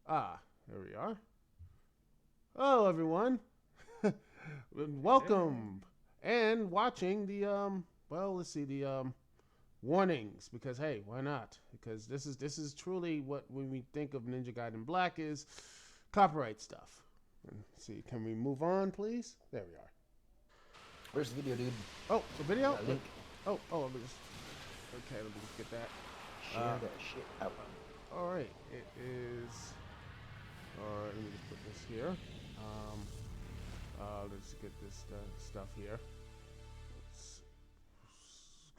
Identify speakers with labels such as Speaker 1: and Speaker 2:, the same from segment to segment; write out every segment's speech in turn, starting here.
Speaker 1: Here we are. Hello, everyone. Welcome and watching the Well, let's see the warnings because hey, why not? Because this is truly what when we think of Ninja Gaiden Black is copyright stuff. Let's see, can we move on, please? There we are.
Speaker 2: Where's the video, dude?
Speaker 1: Oh, the video.
Speaker 2: Link.
Speaker 1: Oh, let me just. Okay, let me just get that.
Speaker 2: Share that shit out.
Speaker 1: All right, it is. All right, let me just put this here. Let's get this stuff here.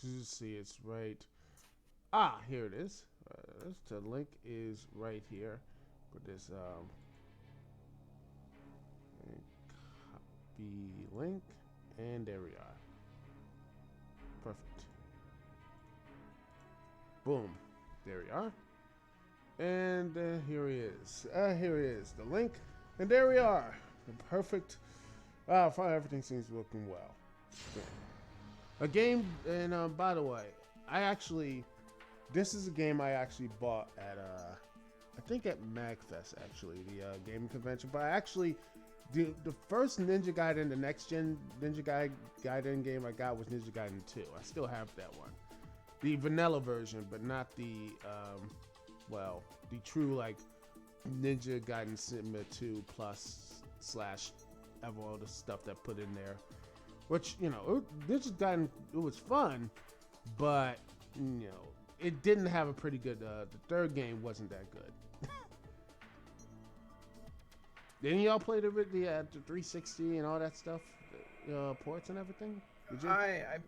Speaker 1: Let's see, it's right. Here it is. The link is right here. Put this copy link, and there we are. Perfect. Boom. There we are. And here he is. Here he is. The link. And there we are. Perfect. Fine. Everything seems looking well. A game, and by the way, this is a game I actually bought at, I think at MagFest, actually, the gaming convention. But I actually, the first Ninja Gaiden, the next gen Ninja Gaiden game I got was Ninja Gaiden 2. I still have that one. The vanilla version, but not the, the true, like, Ninja Gaiden Cinema 2 plus / all the stuff that put in there. Which, Ninja Gaiden, it was fun, but, it didn't have a pretty good, the third game wasn't that good. Didn't y'all play the 360 and all that stuff? Ports and everything? Did you?
Speaker 3: I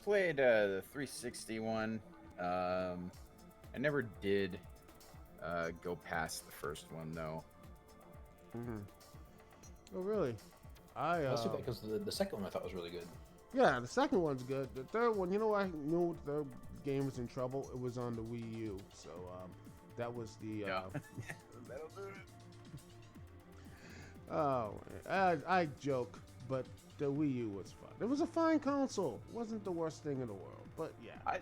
Speaker 3: played the 360 one. I never did go past the first one though.
Speaker 1: Mm-hmm. Oh really?
Speaker 2: That's too bad because the second one I thought was really good.
Speaker 1: Yeah, the second one's good. The third one, I knew the third game was in trouble. It was on the Wii U, so that was the.
Speaker 3: Yeah. That'll do it.
Speaker 1: Oh, I joke, but the Wii U was fun. It was a fine console. It wasn't the worst thing in the world, but yeah.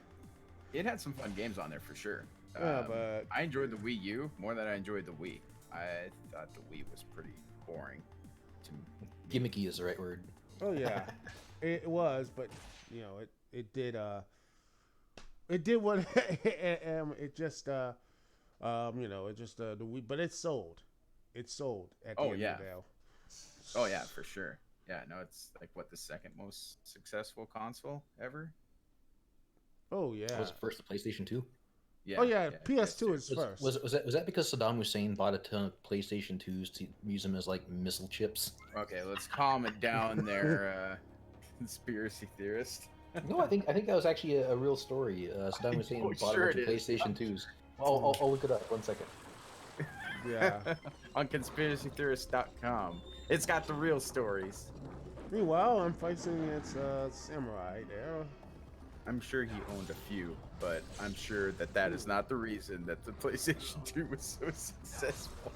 Speaker 3: It had some fun games on there for sure.
Speaker 1: Yeah, but
Speaker 3: I enjoyed the Wii U more than I enjoyed the Wii. I thought the Wii was pretty boring to me.
Speaker 2: Gimmicky is the right word.
Speaker 1: Oh yeah, it was, but it did what it just the Wii, but it sold. It sold at the end of the day.
Speaker 3: Oh yeah, for sure. Yeah, no, it's like what the second most successful console ever.
Speaker 1: Oh yeah.
Speaker 2: Was it first the PlayStation 2?
Speaker 1: Yeah. Oh yeah, PS2 is first.
Speaker 2: Was that because Saddam Hussein bought a ton of PlayStation 2s to use them as like missile chips?
Speaker 3: Okay, let's calm it down there, conspiracy theorist.
Speaker 2: No, I think that was actually a real story. Saddam Hussein bought a bunch of PlayStation 2s. I'll look it up. 1 second.
Speaker 1: Yeah.
Speaker 3: On conspiracytheorist.com. It's got the real stories.
Speaker 1: Meanwhile, I'm fighting its samurai there.
Speaker 3: I'm sure he owned a few, but I'm sure that is not the reason that the PlayStation 2 was so successful.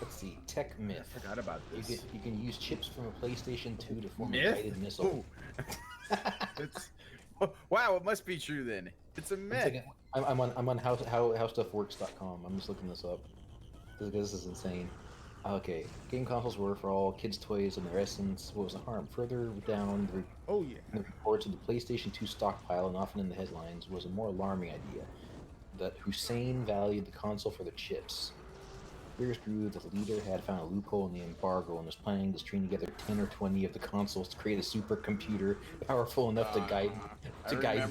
Speaker 2: Let's see, tech myth.
Speaker 3: I forgot about this.
Speaker 2: You can use chips from a PlayStation 2 to form
Speaker 3: Myth?
Speaker 2: a guided missile.
Speaker 3: Wow, it must be true then. It's a myth.
Speaker 2: I'm on howstuffworks.com. I'm just looking this up because this is insane. Okay, game consoles were for all kids' toys, and their essence was a harm. Further down the reports of the PlayStation 2 stockpile, and often in the headlines, was a more alarming idea that Hussein valued the console for the chips. Fears grew that the leader had found a loophole in the embargo and was planning to string together 10 or 20 of the consoles to create a supercomputer powerful enough to guide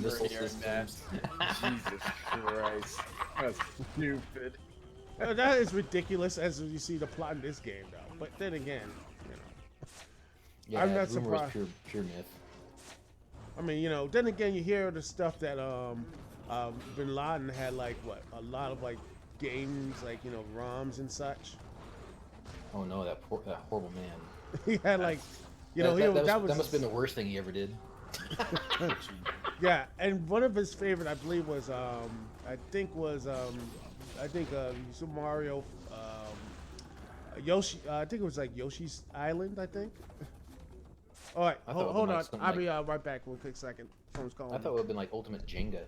Speaker 2: missile systems.
Speaker 3: Jesus Christ, that's stupid.
Speaker 1: That is ridiculous as you see the plot in this game, though. But then again,
Speaker 2: yeah,
Speaker 1: I'm not surprised.
Speaker 2: Pure myth.
Speaker 1: I mean, then again, you hear the stuff that Bin Laden had, like, a lot of, like, games, like, ROMs and such.
Speaker 2: Oh no, that horrible man.
Speaker 1: He had, like,
Speaker 2: that must have been the worst thing he ever did.
Speaker 1: Yeah, and one of his favorite, I believe, was, Super Mario, Yoshi. I think it was like Yoshi's Island. I think. All right, hold on. I'll be right back. One quick second. Someone's calling.
Speaker 2: I thought it would have been like Ultimate Jenga.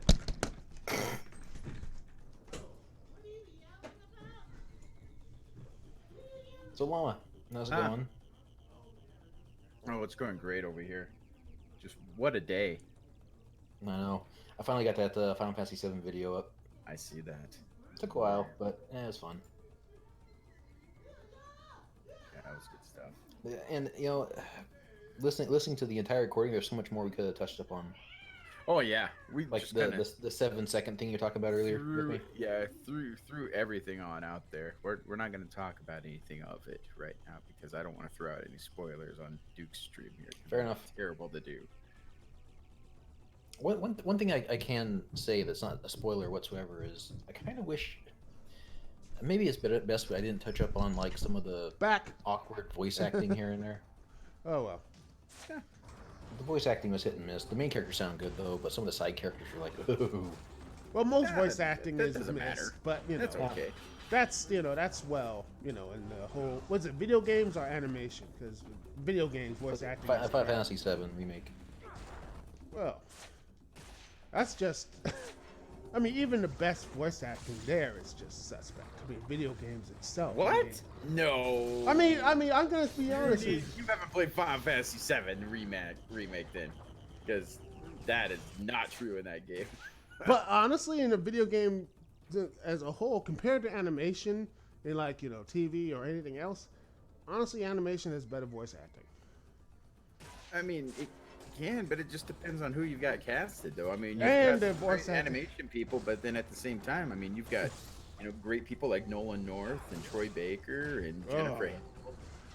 Speaker 2: So Llama, how's it
Speaker 3: Ah.
Speaker 2: going?
Speaker 3: Oh, it's going great over here. Just what a day.
Speaker 2: I know. I finally got that Final Fantasy VII video up.
Speaker 3: I see that.
Speaker 2: Took a while, but it was fun.
Speaker 3: Yeah, that was good stuff.
Speaker 2: And you know, listening to the entire recording, there's so much more we could have touched up on.
Speaker 3: Oh yeah, we
Speaker 2: Like
Speaker 3: just
Speaker 2: the
Speaker 3: kinda
Speaker 2: the 7 second thing you're talking about earlier with me.
Speaker 3: threw everything on out there. We're not going to talk about anything of it right now because I don't want to throw out any spoilers on Duke's stream here.
Speaker 2: Fair enough.
Speaker 3: Terrible to do.
Speaker 2: One thing I can say that's not a spoiler whatsoever is I kind of wish maybe it's best but I didn't touch up on like some of the awkward voice acting here and there.
Speaker 1: Oh well.
Speaker 3: Yeah.
Speaker 2: The voice acting was hit and miss. The main characters sound good though, but some of the side characters are like, ooh.
Speaker 1: Well, most
Speaker 3: Yeah,
Speaker 1: voice acting
Speaker 3: that
Speaker 1: is
Speaker 3: doesn't
Speaker 1: miss,
Speaker 3: matter.
Speaker 1: but you know
Speaker 3: That's okay.
Speaker 1: that's well, in the whole was it video games or animation? Because video games voice acting.
Speaker 2: Final Fantasy VII remake.
Speaker 1: Well, that's just. I mean, even the best voice acting there is just suspect. I mean, video games itself.
Speaker 3: What? No.
Speaker 1: I mean, I'm gonna be honest with you.
Speaker 3: You haven't played Final Fantasy VII remake then, because that is not true in that game.
Speaker 1: But honestly, in a video game as a whole, compared to animation in like TV or anything else, honestly, animation has better voice acting.
Speaker 3: I mean, it can, but it just depends on who you've got casted, though. I mean,
Speaker 1: And
Speaker 3: you've
Speaker 1: the
Speaker 3: got
Speaker 1: voice
Speaker 3: great
Speaker 1: acting.
Speaker 3: animation people, but then at the same time, I mean, you've got great people like Nolan North and Troy Baker and Jennifer.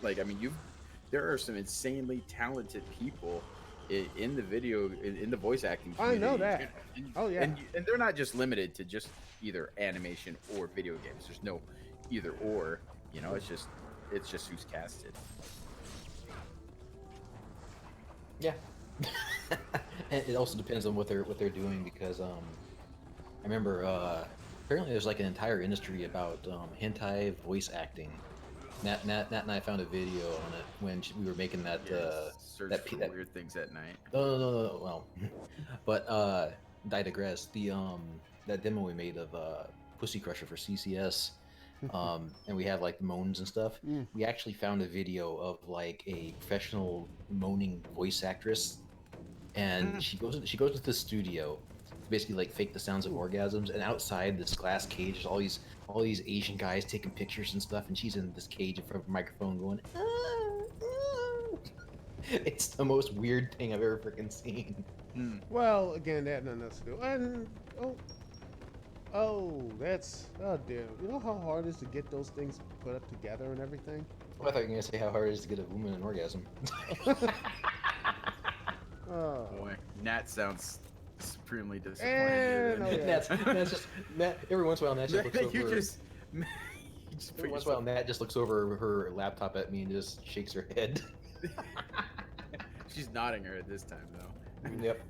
Speaker 3: Like, I mean, there are some insanely talented people in the voice acting community.
Speaker 1: I know that. Oh yeah.
Speaker 3: And they're not just limited to just either animation or video games. There's no either or. It's just who's casted.
Speaker 2: Yeah. And it also depends on what they're doing because I remember apparently there's like an entire industry about hentai voice acting. Nat and I found a video on it when we were making that
Speaker 3: Search for weird things at night.
Speaker 2: No. Well, but I digress. The that demo we made of Pussy Crusher for CCS, and we have like the moans and stuff. We actually found a video of like a professional moaning voice actress, and she goes to the studio to basically like fake the sounds of orgasms, and outside this glass cage there's all these Asian guys taking pictures and stuff, and she's in this cage in front of a microphone going It's the most weird thing I've ever freaking seen.
Speaker 1: Well, again, that had nothing else to do. And that's dear. You know how hard it is to get those things put up together and everything.
Speaker 2: Well, I thought you were gonna say how hard it is to get a woman an orgasm.
Speaker 1: Oh
Speaker 3: Boy, Nat sounds supremely disappointed.
Speaker 1: And,
Speaker 2: Nat's just Nat. Every once in a while, Nat just looks over.
Speaker 3: Every
Speaker 2: once in a while, Nat just looks over her laptop at me and just shakes her head.
Speaker 3: She's nodding her at this time, though.
Speaker 2: Yep.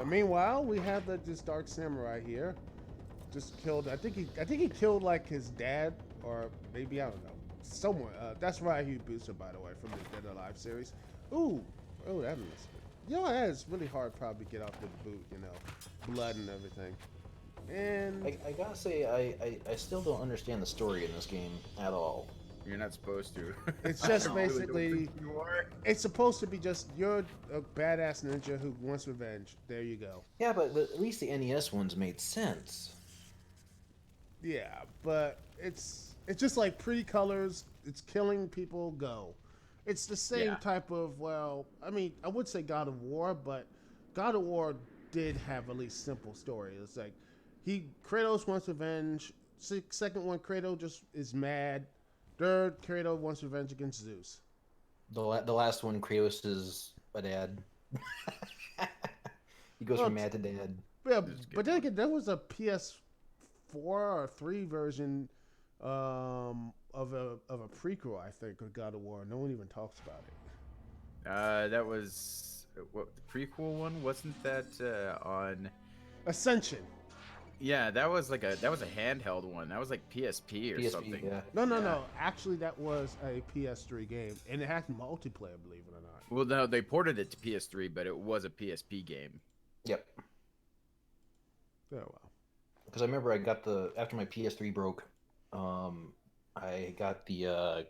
Speaker 1: Meanwhile, we have this Dark Samurai here. Just killed. I think he killed like his dad, or maybe I don't know. Someone. That's Ryu Booster, by the way, from the Dead or Alive series. Ooh, that must be. That is really hard, probably, to get off the boot. Blood and everything. And
Speaker 2: I gotta say, I still don't understand the story in this game at all.
Speaker 3: You're not supposed to.
Speaker 1: It's just
Speaker 3: I really don't
Speaker 1: basically.
Speaker 3: think you are.
Speaker 1: It's supposed to be just you're a badass ninja who wants revenge. There you go.
Speaker 2: Yeah, but at least the NES ones made sense.
Speaker 1: Yeah, but it's just like pretty colors. It's killing people. Go. It's the same type of I mean, I would say God of War, but God of War did have at least simple story. It's like Kratos wants revenge. Second one, Kratos just is mad. Third, Kratos wants revenge against Zeus.
Speaker 2: The last one, Kratos is a dad. He goes from mad to dad.
Speaker 1: Yeah, but then again, there was a PS4 or 3 version of a prequel, I think, of God of War. No one even talks about it.
Speaker 3: That was what the prequel one, wasn't that on
Speaker 1: Ascension.
Speaker 3: Yeah, that was a handheld one. That was like PSP or something.
Speaker 2: Yeah.
Speaker 1: No. Actually, that was a PS3 game, and it had multiplayer, believe it or not.
Speaker 3: Well, no, they ported it to PS3, but it was a PSP game.
Speaker 2: Yep.
Speaker 1: Oh well.
Speaker 2: because I remember I got after my PS3 broke, I got the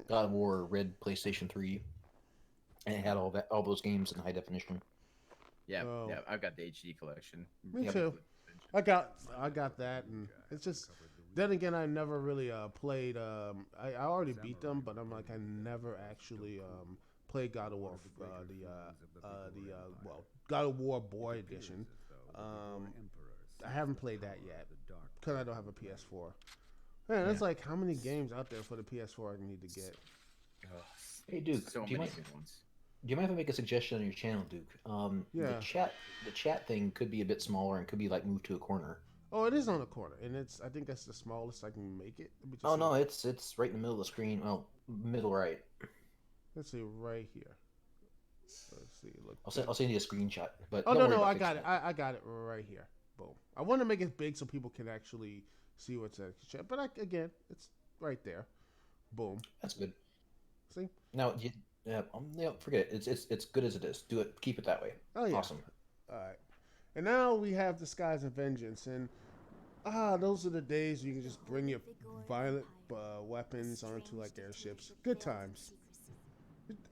Speaker 2: God of War Red PlayStation 3, and it had all those games in high definition.
Speaker 3: Yeah, yeah, I've got the HD collection.
Speaker 1: Me too. I got that, and it's just. Then again, I never really played. I already beat them, but I'm like I never actually played God of War, God of War Boy Edition. I haven't played that yet because I don't have a PS4. Man, it's like how many games out there for the PS4 I need to get?
Speaker 2: Hey Duke,
Speaker 3: so many good ones.
Speaker 2: Do you mind if I make a suggestion on your channel, Duke?
Speaker 1: Yeah.
Speaker 2: The chat thing could be a bit smaller and could be like moved to a corner.
Speaker 1: Oh, it is on a corner, and I think that's the smallest I can make it.
Speaker 2: Oh no, it's right in the middle of the screen. Well, middle right.
Speaker 1: Let's see, right here. Let's see. Look.
Speaker 2: I'll send you a screenshot. But
Speaker 1: no, I got it. I got it right here. Boom. I want to make it big so people can actually see what's at the chat. But again, it's right there. Boom.
Speaker 2: That's good.
Speaker 1: See.
Speaker 2: Now, forget it. It's good as it is. Do it. Keep it that way.
Speaker 1: Oh yeah.
Speaker 2: Awesome.
Speaker 1: All right. And now we have Disguise and Vengeance, and those are the days you can just bring your violent weapons onto like airships. Good times.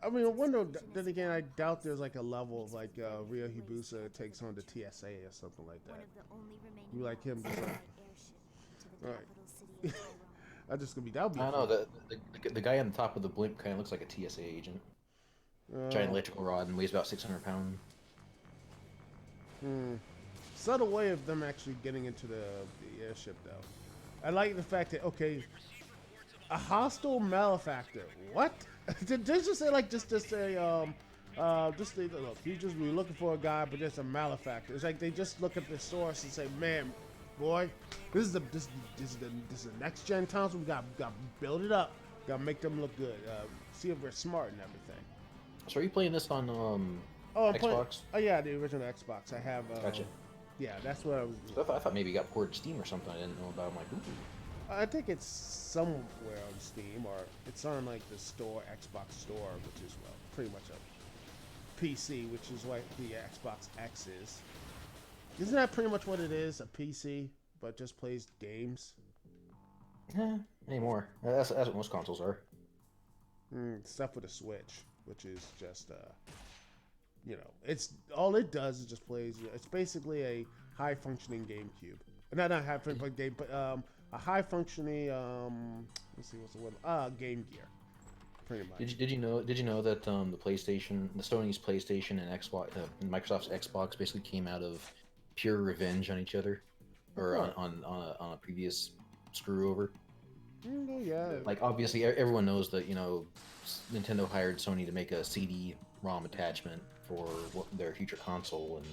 Speaker 1: I mean, I wonder. Then again, I doubt there's like a level of like Ryo Hayabusa takes on the TSA or something like that. You like him? Just like, all right. I just gonna be. That would be.
Speaker 2: I don't know. The guy on the top of the blimp kind of looks like a TSA agent. Giant electrical rod and weighs about 600 pounds.
Speaker 1: Subtle way of them actually getting into the airship, though. I like the fact that a hostile malefactor. What? Did they just say like just say look, we're looking for a guy, but there's a malefactor. It's like they just look at the source and say, man, boy, this is the next gen console. We got to build it up. Got to make them look good. See if we're smart and everything.
Speaker 2: So are you playing this on Xbox?
Speaker 1: Yeah, the original Xbox. I have.
Speaker 2: Gotcha.
Speaker 1: Yeah, that's what I was.
Speaker 2: I thought maybe you got ported to Steam or something. I didn't know about. I'm like, ooh.
Speaker 1: I think it's somewhere on Steam, or it's on like the store, Xbox Store, which is pretty much a PC, which is what the Xbox X is. Isn't that pretty much what it is? A PC, but just plays games.
Speaker 2: Anymore. That's what most consoles are.
Speaker 1: Stuff with a Switch, which is just it's all it does is just plays. It's basically a high functioning GameCube. Not high functioning game, but a high functioning let's see what's the word, Game Gear, pretty much.
Speaker 2: Did you know that the PlayStation, the Sony's PlayStation and Xbox, and Microsoft's Xbox basically came out of pure revenge on each other, or on a previous screw over?
Speaker 1: Yeah.
Speaker 2: Like obviously everyone knows that Nintendo hired Sony to make a CD-ROM attachment for their future console, and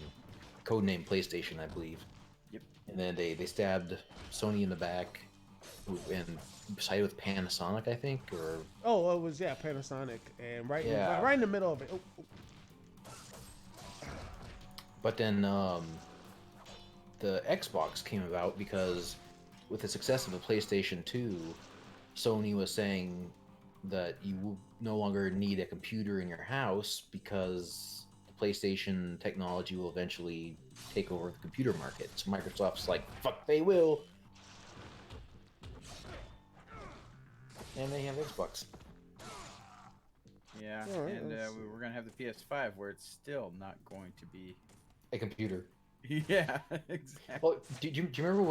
Speaker 2: codenamed PlayStation, I believe.
Speaker 3: Yep.
Speaker 2: And then they stabbed Sony in the back, and sided with Panasonic, I think, or.
Speaker 1: Oh, it was Panasonic, and right in the middle of it. Oh.
Speaker 2: But then the Xbox came about because, with the success of the PlayStation 2, Sony was saying that you will no longer need a computer in your house because the PlayStation technology will eventually take over the computer market. So Microsoft's like, fuck, they will. And they have Xbox.
Speaker 3: Yeah, and we're going to have the PS5 where it's still not going to be
Speaker 2: a computer.
Speaker 3: Yeah, exactly.
Speaker 2: Well, do you remember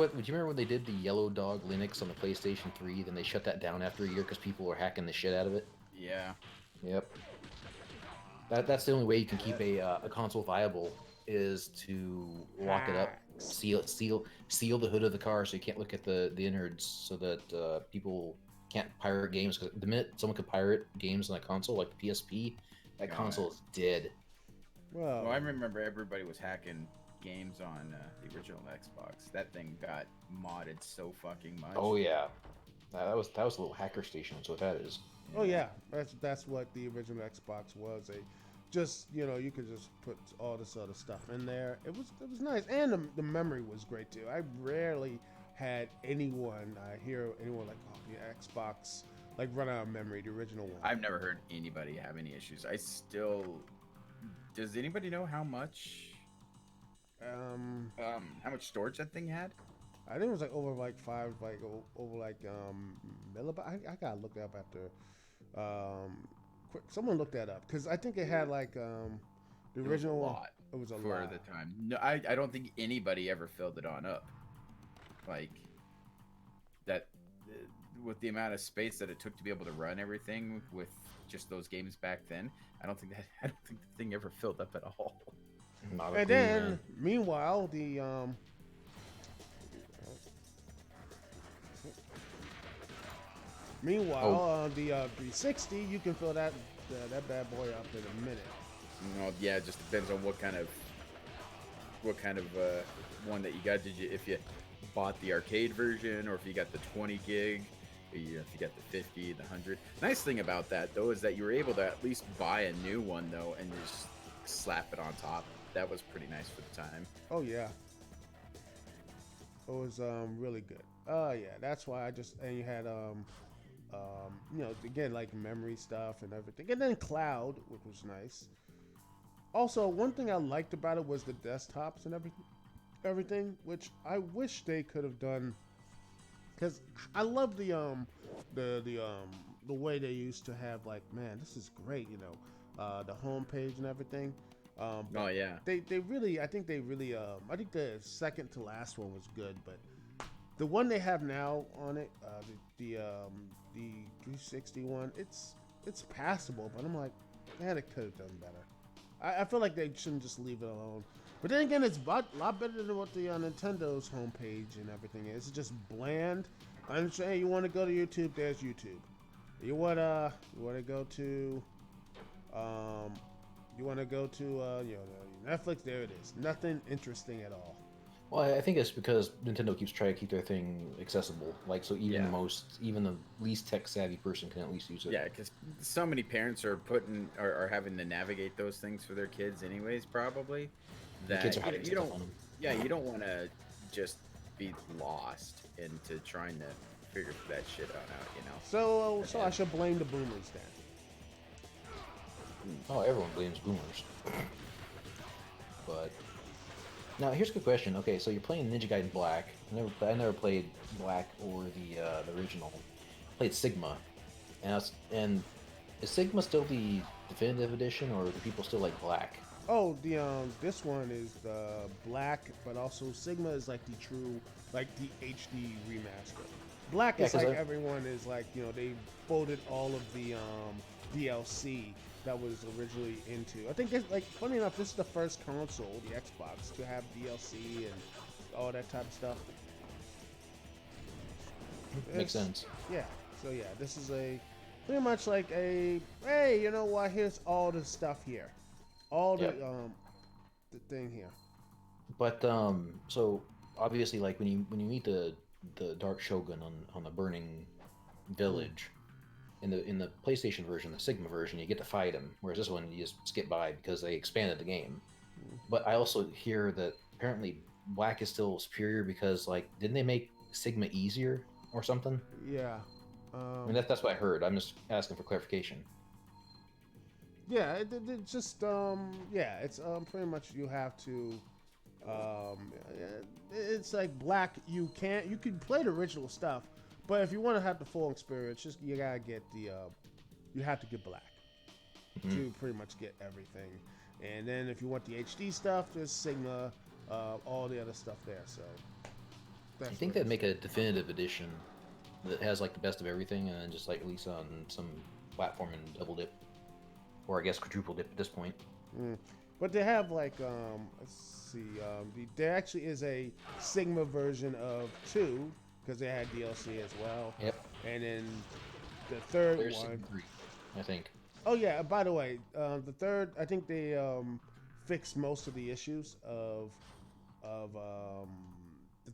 Speaker 2: when they did the Yellow Dog Linux on the PlayStation 3? Then they shut that down after a year because people were hacking the shit out of it.
Speaker 3: Yeah.
Speaker 2: Yep. That's the only way you can keep a console viable, is to lock it up, seal the hood of the car so you can't look at the innards, so that people can't pirate games. Because the minute someone could pirate games on a console like the PSP, that console is dead.
Speaker 1: Well,
Speaker 3: I remember everybody was hacking games on the original Xbox. That thing got modded so fucking much.
Speaker 2: Oh yeah, that was a little hacker station. That's what that is.
Speaker 1: Oh yeah, that's what the original Xbox was. You could just put all this other stuff in there. It was nice, and the memory was great too. I rarely had anyone hear anyone like, oh, the Xbox like run out of memory. The original one.
Speaker 3: I've never heard anybody have any issues. Does anybody know how much? How much storage that thing had?
Speaker 1: I think it was like over like 5, like over like millibyte. I gotta look that up after. Quick, someone look that up because I think it had like the
Speaker 3: It was a
Speaker 1: original.
Speaker 3: lot
Speaker 1: It was a
Speaker 3: for
Speaker 1: lot.
Speaker 3: the time. No, I don't think anybody ever filled it on up. Like that, with the amount of space that it took to be able to run everything with just those games back then, I don't think the thing ever filled up at all.
Speaker 2: Not a
Speaker 1: And
Speaker 2: clue,
Speaker 1: then,
Speaker 2: man.
Speaker 1: meanwhile, the 360, you can fill that bad boy up in a minute.
Speaker 3: Well, yeah, it just depends on what kind of one that you got. If you bought the arcade version, or if you got the 20 gig, or if you got the 50, the 100. Nice thing about that though is that you were able to at least buy a new one though, and just slap it on top. That was pretty nice for the time.
Speaker 1: Oh yeah, it was really good. Oh yeah, that's why and you had again like memory stuff and everything, and then cloud, which was nice. Also, one thing I liked about it was the desktops and everything, which I wish they could have done, because I love the way they used to have, like, man, this is great, the homepage and everything.
Speaker 3: Oh yeah,
Speaker 1: they really, I think I think the second to last one was good, but the one they have now on it, the 360 one, it's passable, but I'm like, man, it could have done better. I feel like they shouldn't just leave it alone. But then again, it's a lot better than what the Nintendo's homepage and everything is. It's just bland. I understand you want to go to YouTube, there's YouTube. You want to go to Netflix, there it is. Nothing interesting at all.
Speaker 2: Well, I think it's because Nintendo keeps trying to keep their thing accessible. Like, so even even the least tech savvy person can at least use it.
Speaker 3: Yeah, because so many parents are having to navigate those things for their kids, anyways. Probably that
Speaker 2: kids are hiding
Speaker 3: you don't.
Speaker 2: stuff on them.
Speaker 3: Yeah, you don't want to just be lost into trying to figure that shit out.
Speaker 1: So I should blame the boomers then.
Speaker 2: Oh, everyone blames boomers. But now here's a good question. Okay, so you're playing Ninja Gaiden Black. I never played Black or the original. I played Sigma, and is Sigma still the definitive edition, or do people still like Black?
Speaker 1: Oh, this one is the Black, but also Sigma is like the true, like the HD remaster. Black is like everyone is like, they folded all of the DLC that was originally into. I think it's like, funny enough, this is the first console, the Xbox, to have DLC and all that type of stuff.
Speaker 2: Makes sense.
Speaker 1: Yeah. So yeah, this is pretty much like hey, you know what? Here's all the stuff here, all the thing here.
Speaker 2: But so obviously, like when you meet the Dark Shogun on the burning village, in the PlayStation version, the Sigma version, you get to fight him, whereas this one you just skip by because they expanded the game. But I also hear that apparently Black is still superior because, like, didn't they make Sigma easier or something?
Speaker 1: Yeah.
Speaker 2: I mean, that's what I heard. I'm just asking for clarification.
Speaker 1: Yeah, it just it's pretty much you have to it's like Black, you can play the original stuff, but if you want to have the full experience, just you gotta get you have to get Black to pretty much get everything. And then if you want the HD stuff, there's Sigma, all the other stuff there. So
Speaker 2: I think they'd make a definitive edition that has like the best of everything, and then just like release on some platform and double dip, or I guess quadruple dip at this point.
Speaker 1: But they have like let's see, there actually is a Sigma version of 2 because they had DLC as well.
Speaker 2: Yep.
Speaker 1: And then the third
Speaker 2: There's
Speaker 1: one,
Speaker 2: 3, I think.
Speaker 1: Oh yeah, by the way, the third, I think they fixed most of the issues of the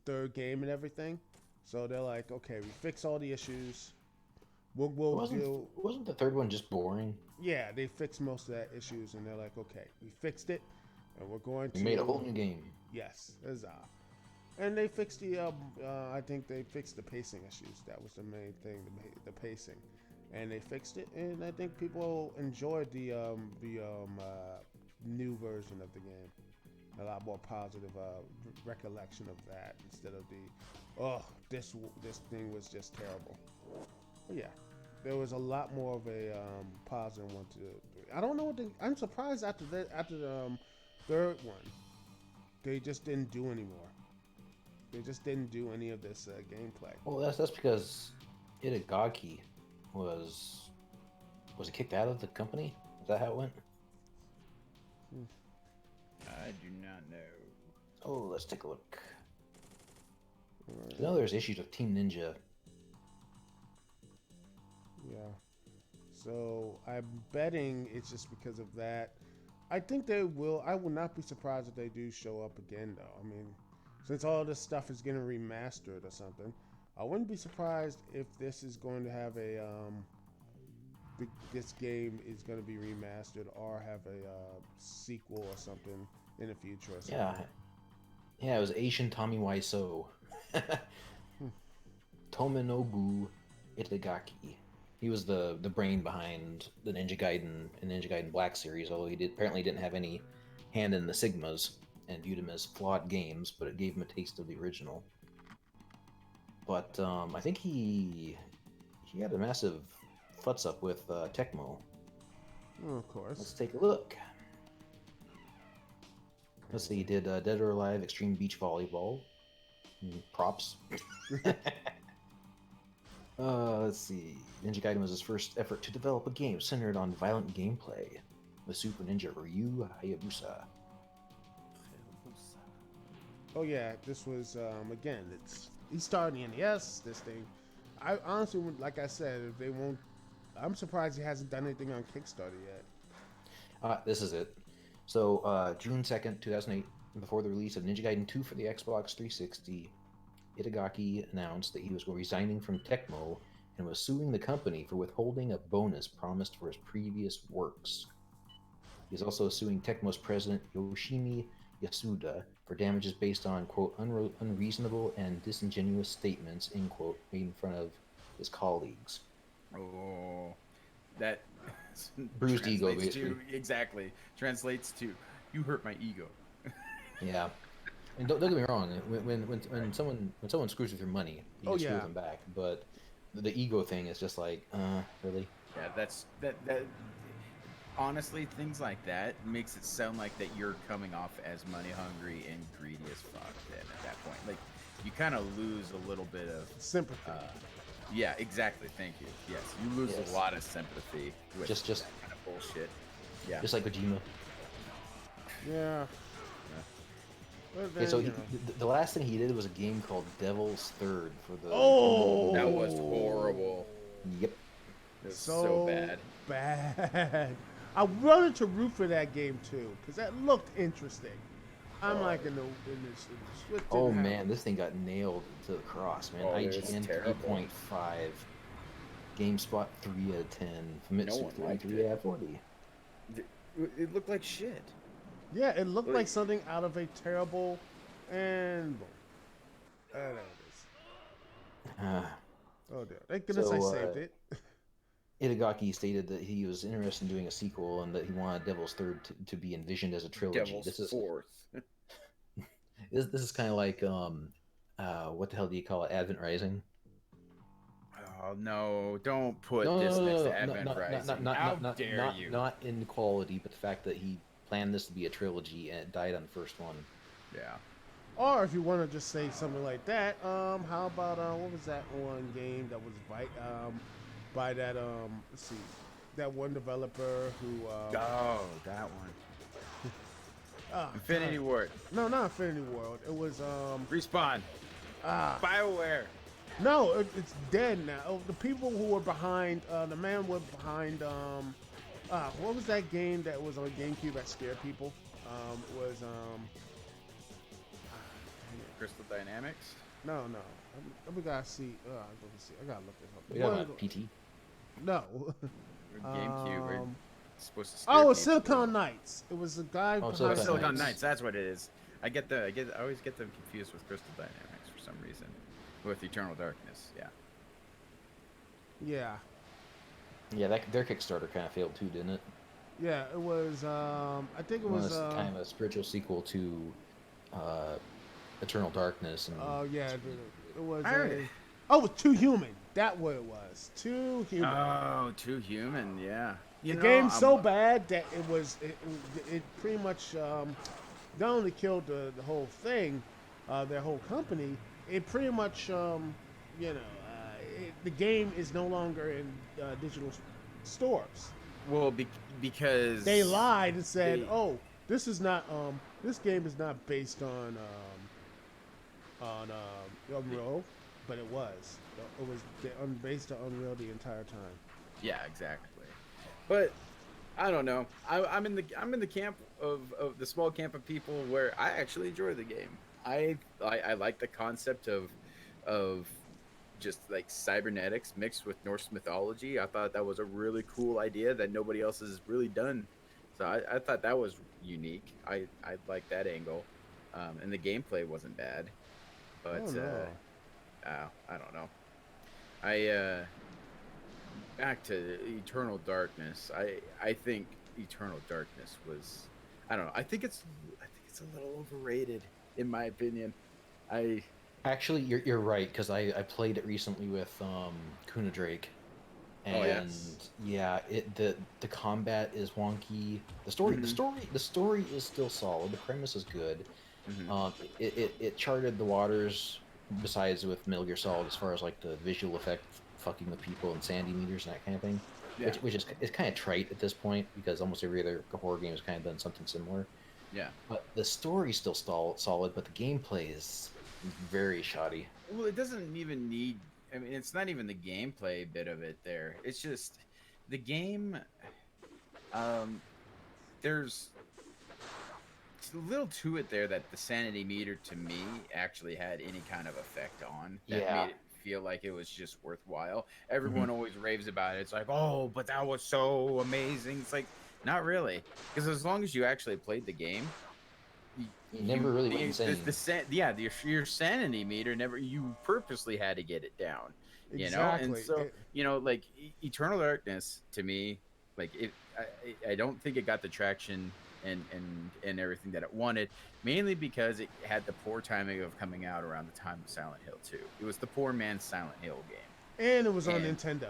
Speaker 1: third game and everything. So they're like, okay, we fixed all the issues.
Speaker 2: Wasn't the third one just boring?
Speaker 1: Yeah, they fixed most of that issues, and they're like, okay, we fixed it, and we're going to.
Speaker 2: We made a whole new game.
Speaker 1: Yes, huzzah. And they fixed I think they fixed the pacing issues. That was the main thing, the pacing. And they fixed it, and I think people enjoyed the new version of the game. a lot more positive recollection of that instead of the this thing was just terrible. But yeah, there was a lot more of a positive 1, 2, 3. I don't know what I'm surprised after the third one, they just didn't do anymore. They just didn't do any of this gameplay.
Speaker 2: Well, that's because Itagaki was it kicked out of the company? Is that how it went?
Speaker 3: I do not know.
Speaker 2: Oh, let's take a look.
Speaker 1: Right.
Speaker 2: I know there's issues with Team Ninja.
Speaker 1: Yeah. So I'm betting it's just because of that. I think they will. I will not be surprised if they do show up again, though. I mean, since all this stuff is getting remastered or something, I wouldn't be surprised if this is going to have a this game is going to be remastered or have a sequel or something in the future. Or something.
Speaker 2: Yeah, it was Asian Tommy Wiseau. Tomonobu Itagaki. He was the brain behind the Ninja Gaiden and Ninja Gaiden Black series, although he apparently didn't have any hand in the Sigmas and viewed them as flawed games, but it gave him a taste of the original. But I think he had a massive futz up with Tecmo.
Speaker 1: Oh, of course.
Speaker 2: Let's take a look. Let's see, he did Dead or Alive Extreme Beach Volleyball. Props. Let's see. Ninja Gaiden was his first effort to develop a game centered on violent gameplay. The Super Ninja Ryu Hayabusa.
Speaker 1: Oh yeah, this was again. He started in the NES. This thing, I honestly, like I said, if they won't, I'm surprised he hasn't done anything on Kickstarter yet.
Speaker 2: This is it. So June 2nd, 2008, before the release of Ninja Gaiden 2 for the Xbox 360, Itagaki announced that he was resigning from Tecmo and was suing the company for withholding a bonus promised for his previous works. He's also suing Tecmo's president Yoshimi Yasuda for damages based on, quote, unreasonable and disingenuous statements, end quote, made in front of his colleagues.
Speaker 3: Oh, that
Speaker 2: bruised ego, basically.
Speaker 3: Exactly. Translates to, you hurt my ego.
Speaker 2: Yeah. And don't get me wrong, when someone screws with your money, you can screw them back. But the ego thing is just like, really?
Speaker 3: Yeah, that honestly, things like that makes it sound like that you're coming off as money hungry and greedy as fuck. Then at that point, like, you kind of lose a little bit of
Speaker 1: sympathy.
Speaker 3: Yeah, exactly. Thank you. Yes, you lose a lot of sympathy with
Speaker 2: just
Speaker 3: that kind of bullshit. Yeah,
Speaker 2: just like Kojima.
Speaker 1: Yeah.
Speaker 2: Okay, so the last thing he did was a game called Devil's Third for the.
Speaker 1: Oh,
Speaker 3: that was horrible.
Speaker 2: Yep.
Speaker 3: It was so bad.
Speaker 1: Bad. I wanted to root for that game too because that looked interesting. I'm like in this.
Speaker 2: Oh man, this thing got nailed to the cross, man. IGN 3.5, GameSpot 3 out of 10, Famitsu 33 out of 40.
Speaker 3: It looked like shit.
Speaker 1: Yeah, it looked like something out of a terrible, and boom. There it is. Oh dear! Thank goodness I saved it.
Speaker 2: Itagaki stated that he was interested in doing a sequel and that he wanted Devil's Third to be envisioned as a trilogy.
Speaker 3: Devil's Fourth.
Speaker 2: This is kind of like what the hell do you call it? Advent Rising.
Speaker 3: Oh no! Don't put this next to Advent Rising. How dare you?
Speaker 2: Not in quality, but the fact that he planned this to be a trilogy and it died on the first one.
Speaker 3: Yeah.
Speaker 1: Or if you want to just say something like that, how about what was that one game that was by that let's see, that one developer who
Speaker 3: oh, that one. Infinity Ward.
Speaker 1: No, not Infinity World. It was
Speaker 3: Respawn. BioWare.
Speaker 1: No, it's dead now. Oh, the people who were behind the man was behind what was that game that was on GameCube that scared people? Was
Speaker 3: Crystal Dynamics?
Speaker 1: No. We gotta see. I gotta look this up.
Speaker 2: We got about PT.
Speaker 1: No.
Speaker 3: GameCube. Supposed to
Speaker 1: scare it's Silicon Knights. It was a guy.
Speaker 3: Oh, Silicon Knights. That's what it is. I always get them confused with Crystal Dynamics for some reason. With Eternal Darkness, yeah.
Speaker 1: Yeah.
Speaker 2: Yeah, their Kickstarter kind of failed too, didn't it?
Speaker 1: Yeah, it was. I think it was.
Speaker 2: Kind of a spiritual sequel to uh, Eternal Darkness, and
Speaker 1: Yeah, it was
Speaker 3: I heard.
Speaker 1: a. Oh, it was Too Human. That what it was. Too Human.
Speaker 3: Oh, Too Human. Yeah.
Speaker 1: The game's so bad that it pretty much not only killed the whole thing, their whole company. It pretty much the game is no longer in digital stores.
Speaker 3: Well, because
Speaker 1: They lied and said, "Oh, this is not this game is not based on Unreal," but it was. It was based on Unreal the entire time.
Speaker 3: Yeah, exactly. But I don't know. I'm in the camp of the small camp of people where I actually enjoy the game. I like the concept of just like cybernetics mixed with Norse mythology. I thought that was a really cool idea that nobody else has really done. So I thought that was unique. I like that angle, and the gameplay wasn't bad. But I don't know. Back to Eternal Darkness. I think Eternal Darkness was, I don't know. I think it's a little overrated in my opinion.
Speaker 2: actually, you're right, because I played it recently with Kuna Drake, and the combat is wonky. The story is still solid. The premise is good. It charted the waters, besides with Metal Gear Solid, as far as like the visual effect fucking with people and sandy meters and that kind of thing, which is kind of trite at this point, because almost every other horror game has kind of done something similar.
Speaker 3: Yeah.
Speaker 2: But the story's still solid, but the gameplay is very shoddy.
Speaker 3: Well, it doesn't even need. I mean, it's not even the gameplay bit of it. There, it's just the game. There's a little to it there that the sanity meter to me actually had any kind of effect on. That made it feel like it was just worthwhile. Everyone always raves about it. It's like, oh, but that was so amazing. It's like, not really, because as long as you actually played the game,
Speaker 2: you never really went insane.
Speaker 3: Your sanity meter never. You purposely had to get it down.
Speaker 1: Exactly.
Speaker 3: And so like Eternal Darkness to me, like I don't think it got the traction and everything that it wanted, mainly because it had the poor timing of coming out around the time of Silent Hill 2. It was the poor man's Silent Hill game,
Speaker 1: and it was on Nintendo.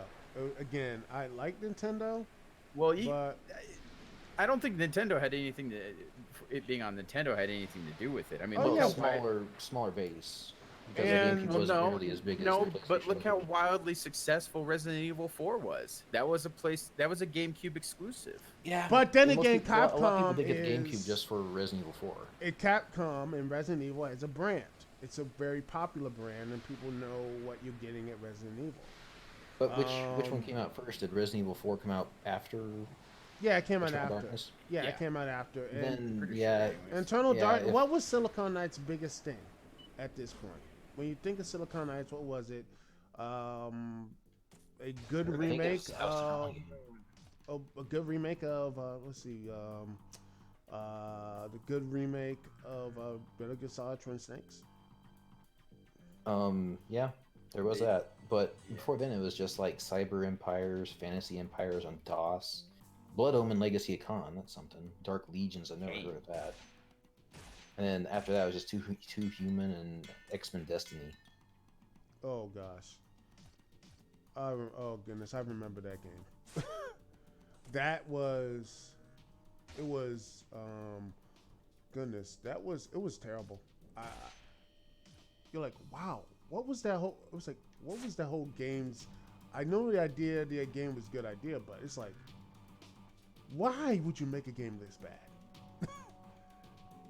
Speaker 1: Again, I like Nintendo.
Speaker 3: Well, but I don't think Nintendo had anything to. It being on Nintendo had anything to do with it. I mean,
Speaker 2: smaller base.
Speaker 3: And but look how wildly successful Resident Evil 4 was. That was a GameCube exclusive.
Speaker 2: Yeah,
Speaker 1: but then again, Capcom
Speaker 2: a lot of people did get GameCube just for Resident Evil 4.
Speaker 1: Capcom and Resident Evil as a brand. It's a very popular brand, and people know what you're getting at Resident Evil.
Speaker 2: But which one came out first? Did Resident Evil 4 come out after?
Speaker 1: Yeah, it came out after. Yeah, it came out after.
Speaker 2: And
Speaker 1: Eternal Dark. What was Silicon Knight's biggest thing at this point? When you think of Silicon Knights, what was it? A good remake of a good remake of let's see, the good remake of Metal Gear Solid Twin Snakes.
Speaker 2: Yeah, there was that. But before then, it was just like Cyber Empires, Fantasy Empires on DOS, Blood Omen Legacy of Khan. That's something. Dark Legions. I've never heard of that. And then after that, it was just Too Human and X-Men Destiny.
Speaker 1: Oh gosh. Oh goodness, I remember that game. Goodness, it was terrible. You're like, wow, what was that whole? It was like, what was that whole game's? I know the game was a good idea, but it's like, why would you make a game this bad?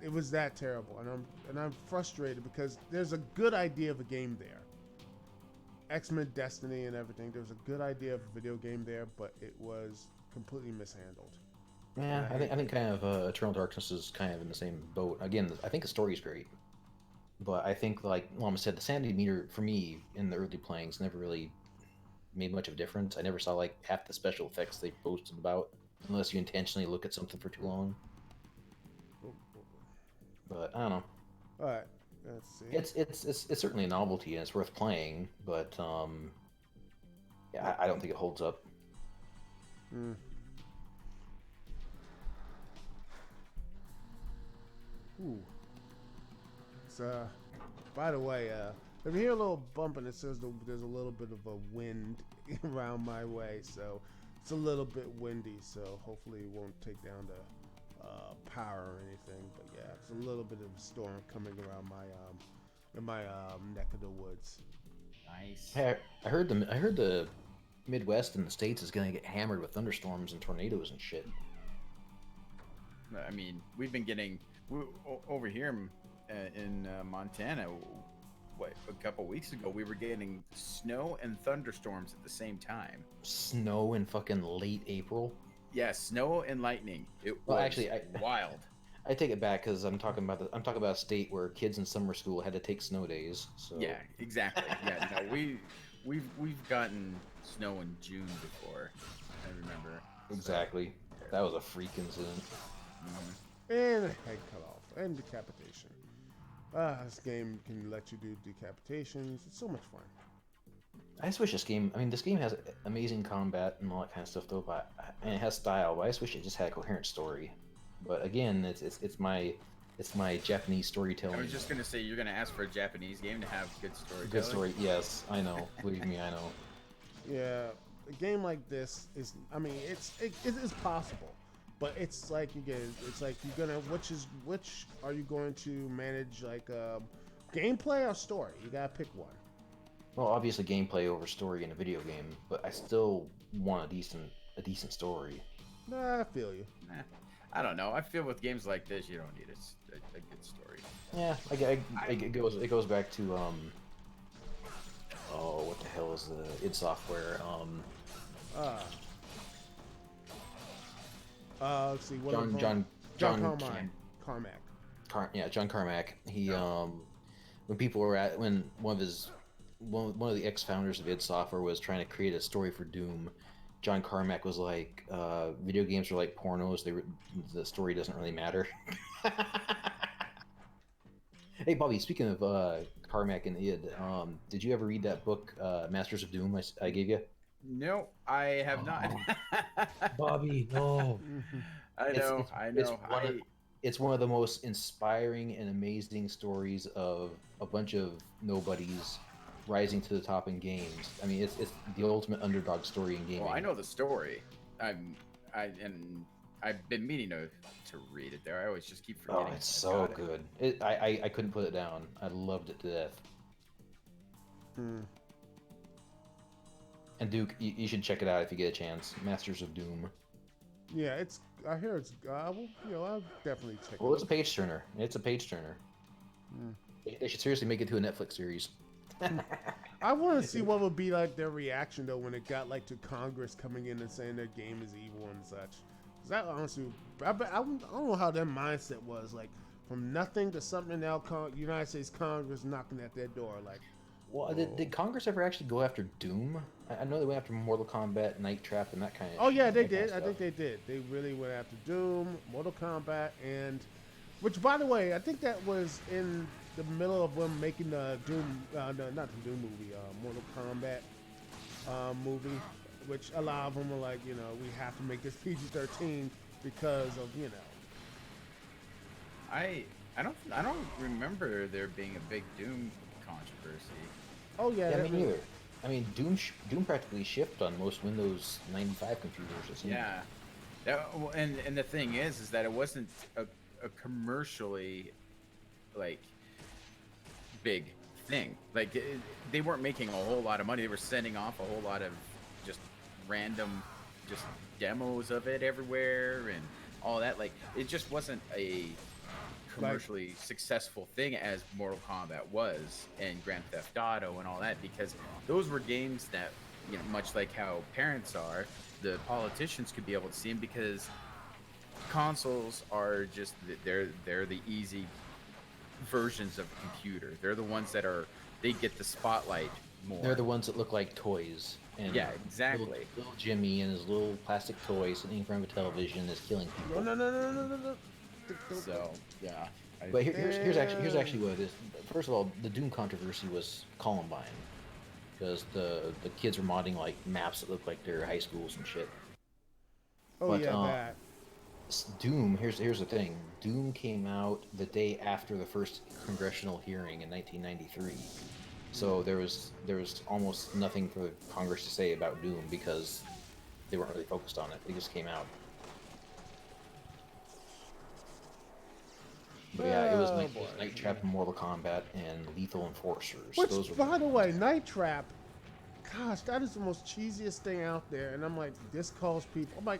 Speaker 1: It was that terrible, and I'm frustrated because there's a good idea of a game there. X-Men Destiny and everything. There was a good idea of a video game there, but it was completely mishandled.
Speaker 2: Yeah, I think kind of Eternal Darkness is kind of in the same boat. Again, I think the story's great, but I think, like Mama said, the sanity meter for me in the early playings never really made much of a difference. I never saw like half the special effects they boasted about, unless you intentionally look at something for too long. But I don't know.
Speaker 1: All right, let's see.
Speaker 2: It's certainly a novelty and it's worth playing, but yeah, I don't think it holds up.
Speaker 1: Ooh. It's by the way, if you hear a little bump and it says there's a little bit of a wind around my way, so it's a little bit windy, so hopefully it won't take down the power or anything. But yeah, it's a little bit of a storm coming around my in my neck of the woods.
Speaker 3: Nice.
Speaker 2: Hey, I heard the Midwest and the States is gonna get hammered with thunderstorms and tornadoes and shit.
Speaker 3: I mean, we've been getting over here in Montana. What, a couple weeks ago, we were getting snow and thunderstorms at the same time.
Speaker 2: Snow in fucking late April.
Speaker 3: Yeah, snow and lightning. It
Speaker 2: Well,
Speaker 3: was
Speaker 2: actually,
Speaker 3: wild.
Speaker 2: I take it back because I'm talking about a state where kids in summer school had to take snow days. So
Speaker 3: Yeah, exactly. Yeah, no, we've gotten snow in June before. I remember.
Speaker 2: exactly. That was a freak incident.
Speaker 1: And a head cut off and decapitation. This game can let you do decapitations. It's so much fun.
Speaker 2: I just wish this game. I mean, this game has amazing combat and all that kind of stuff, though. And it has style. But I just wish it just had a coherent story. But again, it's my Japanese storytelling.
Speaker 3: I was just gonna say, you're gonna ask for a Japanese game to have good storytelling.
Speaker 2: Good story. Yes, I know. Believe me, I know.
Speaker 1: Yeah, a game like this is. I mean, it is possible, but it's like it's like you're gonna which are you going to manage, like gameplay or story? You gotta pick one.
Speaker 2: Well, obviously gameplay over story in a video game, but I still want a decent story.
Speaker 1: Nah, I feel you.
Speaker 3: I don't know. I feel with games like this, you don't need a good story.
Speaker 2: Yeah, it goes back to oh, what the hell is the id Software?
Speaker 1: Let's see. What
Speaker 2: John
Speaker 1: Carmack.
Speaker 2: John Carmack. He when people were when one of the ex-founders of id Software was trying to create a story for Doom. John Carmack was like, video games are like pornos. The story doesn't really matter. Hey, Bobby, speaking of Carmack and id, did you ever read that book, Masters of Doom, I gave you?
Speaker 3: No, I have not.
Speaker 2: Bobby, no.
Speaker 3: I know.
Speaker 2: It's one of the most inspiring and amazing stories of a bunch of nobodies rising to the top in games. I mean, it's the ultimate underdog story in gaming.
Speaker 3: Well, I know the story. I've been meaning to read it there. I always just keep forgetting.
Speaker 2: Oh, it's so good. I couldn't put it down. I loved it to death. And Duke, you should check it out if you get a chance. Masters of Doom.
Speaker 1: Yeah, I hear it's. I'll definitely check.
Speaker 2: Well, it's a page turner. It's a page turner. They should seriously make it to a Netflix series.
Speaker 1: I want to see what would be like their reaction though when it got like to Congress coming in and saying their game is evil and such. Cause that honestly, I don't know how their mindset was, like from nothing to something now. United States Congress knocking at their door, like.
Speaker 2: Well, did Congress ever actually go after Doom? I know they went after Mortal Kombat, Night Trap, and that kind of.
Speaker 1: Oh yeah, they did. I think they did. They really went after Doom, Mortal Kombat, and which, by the way, I think that was in the middle of them making the Doom, not the Doom movie, Mortal Kombat movie, which a lot of them were like, we have to make this PG-13 because of,
Speaker 3: I don't remember there being a big Doom controversy.
Speaker 1: Oh yeah,
Speaker 2: me neither. I mean, Doom practically shipped on most Windows 95 computers.
Speaker 3: Yeah, and the thing is that it wasn't a commercially like big thing. Like they weren't making a whole lot of money. They were sending off a whole lot of just random just demos of it everywhere and all that. Like it just wasn't a commercially successful thing as Mortal Kombat was and Grand Theft Auto and all that, because those were games that, much like how parents are, the politicians could be able to see them because consoles are just they're the easy versions of a computer. They're the ones that they get the spotlight more.
Speaker 2: They're the ones that look like toys. And
Speaker 3: yeah, exactly.
Speaker 2: Little Jimmy and his little plastic toy sitting in front of a television is killing people.
Speaker 1: No.
Speaker 3: So yeah.
Speaker 2: But here's actually what it is. First of all, the Doom controversy was Columbine, because the kids were modding like maps that look like their high schools and shit.
Speaker 1: Oh, but, yeah, that.
Speaker 2: Doom. Here's the thing. Doom came out the day after the first congressional hearing in 1993. So there was almost nothing for Congress to say about Doom because they weren't really focused on it. It just came out. But yeah, it was Night Trap, Mortal Kombat, and Lethal Enforcers.
Speaker 1: Which,
Speaker 2: Those were
Speaker 1: by the way, Night Trap, gosh, that is the most cheesiest thing out there. And I'm like, this calls people. I'm like,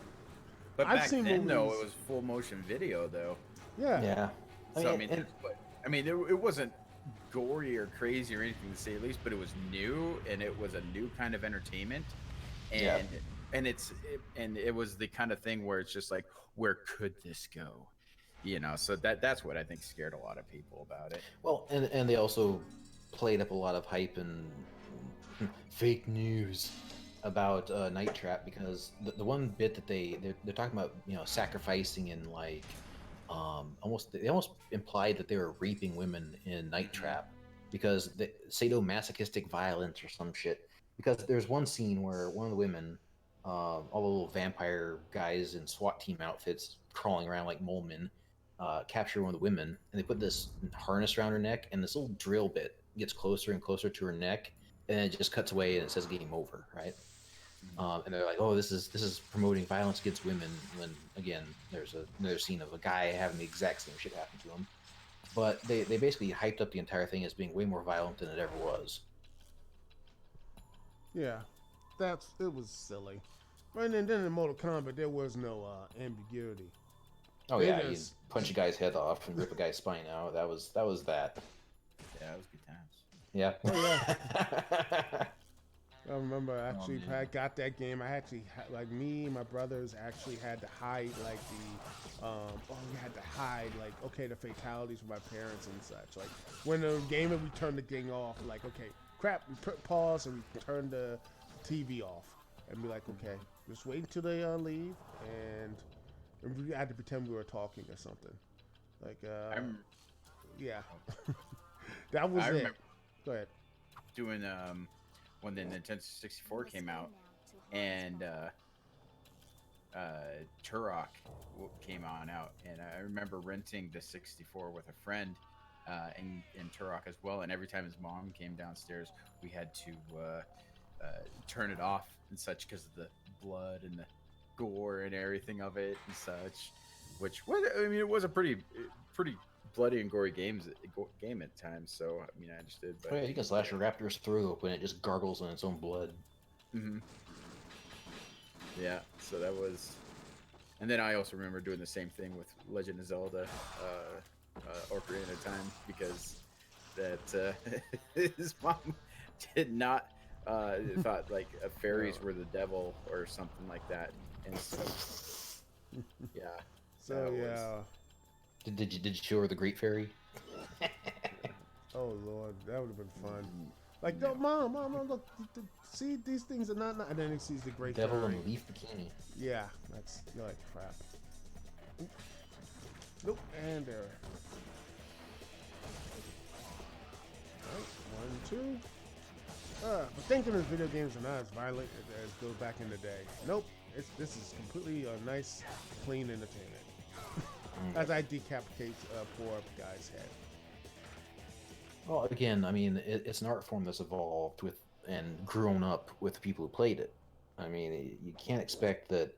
Speaker 3: But
Speaker 1: I've
Speaker 3: back
Speaker 1: seen
Speaker 3: then,
Speaker 1: movies.
Speaker 3: though, it was full motion video, though.
Speaker 1: Yeah.
Speaker 2: Yeah.
Speaker 3: So I mean, it wasn't gory or crazy or anything to say the least, but it was new and it was a new kind of entertainment, and and it was the kind of thing where it's just like, where could this go? You know, so that's what I think scared a lot of people about it.
Speaker 2: Well, and they also played up a lot of hype and fake news about Night Trap because the one bit that they're talking about, sacrificing and like they almost implied that they were raping women in Night Trap because the sadomasochistic violence or some shit. Because there's one scene where one of the women, all the little vampire guys in SWAT team outfits crawling around like mole men, capture one of the women, and they put this harness around her neck, and this little drill bit gets closer and closer to her neck, and it just cuts away and it says game over, right? And they're like, oh, this is promoting violence against women, when again there's another scene of a guy having the exact same shit happen to him. But they basically hyped up the entire thing as being way more violent than it ever was.
Speaker 1: Yeah, it was silly. And then in Mortal Kombat, there was no ambiguity.
Speaker 2: Oh yeah, you punch a guy's head off and rip a guy's spine out. That was that.
Speaker 3: Yeah, it was good times.
Speaker 2: Yeah.
Speaker 1: Oh, yeah. I remember actually I got that game. I actually like me and my brothers actually had to hide like we had to hide like the fatalities with my parents and such. Like when the game we turned the thing off, like okay, crap, we put pause and we turned the TV off and be like, okay, just wait until they leave, and we had to pretend we were talking or something. Like yeah, that was it. Go ahead.
Speaker 3: Doing when the Nintendo 64 came out, and Turok came out, and I remember renting the 64 with a friend, and Turok as well. And every time his mom came downstairs, we had to turn it off and such because of the blood and the gore and everything of it and such. Which was, I mean, it was a pretty bloody and gory game at times. So I mean, I understood. But
Speaker 2: oh, yeah, you can slash a raptor's throat open; it just gargles in its own blood.
Speaker 3: Mm-hmm. Yeah, so that was, and then I also remember doing the same thing with Legend of Zelda, Ocarina of Time, because that his mom did not thought like fairies were the devil or something like that, and so yeah.
Speaker 1: So yeah.
Speaker 2: Did you show her the Great Fairy?
Speaker 1: Oh Lord, that would have been fun. Like, no, mom, look, see, these things are not. And then he sees the Great
Speaker 2: Devil
Speaker 1: Fairy.
Speaker 2: in leaf bikini.
Speaker 1: Yeah, that's like crap. Oop. Nope, and there. All right, 1, 2. But thinking of video games are not as violent as those back in the day. Nope, this is completely a nice, clean entertainment. As I decapitate poor guy's head.
Speaker 2: Well, again, I mean, it's an art form that's evolved with and grown up with the people who played it. I mean, you can't expect that.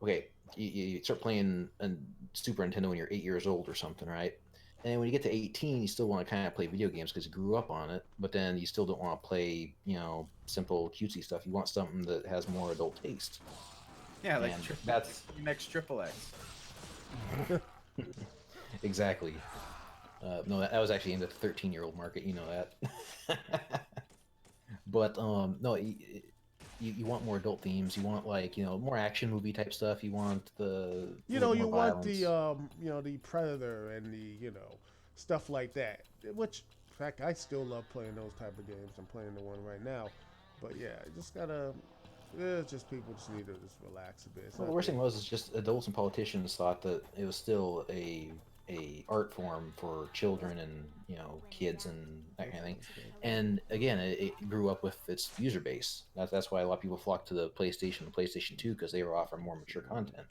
Speaker 2: Okay, you start playing a Super Nintendo when you're 8 years old or something, right? And when you get to 18, you still want to kind of play video games because you grew up on it, but then you still don't want to play, simple cutesy stuff. You want something that has more adult taste.
Speaker 3: Yeah, like that's next Triple X.
Speaker 2: Exactly. No, that was actually in the 13-year-old market. You know that. But no, you want more adult themes. You want more action movie type stuff. You want the
Speaker 1: you want the Predator and the stuff like that. Which, in fact, I still love playing those type of games. I'm playing the one right now. But yeah, just gotta. It's just people just need to just relax a bit.
Speaker 2: Well, the worst thing was just adults and politicians thought that it was still a art form for children and kids and that kind of thing. And again, it grew up with its user base. That's why a lot of people flocked to the PlayStation and PlayStation 2 because they were offering more mature content.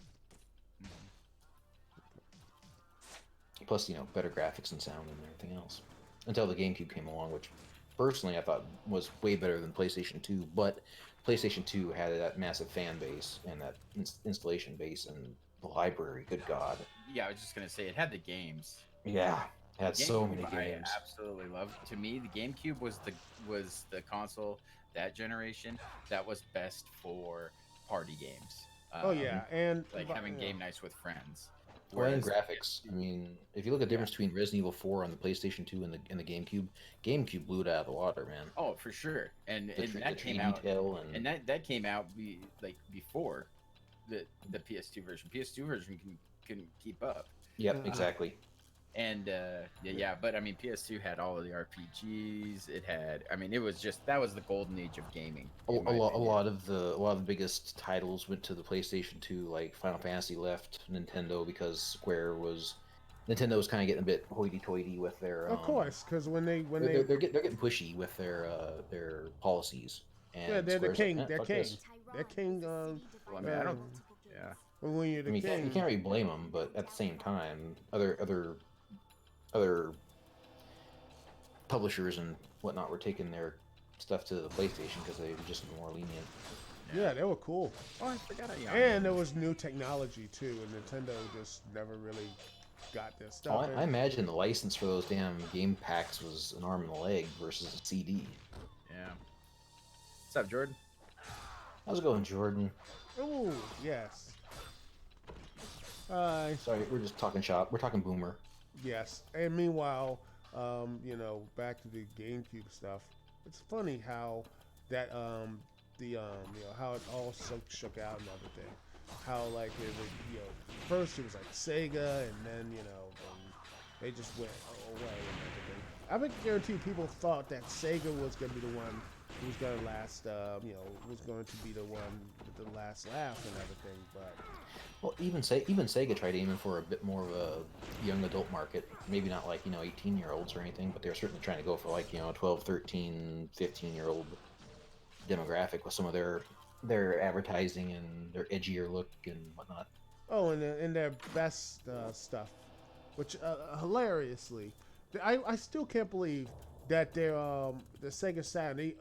Speaker 2: Plus, better graphics and sound and everything else. Until the GameCube came along, which personally I thought was way better than PlayStation 2, but PlayStation 2 had that massive fan base and that installation base and the library. Good God.
Speaker 3: Yeah, I was just gonna say it had the games.
Speaker 2: Yeah, it had so many
Speaker 3: GameCube,
Speaker 2: games.
Speaker 3: I absolutely loved. To me, the GameCube was the console that generation that was best for party games.
Speaker 1: Oh yeah, and
Speaker 3: like having game nights with friends.
Speaker 2: Well, and graphics. I mean, if you look at the difference between Resident Evil 4 on the PlayStation 2 and the GameCube, GameCube blew it out of the water, man.
Speaker 3: Oh, for sure. And
Speaker 2: that came out,
Speaker 3: and that came out before the PS2 version. PS2 version couldn't keep up.
Speaker 2: Yep, exactly.
Speaker 3: And but I mean, PS2 had all of the RPGs. It had, I mean, it was just, that was the golden age of gaming.
Speaker 2: A lot of the biggest titles went to the PlayStation 2. Like Final Fantasy left Nintendo because Nintendo was kind of getting a bit hoity-toity with their.
Speaker 1: Of course, because when they're
Speaker 2: getting pushy with their policies. And
Speaker 1: yeah, they're the king.
Speaker 2: Like,
Speaker 1: they're king. They're king.
Speaker 3: Well, I mean, I don't. Yeah.
Speaker 1: When you're the king,
Speaker 2: you can't really blame them, but at the same time, other publishers and whatnot were taking their stuff to the PlayStation because they were just more lenient.
Speaker 1: Yeah, they were cool.
Speaker 3: Oh, I forgot.
Speaker 1: And there was new technology too, and Nintendo just never really got their stuff.
Speaker 2: I imagine the license for those damn game packs was an arm and a leg versus a CD.
Speaker 3: Yeah. What's up, Jordan?
Speaker 2: How's it going, Jordan?
Speaker 1: Oh, yes.
Speaker 2: Sorry, we're just talking shop. We're talking Boomer.
Speaker 1: Yes, and meanwhile, back to the GameCube stuff. It's funny how that how it all shook out and everything. How like first it was like Sega, and then they just went away and everything. I would guarantee people thought that Sega was gonna be the one who was gonna last. Was going to be the one with the last laugh and everything, but.
Speaker 2: Well, even Sega tried aiming for a bit more of a young adult market. Maybe not like 18-year-olds or anything, but they were certainly trying to go for like 12, 13, 15-year-old demographic with some of their advertising and their edgier look and whatnot.
Speaker 1: Oh, and their best stuff, which hilariously, I still can't believe that the Sega Saturn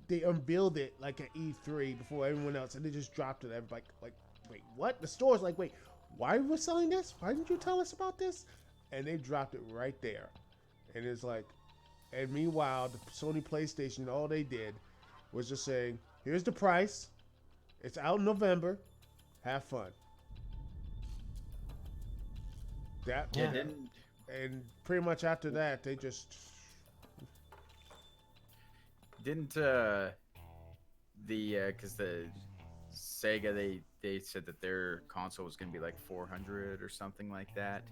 Speaker 1: they unveiled it like at E3 before everyone else, and they just dropped it. Everybody like. Wait, what? The store's like, wait, why are we selling this? Why didn't you tell us about this? And they dropped it right there. And it's like, and meanwhile, the Sony PlayStation, all they did was just saying, here's the price. It's out in November. Have fun. And pretty much after that, they just
Speaker 3: didn't because the Sega they said that their console was going to be like 400 or something like that.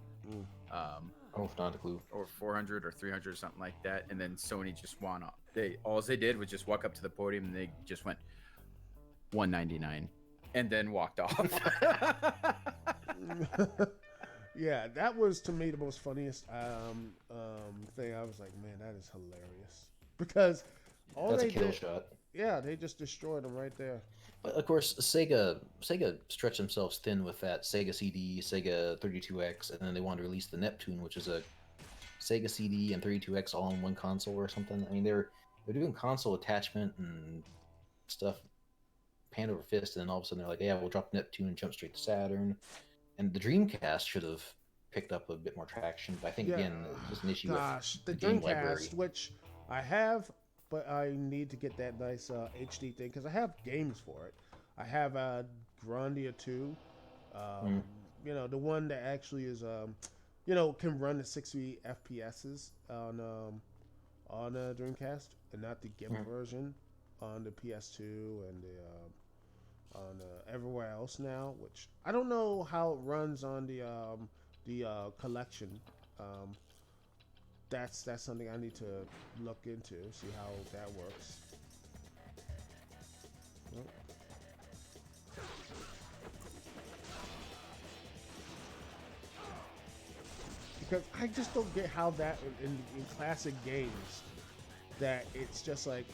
Speaker 2: Not a clue.
Speaker 3: Or 400 or 300 or something like that. And then Sony just won. All they did was just walk up to the podium and they just went $199 and then walked off.
Speaker 1: Yeah, that was to me the most funniest thing. I was like, man, that is hilarious because
Speaker 2: that's a kill shot.
Speaker 1: Yeah, they just destroyed them right there.
Speaker 2: But of course, Sega stretched themselves thin with that Sega CD, Sega 32X, and then they wanted to release the Neptune, which is a Sega CD and 32X all in one console or something. I mean, they're doing console attachment and stuff hand over fist, and then all of a sudden they're like, yeah, we'll drop Neptune and jump straight to Saturn. And the Dreamcast should have picked up a bit more traction, but I think again, there's an issue with the game library,
Speaker 1: which I have. But I need to get that nice HD thing because I have games for it. I have Grandia 2, the one that actually is, can run the 60 FPSs on a Dreamcast, and not the GIMP version on the PS2 and on everywhere else now. Which I don't know how it runs on the collection. That's something I need to look into, see how that works. Because I just don't get how that in classic games, that it's just like,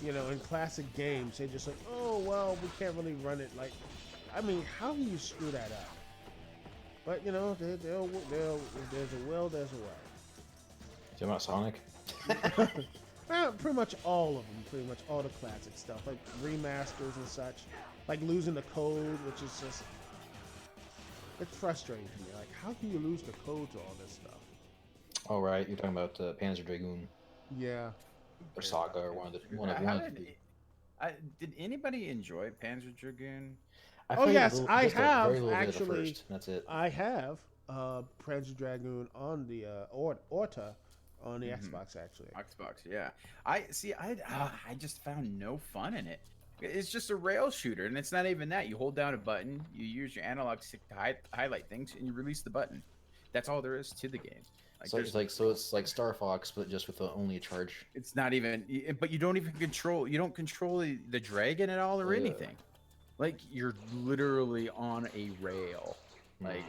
Speaker 1: in classic games, they're just like, oh, well, we can't really run it like I mean, how do you screw that up? But you know, they'll if there's a will, there's a way.
Speaker 2: You about Sonic?
Speaker 1: Well, pretty much all of them. Pretty much all the classic stuff, like remasters and such. Like losing the code, which is just it's frustrating to me. Like, how can you lose the code to all this stuff?
Speaker 2: Oh right, you're talking about Panzer Dragoon
Speaker 1: Yeah.
Speaker 2: or Saga or one of the
Speaker 3: did anybody enjoy Panzer Dragoon?
Speaker 2: I
Speaker 1: Oh
Speaker 2: played
Speaker 1: yes,
Speaker 2: little,
Speaker 1: I
Speaker 2: just a very
Speaker 1: have
Speaker 2: little bit of the
Speaker 1: actually.
Speaker 2: first. That's it.
Speaker 1: I have Panzer Dragoon on the Orta on the Xbox actually.
Speaker 3: Xbox, yeah. I just found no fun in it. It's just a rail shooter, and it's not even that. You hold down a button, you use your analog stick to highlight things, and you release the button. That's all there is to the game.
Speaker 2: So it's like Star Fox, but just with only a charge.
Speaker 3: It's not even, but you don't even control. You don't control the dragon at all or anything. Like you're literally on a rail. Like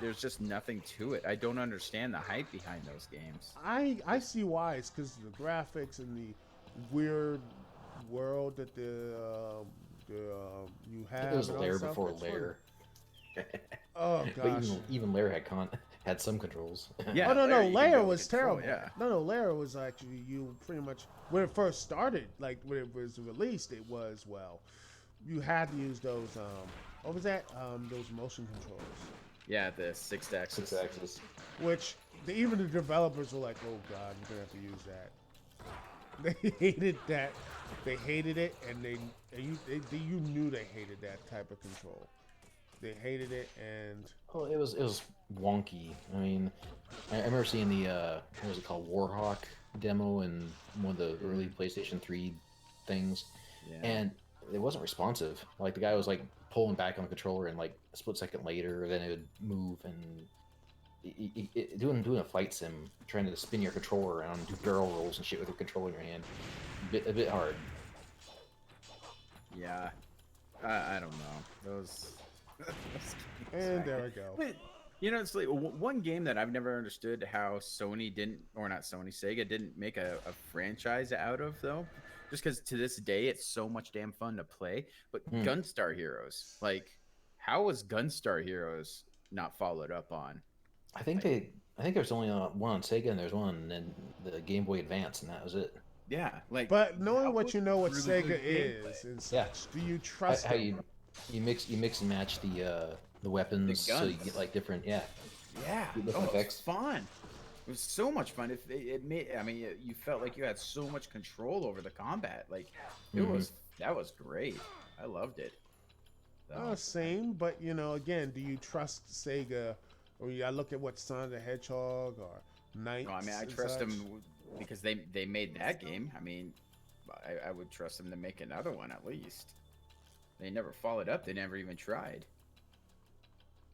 Speaker 3: there's just nothing to it. I don't understand the hype behind those games.
Speaker 1: I see why. It's because of the graphics and the weird world that you have.
Speaker 2: It was Lair before Lair.
Speaker 1: Oh gosh.
Speaker 2: But even Lair had some controls.
Speaker 3: Yeah.
Speaker 1: Oh no, Lair was
Speaker 3: control,
Speaker 1: terrible.
Speaker 3: Yeah.
Speaker 1: No, Lair was actually you pretty much when it first started, like when it was released, it was you had to use those what was that? Those motion controls.
Speaker 3: Yeah, the 6-axis.
Speaker 2: 6-axis.
Speaker 1: Which even the developers were like, "Oh God, you're gonna have to use that." They hated that. They hated it, and you knew they hated that type of control. They hated it, and
Speaker 2: well, it was wonky. I mean, I remember seeing the what was it called, Warhawk demo in one of the early PlayStation 3 things, and it wasn't responsive. Like the guy was like pulling back on the controller, and like a split second later, then it would move, and doing a flight sim, trying to spin your controller around, do barrel rolls and shit with your controller in your hand, a bit hard.
Speaker 3: Yeah, I don't know those.
Speaker 1: And there we go.
Speaker 3: But, you know, it's like one game that I've never understood how Sony didn't, or not Sony, Sega didn't make a franchise out of, though. Just because to this day it's so much damn fun to play. But Gunstar Heroes, like, how was Gunstar Heroes not followed up on?
Speaker 2: I think there's only one on Sega and there's one in the Game Boy Advance, and that was it.
Speaker 3: Yeah, like.
Speaker 1: But knowing what you know, what Sega is and such, do you trust
Speaker 2: how
Speaker 1: them?
Speaker 2: you mix and match the weapons, so you get like different
Speaker 3: It's fun. It was so much fun. It made, I mean, you felt like you had so much control over the combat. Like that was great. I loved it.
Speaker 1: Same, but you know, again, do you trust Sega? Or I look at what Sonic the Hedgehog or Knights.
Speaker 3: No, I mean, I trust them because they made that game. I mean, I would trust them to make another one at least. They never followed up. They never even tried.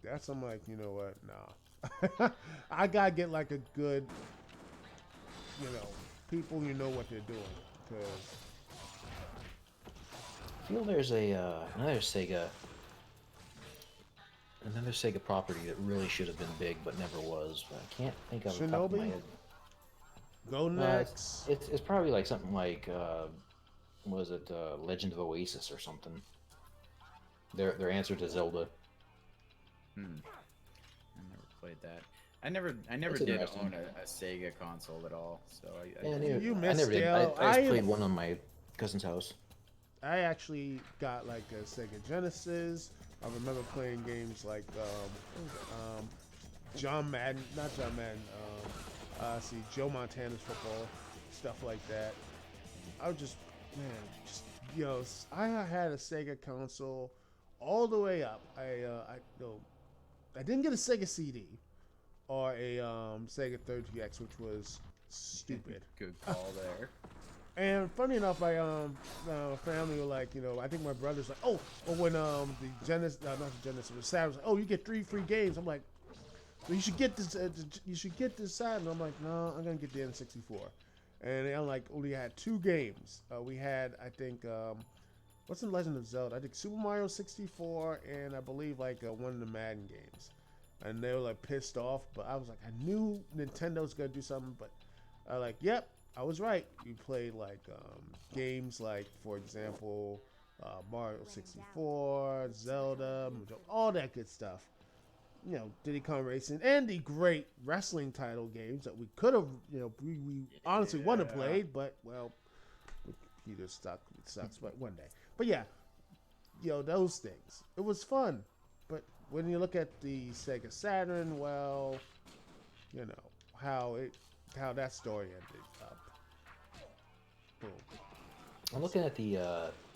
Speaker 1: That's, I'm like, you know what? Nah. I gotta get like a good, you know, people who know what they're doing. Cause
Speaker 2: I feel there's another Sega property that really should have been big but never was. But I can't think of it. Top of my head.
Speaker 1: Go next.
Speaker 2: It's probably like something like was it Legend of Oasis or something? Their answer to Zelda.
Speaker 3: I never played that. I never did own a Sega console at all. So
Speaker 1: you missed it.
Speaker 2: I just played one on my cousin's house.
Speaker 1: I actually got like a Sega Genesis. I remember playing games like John Madden, not John Madden. Joe Montana's football, stuff like that. I was just I had a Sega console all the way up. I didn't get a Sega CD or a Sega 32X, which was stupid.
Speaker 3: Good call there.
Speaker 1: And funny enough, my family were like, you know, I think my brother's like, when the Genesis, not the Genesis, it was Saturn, was like, oh, you get 3 free games. I'm like, well, you should get this. You should get this Saturn. I'm like, no, I'm gonna get the N64. And I'm like, only had 2 games. We had, I think, what's the Legend of Zelda? I think Super Mario 64, and I believe like one of the Madden games. And they were like pissed off, but I was like, I knew Nintendo was gonna do something, but I like, yep. I was right. You played like games like, for example, Mario 64, Zelda, all that good stuff. You know, Diddy Kong Racing, and the great wrestling title games that we could have, you know, we honestly want to play, but well, Peter sucks, but one day. But yeah, you know, those things. It was fun, but when you look at the Sega Saturn, well, you know how that story ended up. Boom.
Speaker 2: I'm looking at the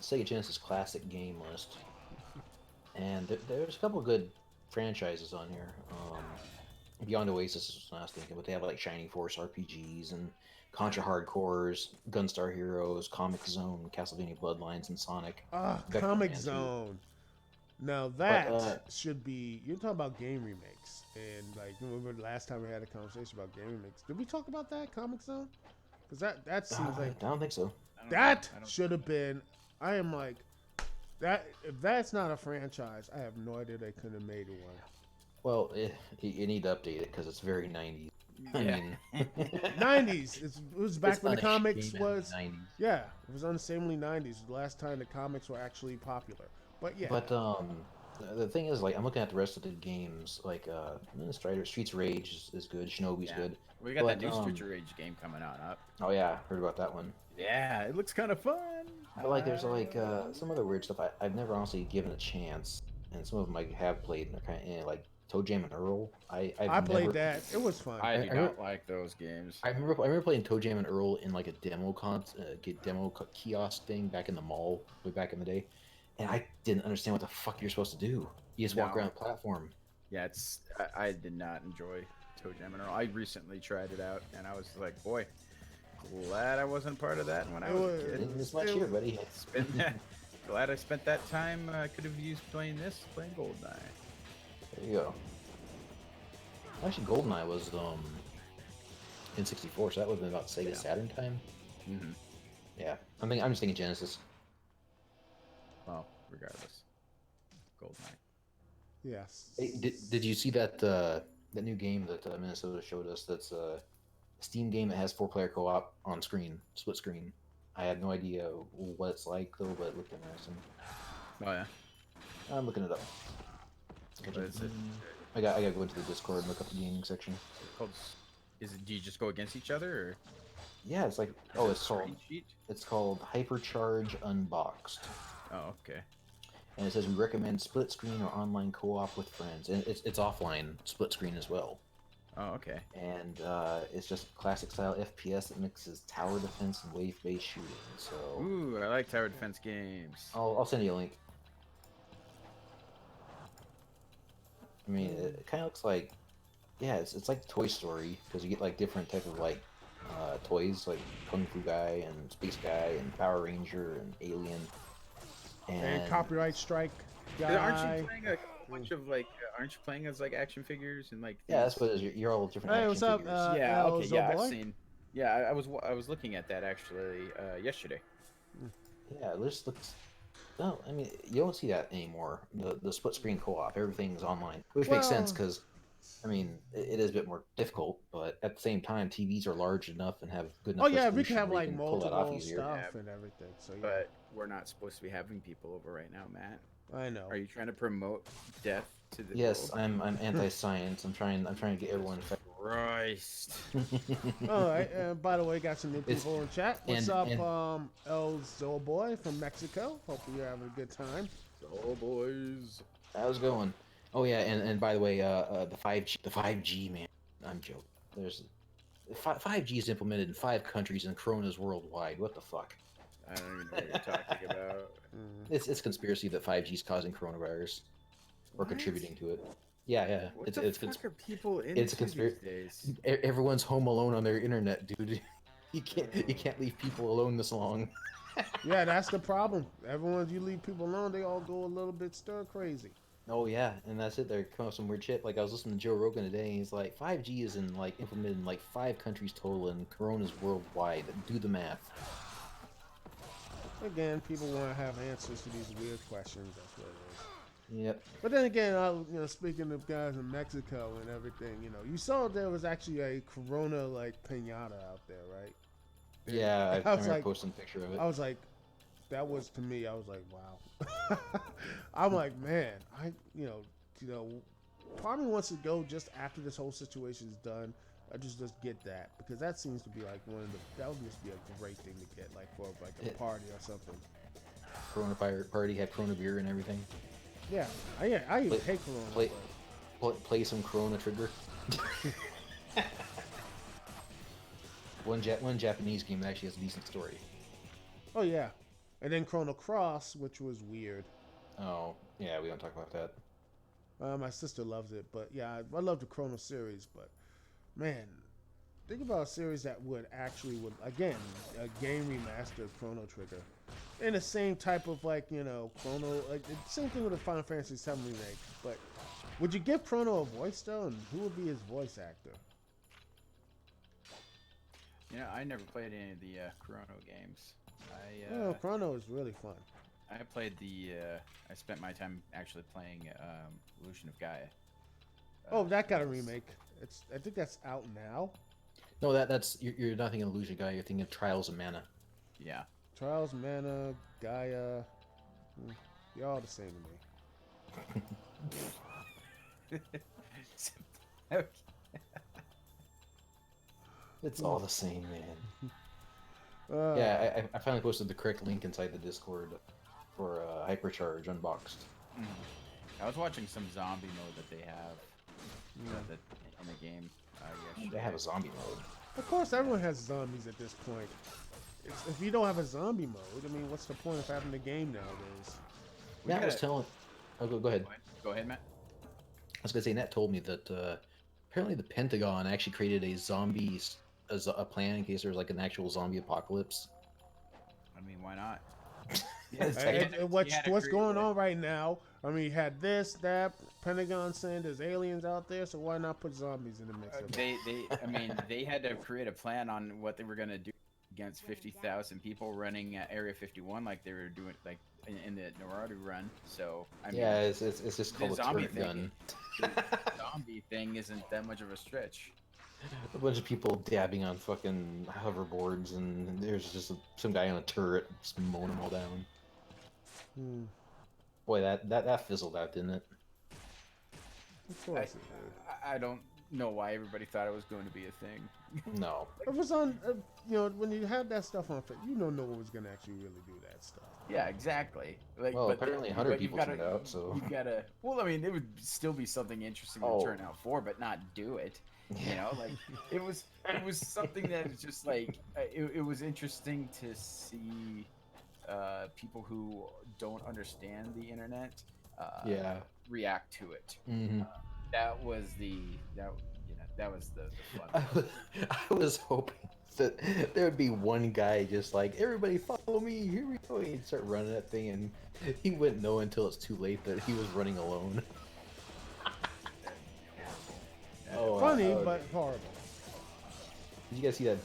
Speaker 2: Sega Genesis Classic game list, and there's a couple good franchises on here. Beyond Oasis is what I was thinking, but they have like Shining Force RPGs and Contra Hardcores, Gunstar Heroes, Comic Zone, Castlevania Bloodlines, and Sonic.
Speaker 1: Comic Zone. Now that should be, you're talking about game remakes, and like remember the last time we had a conversation about game remakes? Did we talk about that Comic Zone? Because that seems like
Speaker 2: I don't think so.
Speaker 1: That should have been. I am like that. If that's not a franchise, I have no idea they could have made one.
Speaker 2: Well, you need to update it because it's very 90s. I mean,
Speaker 1: 90s. It was back when the comics was.
Speaker 2: 90s.
Speaker 1: Yeah, it was unseemly 90s. The last time the comics were actually popular. But yeah.
Speaker 2: But the thing is, like, I'm looking at the rest of the games. Like, Streets of Rage is good. Shinobi's good.
Speaker 3: We got that new Streets of Rage game coming out.
Speaker 2: Oh yeah, heard about that one.
Speaker 3: Yeah, it looks kind of fun.
Speaker 2: But like, there's like some other weird stuff I've never honestly given a chance, and some of them I have played and they're kind of like Toe Jam and Earl. I
Speaker 1: played that. It was fun.
Speaker 3: I do not like those games.
Speaker 2: I remember playing Toe Jam and Earl in like a demo kiosk thing back in the mall way back in the day, and I didn't understand what the fuck you're supposed to do. You just walk around the platform.
Speaker 3: Yeah, I did not enjoy Toe Jam and Earl. I recently tried it out, and I was like, boy, glad I wasn't part of that when I was a kid.
Speaker 2: It's much here, buddy.
Speaker 3: Glad I spent that time. I could have used playing GoldenEye.
Speaker 2: There you go. Actually, GoldenEye was in '64, so that would have been about Sega Saturn time.
Speaker 3: Mm-hmm.
Speaker 2: Yeah, I'm just thinking Genesis.
Speaker 3: Well, regardless, GoldenEye.
Speaker 1: Yes.
Speaker 2: Hey, did you see that new game that Minnesota showed us? That's a Steam game that has 4-player co-op on screen, split screen. I had no idea what it's like though, but it looked interesting.
Speaker 3: Oh yeah.
Speaker 2: I'm looking it up.
Speaker 3: What is it?
Speaker 2: I gotta go into the Discord and look up the gaming section.
Speaker 3: Do you just go against each other, or?
Speaker 2: Yeah, it's like it's called Hypercharge Unboxed.
Speaker 3: Oh, okay.
Speaker 2: And it says we recommend split screen or online co-op with friends, and it's offline split screen as well.
Speaker 3: Oh, okay.
Speaker 2: And it's just classic style FPS that mixes tower defense and wave-based shooting. So.
Speaker 3: Ooh, I like tower defense games.
Speaker 2: I'll send you a link. I mean, it kind of looks like, yeah, it's like Toy Story because you get like different type of like toys, like Kung Fu Guy and Space Guy and Power Ranger and Alien.
Speaker 1: And Copyright Strike guy.
Speaker 3: Aren't you playing a bunch of like? Aren't you playing as like action figures and like?
Speaker 2: Yeah, that's what it is. You're all different.
Speaker 1: Hey, what's up?
Speaker 3: Yeah, okay, yeah, I've seen. Yeah, I was looking at that actually yesterday.
Speaker 2: Yeah, it just looks. No, I mean you don't see that anymore. The split screen co-op, everything's online, which makes sense because, I mean, it is a bit more difficult, but at the same time, TVs are large enough and have good enough.
Speaker 1: Oh yeah, we can have like multiple stuff and everything. So yeah.
Speaker 3: But we're not supposed to be having people over right now, Matt.
Speaker 1: I know.
Speaker 3: Are you trying to promote death to the?
Speaker 2: Yes, world? I'm anti-science. I'm trying to get everyone infected.
Speaker 3: Christ.
Speaker 1: All right. By the way, got some new people in chat. What's up, El Zoboy from Mexico? Hope you're having a good time.
Speaker 3: Boys.
Speaker 2: How's it going? Oh yeah, and by the way, the 5G man. I'm joking. There's 5G is implemented in 5 countries and Corona's worldwide. What the fuck?
Speaker 3: I don't even know what you're talking about.
Speaker 2: It's conspiracy that 5G is causing coronavirus or contributing to it. Yeah.
Speaker 3: What the fuck are people into
Speaker 2: it's a conspiracy.
Speaker 3: These days?
Speaker 2: Everyone's home alone on their internet, dude. You can't leave people alone this long.
Speaker 1: Yeah, that's the problem. You leave people alone, they all go a little bit stir crazy.
Speaker 2: Oh yeah, and that's it. They're coming up with some weird shit. Like I was listening to Joe Rogan today, and he's like, 5G is implemented in like 5 countries total, and Corona's worldwide. Do the math.
Speaker 1: Again, people want to have answers to these weird questions. That's what it is.
Speaker 2: Yep.
Speaker 1: But then again, speaking of guys in Mexico and everything, you saw there was actually a Corona like piñata out there, right?
Speaker 2: Yeah, I remember posting a picture of it.
Speaker 1: I was like, that was to me. I was like, wow. I'm like, man, part of me wants to go just after this whole situation is done. I just get that because that seems to be like that would just be a great thing to get like for like a party or something.
Speaker 2: Corona party, had Corona beer and everything.
Speaker 1: Yeah, I even hate Corona.
Speaker 2: Play some Corona Trigger. One Japanese game that actually has a decent story.
Speaker 1: Oh yeah, and then Chrono Cross, which was weird.
Speaker 2: Oh yeah, we don't talk about that.
Speaker 1: My sister loves it, but yeah, I love the Chrono series. But man, think about a series that would again a game remastered Chrono Trigger, in the same type of like Chrono, like the same thing with the Final Fantasy VII remake. But would you give Chrono a voice though, and who would be his voice actor?
Speaker 3: I never played any of the Chrono games.
Speaker 1: Chrono is really fun.
Speaker 3: I played I spent my time actually playing Illusion of Gaia.
Speaker 1: That got a remake. I think that's out now.
Speaker 2: No, that's you're not thinking Illusion Gaia. You're thinking of Trials of Mana.
Speaker 3: Yeah.
Speaker 1: Trials, Mana, Gaia. You're all the same to me.
Speaker 3: Okay.
Speaker 2: It's all the same, man. Yeah, I finally posted the correct link inside the Discord for Hypercharge Unboxed.
Speaker 3: I was watching some zombie mode that they have that in the game.
Speaker 2: They have a zombie mode.
Speaker 1: Of course, everyone has zombies at this point. If you don't have a zombie mode, I mean, what's the point of having the game nowadays?
Speaker 2: Matt was telling... Oh, go ahead.
Speaker 3: Go ahead, Matt.
Speaker 2: I was going to say, Nat told me that apparently the Pentagon actually created a zombies... a plan in case there was like an actual zombie apocalypse.
Speaker 3: I mean, why not?
Speaker 1: What's going on right now? I mean, you had this, that, Pentagon saying there's aliens out there, so why not put zombies in the mix of it?
Speaker 3: They had to create a plan on what they were gonna do against 50,000 people running Area 51 like they were doing like in the Naruto run. So I mean,
Speaker 2: yeah, it's just called a turret gun.
Speaker 3: The zombie thing isn't that much of a stretch.
Speaker 2: A bunch of people dabbing on fucking hoverboards, and there's just some guy on a turret just mowing them all down. Boy, that fizzled out, didn't it?
Speaker 1: Of course it did.
Speaker 3: I don't know why everybody thought it was going to be a thing.
Speaker 2: No.
Speaker 1: It was on, when you had that stuff on, no one was going to actually really do that stuff.
Speaker 3: Yeah, exactly.
Speaker 2: Like, well, apparently 100 people turned out, so...
Speaker 3: You gotta... Well, I mean, it would still be something interesting to turn out for, but not do it. Like it was something that was just like it was interesting to see people who don't understand the internet react to it. That was the fun.
Speaker 2: I was hoping that there would be one guy just like, everybody follow me, here we go, and he'd start running that thing, and he wouldn't know until it's too late that he was running alone.
Speaker 1: Funny, but horrible.
Speaker 2: Did you guys see that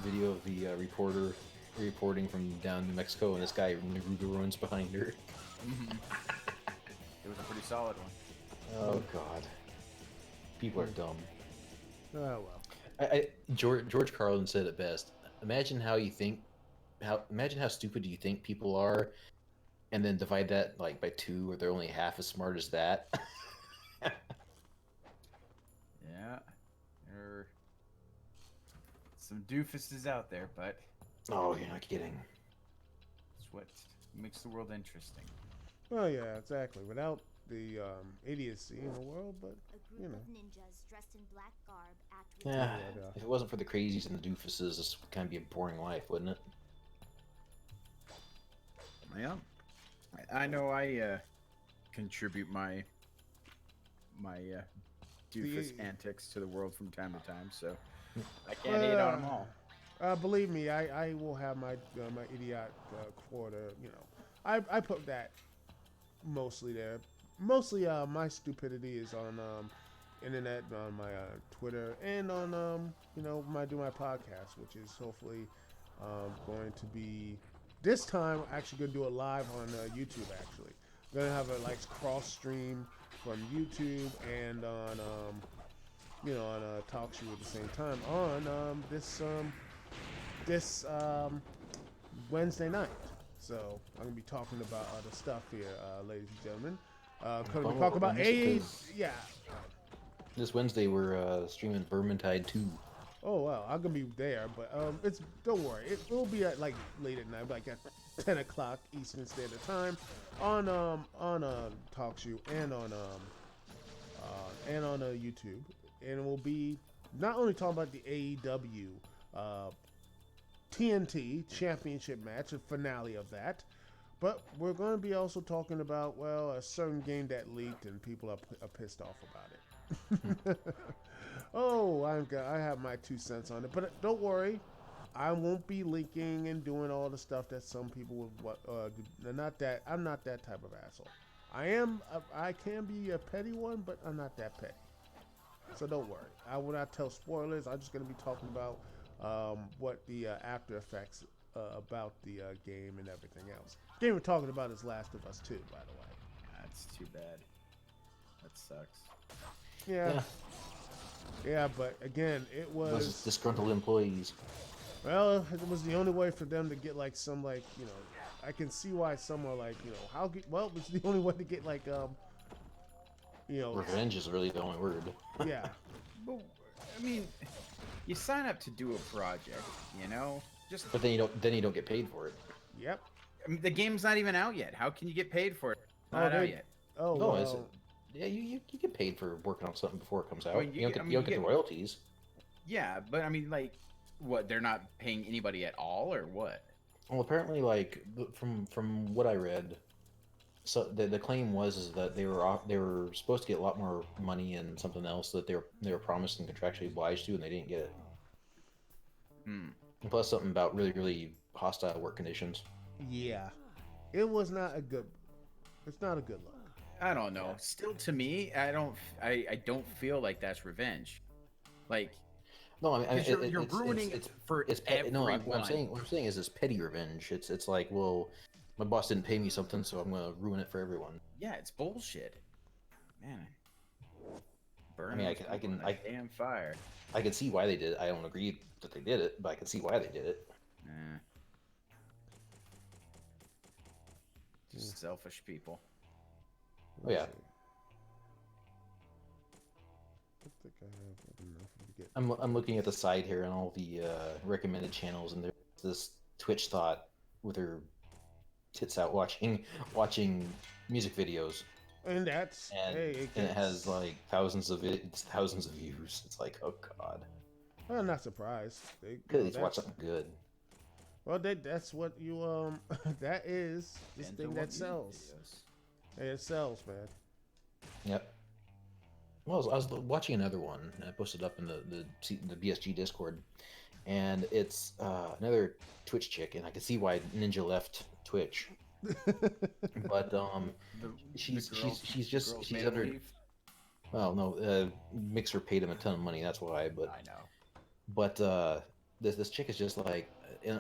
Speaker 2: video of the reporter reporting from down New Mexico, and this guy Naruto runs behind her?
Speaker 3: It was a pretty solid one.
Speaker 2: Oh God, people are dumb.
Speaker 1: Oh well.
Speaker 2: George Carlin said it best. Imagine how stupid you think people are, and then divide that like by 2, where they're only half as smart as that.
Speaker 3: Yeah, there are some doofuses out there, but...
Speaker 2: Oh, you're not kidding.
Speaker 3: It's what makes the world interesting.
Speaker 1: Oh yeah, exactly. Without the idiocy in the world, but
Speaker 4: A group of ninjas dressed in black garb act
Speaker 2: Yeah, if it wasn't for the crazies and the doofuses, this would kind of be a boring life, wouldn't it?
Speaker 3: Yeah, I know I contribute my doofus antics to the world from time to time, so I can't hate on them all.
Speaker 1: Believe me, I will have my my idiot quarter. I put that mostly there. Mostly my stupidity is on internet, on my Twitter, and on when I do my podcast, which is hopefully going to be this time actually going to do it live on YouTube. Actually, I'm gonna have a cross stream from YouTube and on on TalkShoe at the same time on this Wednesday night. So I'm gonna be talking about other stuff here, ladies and gentlemen. Gonna
Speaker 2: Oh,
Speaker 1: be talking about
Speaker 2: just because
Speaker 1: yeah.
Speaker 2: this Wednesday we're streaming Vermintide 2.
Speaker 1: Oh well, I'm gonna be there, but it's don't worry, it will be at like late at night, like at 10 o'clock Eastern Standard Time on TalkShoe and on YouTube, and we'll be not only talking about the AEW TNT Championship match, the finale of that, but we're going to be also talking about, well, a certain game that leaked and people are pissed off about it. Oh, I have my 2 cents on it, but don't worry, I won't be leaking and doing all the stuff that some people would. I'm not that type of asshole. I can be a petty one, but I'm not that petty. So don't worry. I will not tell spoilers. I'm just going to be talking about what the after effects about the game and everything else. The game we're talking about is Last of Us 2, by the way.
Speaker 3: That's too bad. That sucks.
Speaker 1: Yeah, but again, it was
Speaker 2: Those disgruntled employees.
Speaker 1: Well, it was the only way for them to get like some I can see why some are like, it was the only way to get like
Speaker 2: Revenge is really the only word.
Speaker 1: Yeah.
Speaker 3: But, I mean, you sign up to do a project,
Speaker 2: But then you don't get paid for it.
Speaker 1: Yep.
Speaker 3: I mean, the game's not even out yet. How can you get paid for it? Not out yet.
Speaker 1: Oh,
Speaker 2: no,
Speaker 1: well,
Speaker 2: is it? Yeah, you get paid for working on something before it comes out.
Speaker 3: Well,
Speaker 2: you don't get the royalties.
Speaker 3: Yeah, but I mean, like, what? They're not paying anybody at all, or what?
Speaker 2: Well, apparently, like from what I read, so the claim was that they were supposed to get a lot more money and something else that they were promised and contractually obliged to, and they didn't get it. And plus, something about really really hostile work conditions.
Speaker 1: Yeah, it was not a good. It's not a good look.
Speaker 3: I don't know. Still, to me, I don't feel like that's revenge. Like,
Speaker 2: no, I mean,
Speaker 3: you're ruining it for everyone.
Speaker 2: No, what I'm saying is it's petty revenge. It's like, well, my boss didn't pay me something, so I'm gonna ruin it for everyone.
Speaker 3: Yeah, it's bullshit, man. Burn.
Speaker 2: I mean, I
Speaker 3: damn fire.
Speaker 2: I can see why they did it. I don't agree that they did it, but I can see why they did it.
Speaker 3: Just selfish people.
Speaker 2: Oh yeah.
Speaker 1: I think I have enough to get.
Speaker 2: I'm looking at the side here and all the recommended channels, and there's this Twitch thought with her tits out watching music videos.
Speaker 1: And that's
Speaker 2: and it has like thousands of views. It's like, oh god.
Speaker 1: I'm not surprised.
Speaker 2: Good, let's watch something good.
Speaker 1: Well, that's what you that is this thing that sells. Hey, it sells, man.
Speaker 2: Yep. Well, I was watching another one, and I posted up in the BSG Discord, and it's another Twitch chick, and I can see why Ninja left Twitch. But she's under. Well, no, Mixer paid him a ton of money. That's why. But
Speaker 3: I know.
Speaker 2: But this chick is just like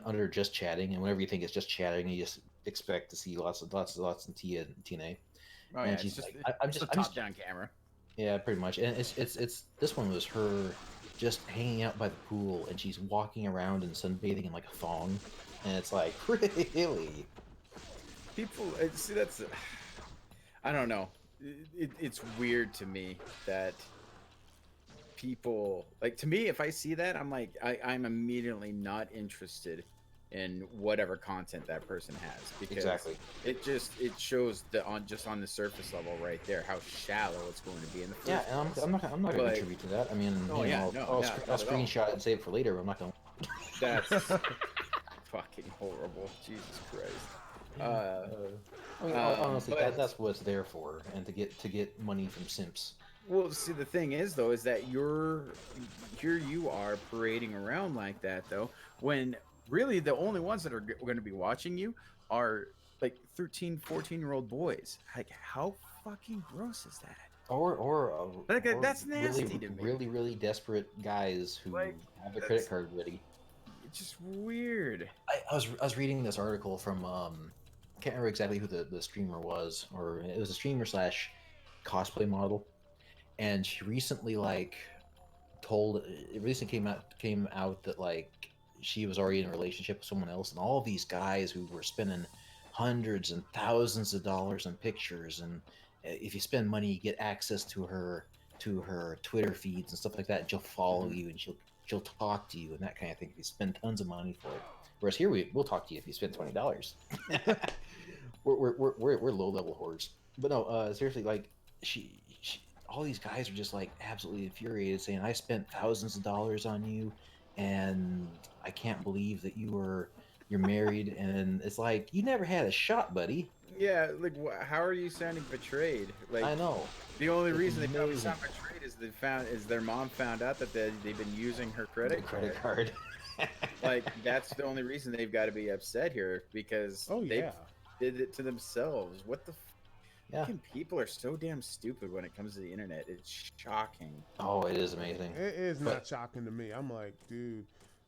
Speaker 2: under just chatting, and whenever you think it's just chatting, you just expect to see lots of TNA.
Speaker 3: Oh
Speaker 2: and
Speaker 3: yeah,
Speaker 2: she's
Speaker 3: it's just,
Speaker 2: like, I'm just
Speaker 3: top-down camera.
Speaker 2: Yeah, pretty much. And it's this one was her just hanging out by the pool, and she's walking around and sunbathing in like a thong, and it's like, really?
Speaker 3: People see that's. I don't know. It's weird to me that people like, to me, if I see that, I'm like, I'm immediately not interested in whatever content that person has, because
Speaker 2: Exactly.
Speaker 3: it shows on the surface level right there how shallow it's going to be in the first
Speaker 2: Yeah, and I'm not going to contribute to that. I mean, I'll screenshot it and save it for later, but I'm not going to.
Speaker 3: That's fucking horrible. Jesus Christ.
Speaker 2: I mean, honestly, that's what it's there for, and to get money from simps.
Speaker 3: Well, see, the thing is, though, is that here you are parading around like that, though, when really the only ones that are going to be watching you are like 13, 14-year-old boys. Like, how fucking gross is that?
Speaker 2: Or
Speaker 3: that's nasty to me.
Speaker 2: Really, really desperate guys who have a credit card ready.
Speaker 3: It's just weird.
Speaker 2: I was reading this article from I can't remember exactly who the streamer was, or it was a streamer / cosplay model, and she recently came out that like she was already in a relationship with someone else, and all of these guys who were spending hundreds and thousands of dollars in pictures, and if you spend money, you get access to her Twitter feeds and stuff like that. And she'll follow you, and she'll talk to you and that kind of thing. If you spend tons of money for it. Whereas here we'll talk to you if you spend $20. we're low level whores. But no, seriously, like she all these guys are just like absolutely infuriated, saying I spent thousands of dollars on you, and I can't believe that you're married. And it's like, you never had a shot, buddy.
Speaker 3: Yeah, like how are you sounding betrayed? Like,
Speaker 2: I know.
Speaker 3: The only
Speaker 2: It's
Speaker 3: reason they probably
Speaker 2: amazing.
Speaker 3: sound betrayed is their mom found out that they've been using her credit
Speaker 2: card.
Speaker 3: Like, that's the only reason they've got to be upset here, because they did it to themselves. What the
Speaker 2: Yeah.
Speaker 3: People are so damn stupid when it comes to the internet. It's shocking.
Speaker 2: Oh, it is amazing.
Speaker 1: It is not shocking to me. I'm like, dude,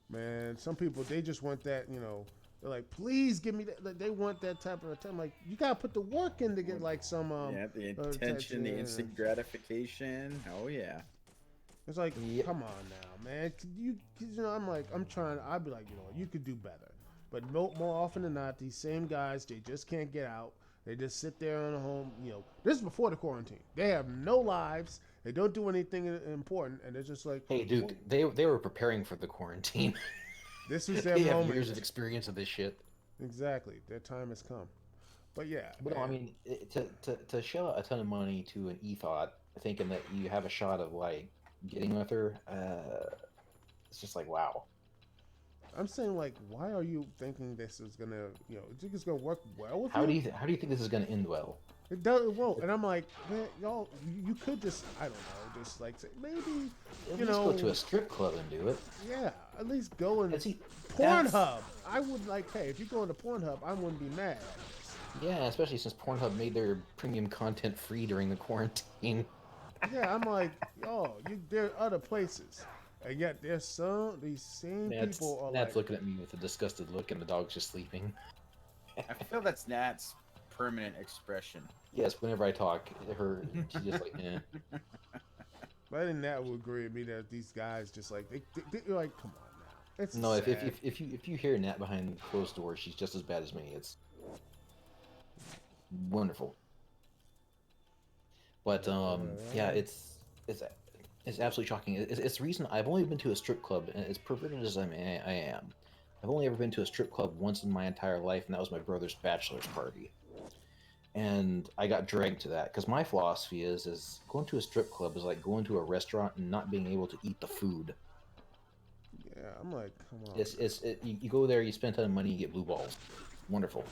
Speaker 1: man, some people, they just want that, you know, they're like, please give me that. Like, they want that type of time. Like, you gotta put the work in to get like some
Speaker 3: the attention, the instant gratification. Oh yeah.
Speaker 1: It's like, come on now, man. You know, I'm like, I'd be like, you know, you could do better. But more often than not, these same guys, they just can't get out. They just sit there on a home, you know. This is before the quarantine. They have no lives. They don't do anything important, and they're just like,
Speaker 2: hey, dude, they were preparing for the quarantine.
Speaker 1: This is their
Speaker 2: they
Speaker 1: moment.
Speaker 2: have years of experience of this shit.
Speaker 1: Exactly, their time has come. But yeah,
Speaker 2: but no, I mean, to shell a ton of money to an ETHOT, thinking that you have a shot of like getting with her, it's just like, wow.
Speaker 1: I'm saying, like, why are you thinking this is gonna, you know, think it's gonna work well with
Speaker 2: how
Speaker 1: you?
Speaker 2: How do you think this is gonna end well?
Speaker 1: It won't. And I'm like, man, y'all, you could just, I don't know, just like say, maybe,
Speaker 2: At least go to a strip club and do it.
Speaker 1: Yeah, at least go and
Speaker 2: See,
Speaker 1: Pornhub. I would like, hey, if you go into Pornhub, I wouldn't be mad.
Speaker 2: Yeah, especially since Pornhub made their premium content free during the quarantine.
Speaker 1: Yeah, I'm like, yo, there are other places. And yet there's these same people are
Speaker 2: Nat's
Speaker 1: like...
Speaker 2: looking at me with a disgusted look, and the dog's just sleeping.
Speaker 3: I feel that's Nat's permanent expression.
Speaker 2: Yes, whenever I talk, she's just like, eh.
Speaker 1: But I think Nat would agree with me that these guys just like, they're like, come on now. It's
Speaker 2: no,
Speaker 1: sad.
Speaker 2: if you hear Nat behind closed doors, she's just as bad as me. It's wonderful. But yeah, it's absolutely shocking. It's the reason I've only been to a strip club, and as perverted as I am, I've only ever been to a strip club once in my entire life, and that was my brother's bachelor's party. And I got dragged to that because my philosophy is going to a strip club is like going to a restaurant and not being able to eat the food.
Speaker 1: Yeah, I'm like, come on.
Speaker 2: You go there, you spend a ton of money, you get blue balls. Wonderful.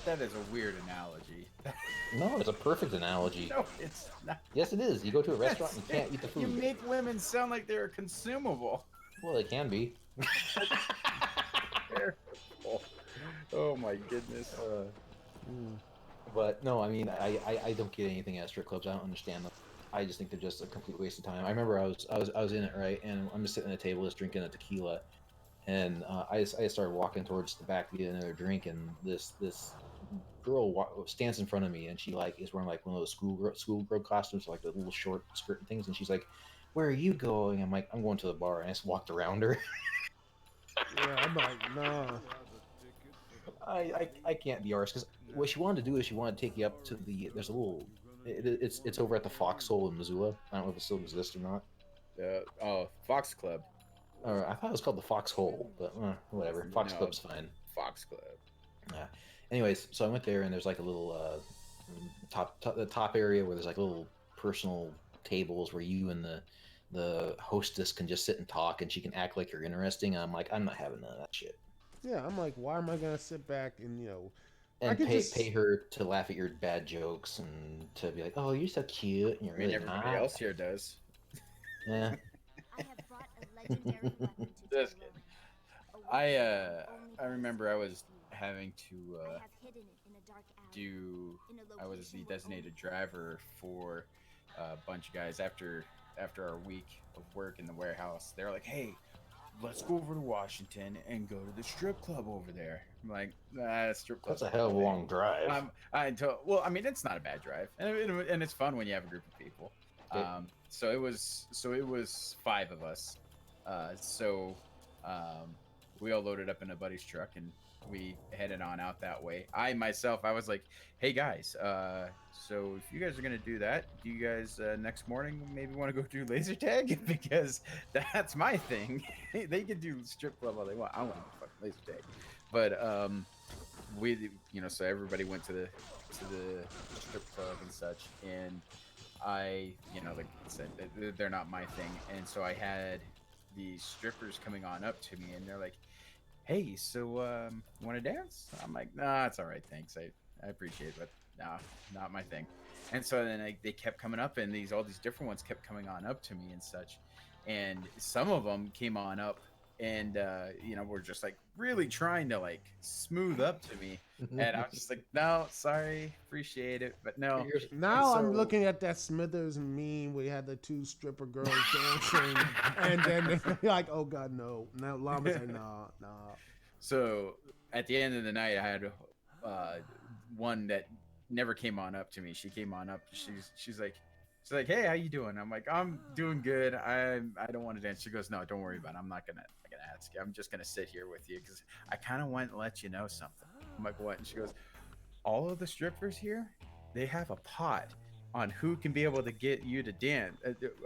Speaker 3: That is a weird analogy.
Speaker 2: No, it's a perfect analogy.
Speaker 3: No, it's not.
Speaker 2: Yes, it is. You go to a restaurant and you can't eat the food.
Speaker 3: You make women sound like they're consumable.
Speaker 2: Well, they can be.
Speaker 3: Oh my goodness.
Speaker 2: But no, I mean, I don't get anything at strip clubs. I don't understand them. I just think they're just a complete waste of time. I remember I was in it, right, and I'm just sitting at a table just drinking a tequila, and I started walking towards the back to get another drink, and this girl stands in front of me, and she like is wearing like one of those schoolgirl costumes, like the little short skirt and things, and she's like, "Where are you going?" I'm like, "I'm going to the bar," and I just walked around her.
Speaker 1: Yeah, I'm like, nah.
Speaker 2: I can't be arsed, because what she wanted to do is she wanted to take you up to there's a little it's over at the Foxhole in Missoula. I don't know if it still exists or not.
Speaker 3: Fox Club.
Speaker 2: I thought it was called the Foxhole, but whatever. Fox Club's fine.
Speaker 3: Fox Club.
Speaker 2: Yeah. Anyways, so I went there, and there's like a little the top area where there's like little personal tables where you and the hostess can just sit and talk, and she can act like you're interesting. And I'm like, I'm not having none of that shit.
Speaker 1: Yeah, I'm like, why am I gonna sit back and, you know,
Speaker 2: and pay her to laugh at your bad jokes and to be like, oh, you're so cute, and you're really
Speaker 3: everybody else here does.
Speaker 2: Yeah.
Speaker 4: I have brought a legendary weapon to
Speaker 3: Just kidding. I remember I was having to I was the designated driver for a bunch of guys after our week of work in the warehouse. They're like, hey, let's go over to Washington and go to the strip club over there. I'm like, strip club.
Speaker 2: That's a hell of a long drive.
Speaker 3: Well, I mean, it's not a bad drive, and it's fun when you have a group of people.
Speaker 2: Okay.
Speaker 3: So it was 5 of us. We all loaded up in a buddy's truck, and we headed on out that way. I was like, hey guys, so if you guys are gonna do that, do you guys next morning maybe want to go do laser tag? Because that's my thing. They can do strip club all they want. I want to do fucking laser tag. But we, so everybody went to the strip club and such, and I, like I said, they're not my thing, and so I had these strippers coming on up to me, and they're like, hey, so want to dance? I'm like, nah, it's all right, thanks. I appreciate it, but nah, not my thing. And so then they kept coming up, and all these different ones kept coming on up to me and such. And some of them came on up, and were just like really trying to like smooth up to me, and I was just like, no, sorry, appreciate it, but no.
Speaker 1: Now I'm looking at that Smithers meme where you had the two stripper girls dancing, and then they're like, oh god, no. Now Llama's like, nah.
Speaker 3: So at the end of the night, I had one that never came on up to me. She came on up. She's like, hey, how you doing? I'm like, I'm doing good. I don't want to dance. She goes, no, don't worry about it. I'm not gonna ask you. I'm just gonna sit here with you because I kind of want to let you know something. I'm like, what? And she goes, all of the strippers here, they have a pot on who can be able to get you to dance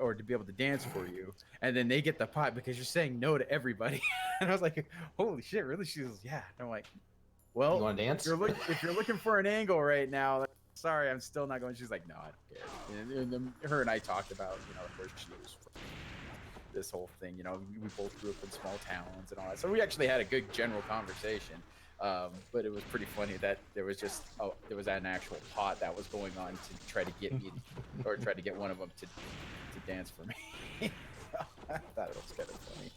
Speaker 3: or to be able to dance for you, and then they get the pot because you're saying no to everybody. And I was like, holy shit, really? She goes, yeah. And I'm like, well,
Speaker 2: you want to dance?
Speaker 3: If you're looking for an angle right now, sorry, I'm still not going. She's like, no, I don't care. And then her and I talked about, where she was from, this whole thing. We both grew up in small towns and all that. So we actually had a good general conversation. But it was pretty funny that there was an actual pot that was going on to try to get me, or try to get one of them to dance for me. I thought it was kind of funny.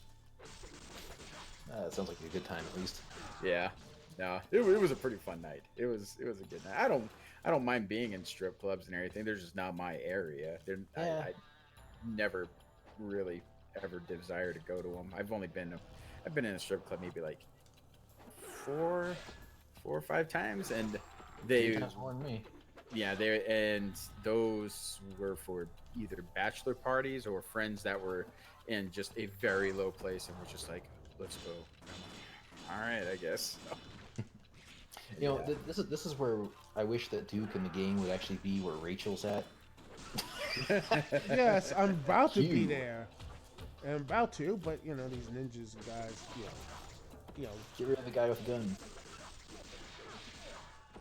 Speaker 2: That sounds like a good time, at least.
Speaker 3: Yeah. No, it was a pretty fun night. It was a good night. I don't mind being in strip clubs and everything. They're just not my area. I never really ever desire to go to them. I've been in a strip club maybe like four or five times, and
Speaker 2: That's more than me.
Speaker 3: Yeah, and those were for either bachelor parties or friends that were in just a very low place and were just like, let's go. All right, I guess.
Speaker 2: This is where I wish that Duke in the game would actually be where Rachel's at.
Speaker 1: Yes, I'm about to be there. I'm about to, but these ninjas guys,
Speaker 2: Get rid of the guy with the gun.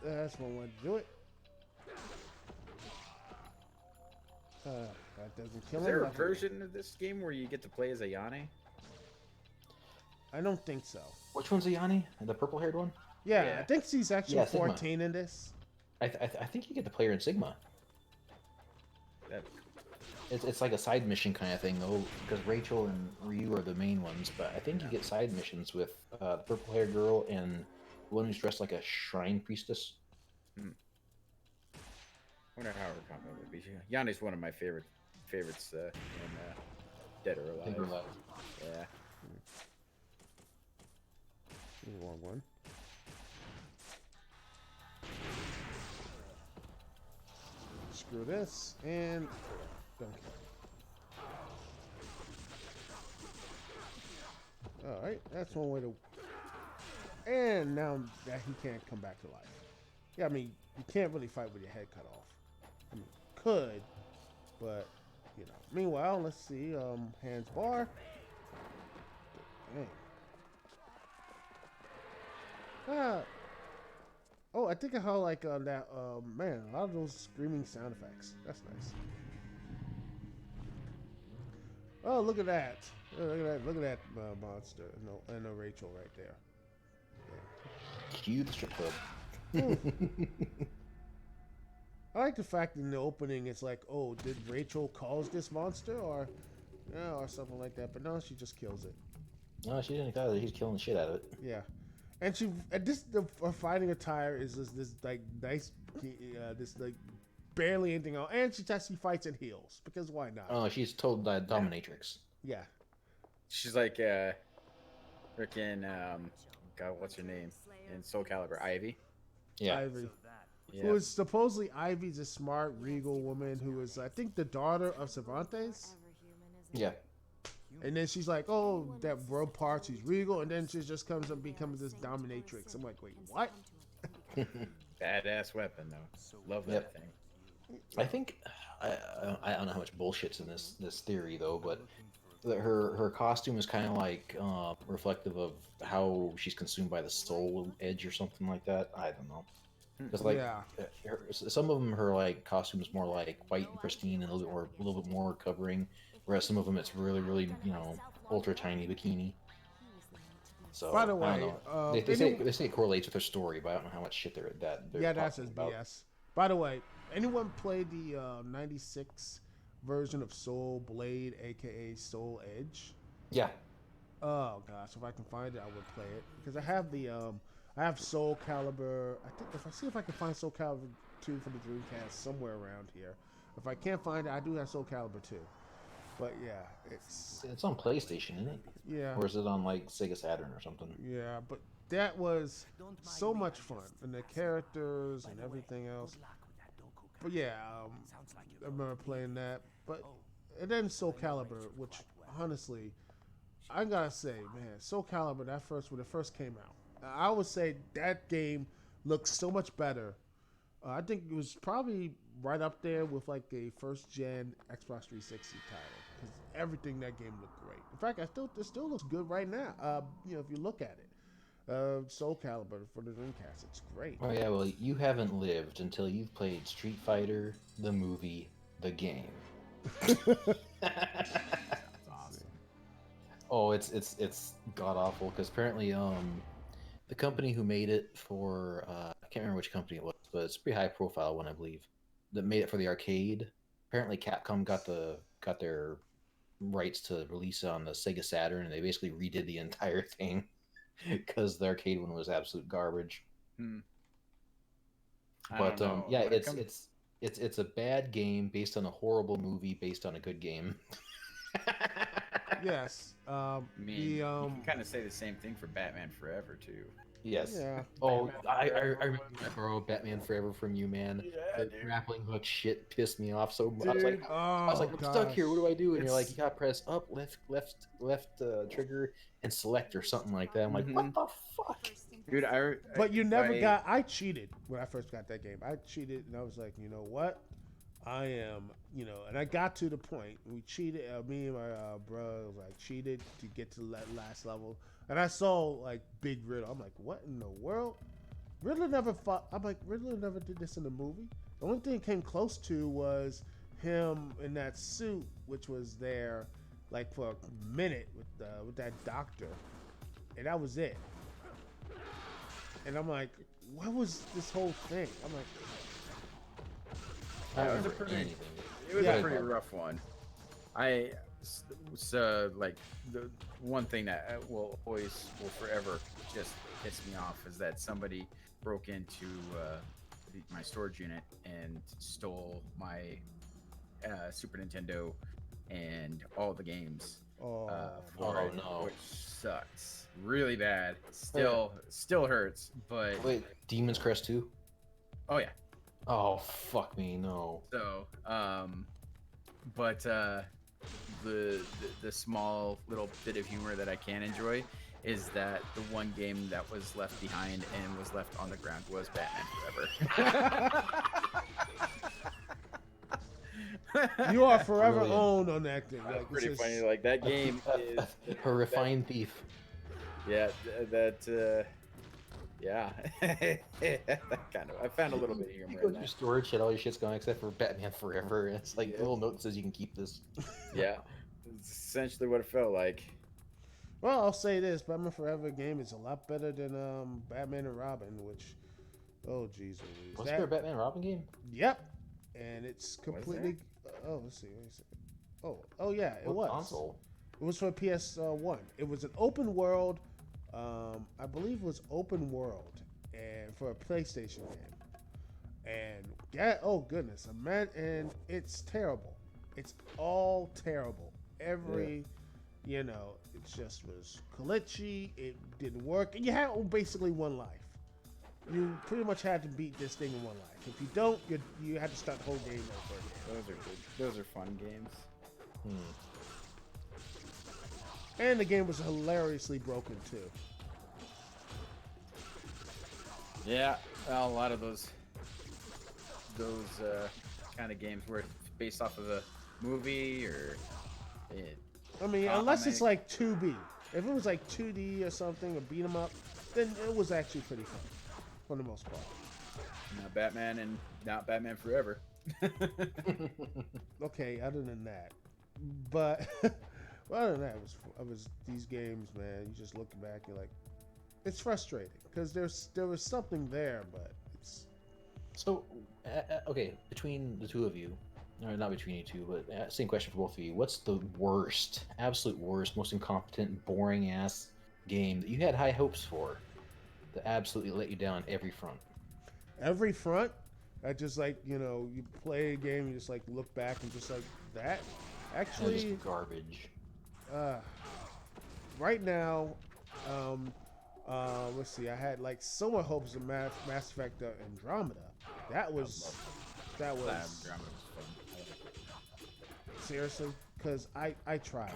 Speaker 1: That's one way to do it. That doesn't kill him.
Speaker 3: Is there a version of this game where you get to play as a Yane?
Speaker 1: I don't think so.
Speaker 2: Which one's Ayane? The purple-haired one?
Speaker 1: Yeah, I think she's actually 14
Speaker 2: Sigma.
Speaker 1: in this.
Speaker 2: I think you get to play her in Sigma.
Speaker 3: That...
Speaker 2: It's like a side mission kind of thing, though, because Rachel and Ryu are the main ones, but I think you get side missions with the purple-haired girl and the one who's dressed like a shrine priestess.
Speaker 3: I wonder how her combat would be. Yane's one of my favorites in Dead or Alive.
Speaker 2: Dead or Alive.
Speaker 3: Yeah.
Speaker 1: Wrong one. Screw this and don't care. All right, that's one way to. And now that he can't come back to life. Yeah, I mean you can't really fight with your head cut off. I mean, could, but Meanwhile, let's see. Hands bar. Dang. Oh, I think of how that man, a lot of those screaming sound effects. That's nice. Oh, look at that. Look at that monster. No, Rachel right there.
Speaker 2: Cue the strip club.
Speaker 1: I like the fact in the opening it's like, oh, did Rachel cause this monster or something like that? But no, she just kills it.
Speaker 2: No, she didn't cause it. He's killing the shit out of it.
Speaker 1: Yeah. And her fighting attire is this like nice, this like barely anything else, and she fights in heels because why not?
Speaker 2: Oh, she's total dominatrix.
Speaker 1: Yeah,
Speaker 3: she's like freaking God, what's her name in Soul Calibur? Ivy.
Speaker 2: Yeah,
Speaker 1: Ivy. Yeah. Who is supposedly Ivy's a smart, regal woman who is, I think, the daughter of Cervantes.
Speaker 2: Yeah.
Speaker 1: And then she's like, oh, that world part, she's regal, and then she just comes and becomes this dominatrix. I'm like, wait, what?
Speaker 3: Badass weapon though. Love that thing.
Speaker 2: I think I don't know how much bullshit's in this theory though, but that her costume is kind of like reflective of how she's consumed by the soul edge or something like that. I don't know. Because like some of them, her like costume is more like white and pristine and a little bit more covering, whereas some of them it's really ultra tiny bikini. So
Speaker 1: by the way,
Speaker 2: I don't know. They say it correlates with her story, but I don't know how much shit they're
Speaker 1: that's his
Speaker 2: about.
Speaker 1: BS. By the way, anyone played the '96 version of Soul Blade, aka Soul Edge?
Speaker 2: Yeah.
Speaker 1: Oh gosh, if I can find it, I would play it because I have the I have Soul Calibur. I think if I can find Soul Calibur 2 for the Dreamcast somewhere around here. If I can't find it, I do have Soul Calibur 2. But yeah,
Speaker 2: it's on PlayStation, isn't it?
Speaker 1: Yeah.
Speaker 2: Or is it on like Sega Saturn or something?
Speaker 1: Yeah, but that was so much fun, and the characters and everything else. But yeah, I remember playing that. But and then Soul Calibur, which honestly, I gotta say, man, Soul Calibur when it first came out, I would say that game looks so much better. I think it was probably right up there with like a first gen Xbox 360 title because everything that game looked great. In fact, it still looks good right now. If you look at it, Soul Calibur for the Dreamcast, it's great.
Speaker 2: Oh yeah, well you haven't lived until you've played Street Fighter, the movie, the game.
Speaker 3: That's awesome.
Speaker 2: Oh, it's god awful because apparently the company who made it for I can't remember which company it was, but it's a pretty high profile one I believe that made it for the arcade. Apparently Capcom got their rights to release it on the Sega Saturn, and they basically redid the entire thing because the arcade one was absolute garbage. But yeah, it's a bad game based on a horrible movie based on a good game.
Speaker 1: Yes.
Speaker 3: You can kind of say the same thing for Batman Forever too.
Speaker 2: Yes.
Speaker 1: Yeah.
Speaker 2: Oh, I remember that, bro. Batman Forever from you, man.
Speaker 3: Yeah,
Speaker 2: the grappling hook shit pissed me off so much.
Speaker 3: Dude.
Speaker 2: I was like, I'm stuck here. What do I do? And you're like, you gotta press up, left trigger, and select or something like that. I'm like, what the fuck?
Speaker 3: Dude,
Speaker 1: But you never I cheated when I first got that game. I cheated, and I was like, you know what? I am, and I got to the point. We cheated. Me and my bro like cheated to get to that last level, and I saw like Big Riddle. I'm like, what in the world? Riddler never fought. I'm like, Riddler never did this in the movie. The only thing it came close to was him in that suit, which was there like for a minute with that doctor, and that was it. And I'm like, what was this whole thing? I'm like.
Speaker 2: I
Speaker 3: It was a pretty rough one. Like the one thing that will forever just piss me off is that somebody broke into my storage unit and stole my Super Nintendo and all the games. Which sucks really bad. Still hurts. But
Speaker 2: wait, Demon's Crest 2?
Speaker 3: Oh yeah.
Speaker 2: Oh fuck me, no.
Speaker 3: So, but the small little bit of humor that I can enjoy is that the one game that was left behind and was left on the ground was Batman Forever.
Speaker 1: You are forever owned on that thing.
Speaker 3: That's pretty funny. Like that game is
Speaker 2: her refined thief.
Speaker 3: Yeah, yeah, kind of. I found a little bit of humor.
Speaker 2: You go to your storage, shit, all your shit's gone except for Batman Forever. And it's like a little note that says you can keep this.
Speaker 3: Yeah, it's essentially what it felt like.
Speaker 1: Well, I'll say this: Batman Forever game is a lot better than Batman and Robin, which, oh jeez,
Speaker 2: was there a Batman and Robin game?
Speaker 1: Yep, and it's completely. Let's see. Oh yeah, it was.
Speaker 2: Console?
Speaker 1: It was for PS1. It was an open world. I believe it was open world, and for a PlayStation game. And yeah, oh goodness, man, and it's terrible. It's all terrible. It just was glitchy. It didn't work, and you had basically one life. You pretty much had to beat this thing in one life. If you don't, you had to start the whole game over again.
Speaker 3: Those are good. Those are fun games.
Speaker 1: And the game was hilariously broken too.
Speaker 3: Yeah, well, a lot of those kind of games where it's based off of a movie or.
Speaker 1: I mean, unless it's like 2B. If it was like 2D or something, or beat 'em up, then it was actually pretty fun, for the most part.
Speaker 3: Not Batman and not Batman Forever.
Speaker 1: Okay, other than that, but well, other than that, it was these games, man. You just look back, you're like, it's frustrating because there was something there, but it's.
Speaker 2: So, okay, between the two of you, or not between you two, but same question for both of you. What's the worst, absolute worst, most incompetent, boring ass game that you had high hopes for that absolutely let you down every front?
Speaker 1: Every front, I just like, you play a game, you just like look back and just like that. Actually,
Speaker 2: just garbage.
Speaker 1: Right now, let's see. I had like somewhat hopes of Mass Effect Andromeda. That was.
Speaker 3: Andromeda was fun.
Speaker 1: Seriously, because I tried.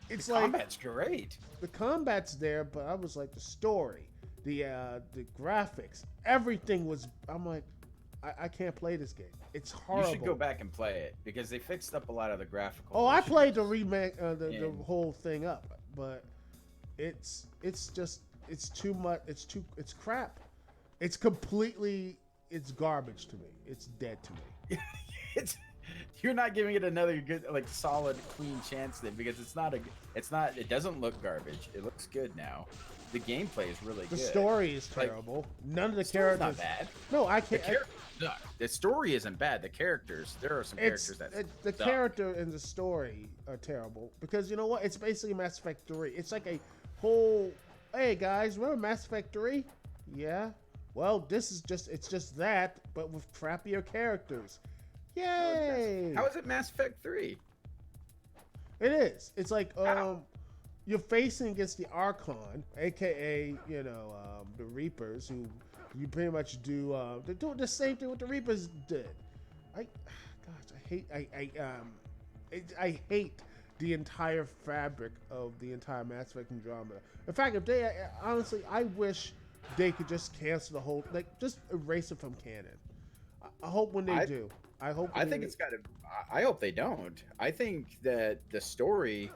Speaker 1: It's
Speaker 3: the
Speaker 1: like
Speaker 3: combat's great.
Speaker 1: The combat's there, but I was like the story, the graphics, everything was. I'm like, I can't play this game. It's horrible.
Speaker 3: You should go back and play it because they fixed up a lot of the graphical.
Speaker 1: Oh, I played the remake, the whole thing up, but it's too much. It's crap. It's garbage to me. It's dead to me.
Speaker 3: You're not giving it another good, like, solid, clean chance then, because it doesn't look garbage. It looks good now. The gameplay is really good.
Speaker 1: The story is terrible. None of the characters.
Speaker 3: Not bad.
Speaker 1: No, I can't.
Speaker 3: The story isn't bad. The characters. There are some characters
Speaker 1: the character and the story are terrible because you know what? It's basically Mass Effect 3. It's like a whole. Hey guys, remember Mass Effect 3? Yeah. Well, it's just that, but with crappier characters. Yay!
Speaker 3: How is it Mass Effect 3?
Speaker 1: It is. It's like you're facing against the Archon, aka the Reapers, who you pretty much do. They're doing the same thing what the Reapers did. I hate the entire fabric of the entire Mass Effect Andromeda. In fact, if they honestly, I wish they could just cancel the whole, just erase it from canon. I hope when they do. I hope
Speaker 3: they don't. I think that the story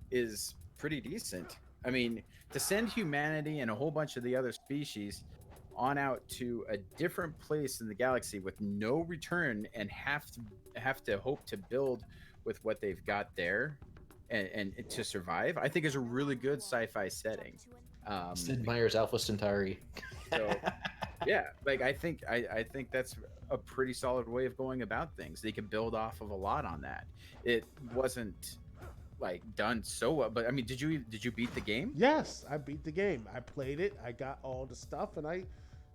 Speaker 3: is pretty decent. I mean, to send humanity and a whole bunch of the other species on out to a different place in the galaxy with no return and have to hope to build with what they've got there and to survive, I think is a really good sci-fi setting.
Speaker 2: Sid Meier's Alpha Centauri.
Speaker 3: So, yeah, I think that's a pretty solid way of going about things. They can build off of a lot on that. It wasn't done so well, but I mean, did you beat the game?
Speaker 1: Yes, I beat the game. I played it. I got all the stuff, and I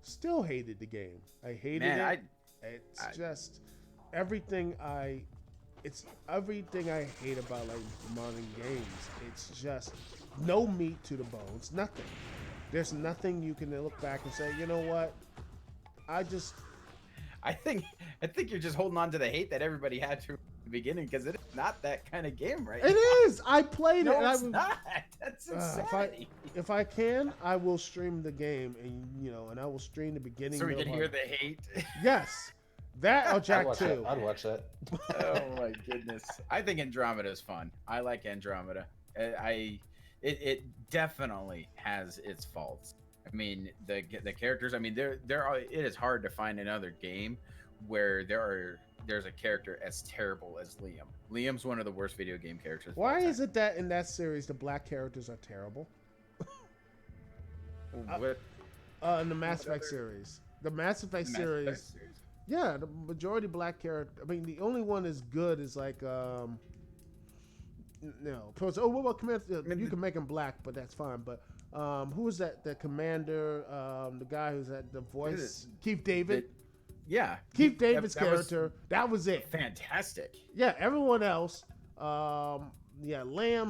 Speaker 1: still hated the game. I hated it. It's just everything I hate about modern games. It's just no meat to the bones. Nothing. There's nothing you can look back and say, you know what?
Speaker 3: I think you're just holding on to the hate that everybody had to the beginning because it's not that kind of game, right?
Speaker 1: It is. I played it.
Speaker 3: No, it's not. That's insanity.
Speaker 1: If I can, I will stream the game, and I will stream the beginning.
Speaker 3: So we can hear the hate.
Speaker 1: Yes, that I'll jack too.
Speaker 2: I'd watch that.
Speaker 3: Oh my goodness! I think Andromeda is fun. I like Andromeda. It definitely has its faults. I mean, the characters. I mean, it is hard to find another game where there's a character as terrible as Liam. Liam's one of the worst video game characters.
Speaker 1: Why is it that in that series the black characters are terrible? In the Mass Effect series, the Mass Effect series. Yeah, the majority black character. I mean, the only one is good is what about Commander? You can make him black, but that's fine. But who is that? The commander, the guy who's at the voice, Keith David. Keith David's character. That was it.
Speaker 3: Fantastic.
Speaker 1: Yeah, everyone else. Lamb,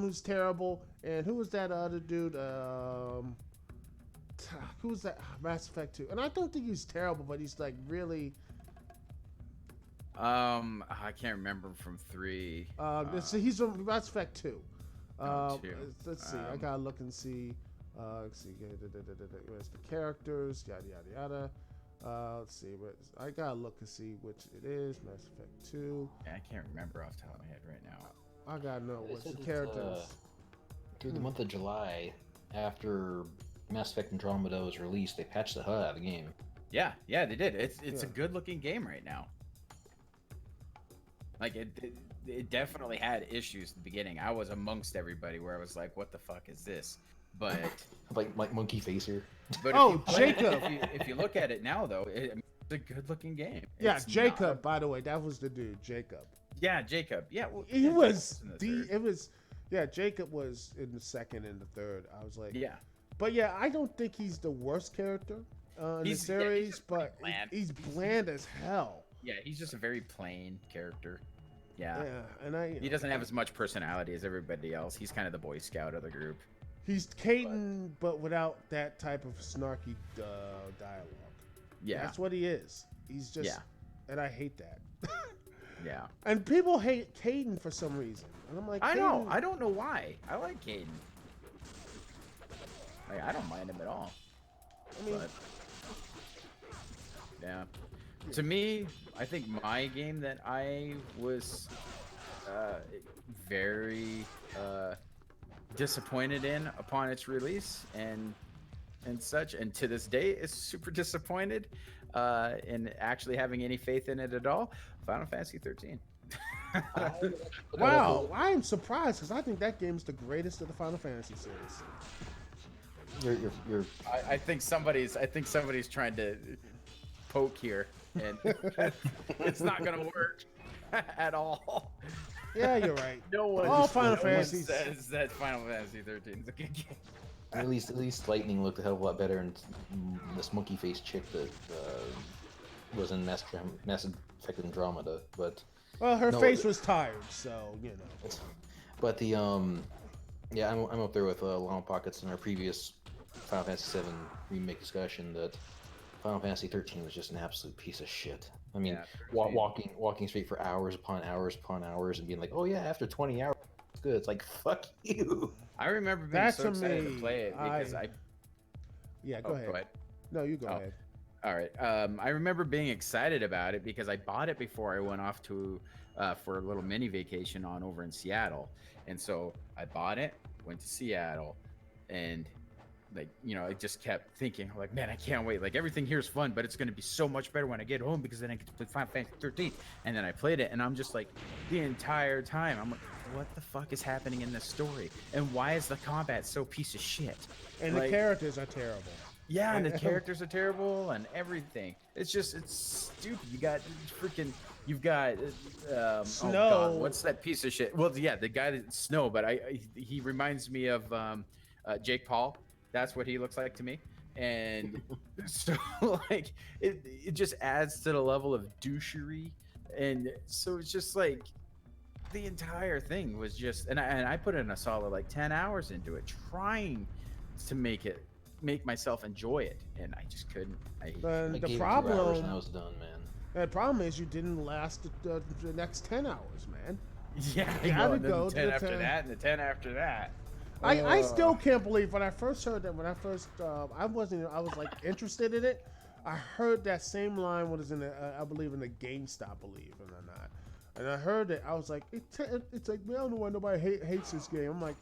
Speaker 1: who's terrible, and who was that other dude? Who was that? Mass Effect 2. And I don't think he's terrible, but he's really.
Speaker 3: I can't remember him from 3.
Speaker 1: So he's from Mass Effect 2. Let's see. I gotta look and see. Let's see. Where's the characters? Yada yada yada. Let's see. I gotta look and see which it is. Mass Effect 2.
Speaker 3: Yeah, I can't remember off the top of my head right now.
Speaker 1: I gotta know what's the characters.
Speaker 2: Through the month of July, after Mass Effect Andromeda was released, they patched the hell out of the game.
Speaker 3: Yeah, they did. It's a good looking game right now. Like it definitely had issues at the beginning. I was amongst everybody where I was like, "What the fuck is this?" But
Speaker 2: like Monkey Facer.
Speaker 3: But
Speaker 1: Jacob.
Speaker 3: If you look at it now, though, it's a good looking game.
Speaker 1: Yeah, it's Jacob. By the way, that was the dude, Jacob.
Speaker 3: Yeah, Jacob. Yeah, well,
Speaker 1: he was it was. Yeah, Jacob was in the second and the third. I was like,
Speaker 3: yeah.
Speaker 1: But yeah, I don't think he's the worst character in the series, but he's bland as hell.
Speaker 3: Yeah, he's just a very plain character. Yeah.
Speaker 1: Yeah, and
Speaker 3: he doesn't have as much personality as everybody else. He's kind of the Boy Scout of the group.
Speaker 1: He's Caden, but without that type of snarky dialogue.
Speaker 3: Yeah.
Speaker 1: That's what he is. He's just, and I hate that.
Speaker 3: Yeah.
Speaker 1: And people hate Caden for some reason. And I'm like,
Speaker 3: I know. I don't know why. I like Caden. Like, I don't mind him at all.
Speaker 1: I mean,
Speaker 3: yeah. To me, I think my game that I was very disappointed in upon its release and such, and to this day is super disappointed in actually having any faith in it at all. Final Fantasy 13.
Speaker 1: Wow, I am surprised because I think that game is the greatest of the Final Fantasy series.
Speaker 3: I think somebody's trying to poke here, and it's not gonna work at all.
Speaker 1: Yeah, you're right.
Speaker 3: No one.
Speaker 1: All Final Fantasy
Speaker 3: says that Final Fantasy 13 is a good game.
Speaker 2: At least Lightning looked a hell of a lot better, and this monkey face chick that was in Mass Effect Andromeda, but
Speaker 1: well, her face was tired, so you know.
Speaker 2: But the yeah, I'm up there with Long Pockets in our previous Final Fantasy VII remake discussion that Final Fantasy 13 was just an absolute piece of shit. I mean, walking straight for hours upon hours upon hours and being like, oh yeah, after 20 hours, it's good. It's like, fuck you.
Speaker 3: I remember being so excited to play it because
Speaker 1: Yeah, go ahead. No, you go ahead.
Speaker 3: All right. I remember being excited about it because I bought it before I went off to for a little mini vacation over in Seattle, and so I bought it, went to Seattle, and like, you know, I just kept thinking like, man, I can't wait. Like, everything here is fun, but it's going to be so much better when I get home because then I get to play Final Fantasy 13. And then I played it, and I'm just like, the entire time, I'm like, what the fuck is happening in this story? And why is the combat so piece of shit?
Speaker 1: And like, the characters are terrible.
Speaker 3: Yeah, and the characters are terrible and everything. It's stupid. You've got
Speaker 1: Snow.
Speaker 3: Oh God, what's that piece of shit? Well, yeah, the guy that's Snow, but he reminds me of Jake Paul. That's what he looks like to me. And so like it just adds to the level of douchery. And so it's just like the entire thing was just, and I put in a solid like 10 hours into it, trying to make myself enjoy it, and I just couldn't.
Speaker 1: The problem,
Speaker 2: 2 hours and I was done, man.
Speaker 1: The problem is you didn't last the next 10 hours, man.
Speaker 3: Yeah,
Speaker 1: you
Speaker 3: gotta go the 10 after that, and the 10 after that.
Speaker 1: I still can't believe when I first heard that. I was like interested in it. I heard that same line was in I believe in the GameStop, believe it or not. And I heard it. I was like, it's like, man, I don't know why nobody hates this game. I'm like,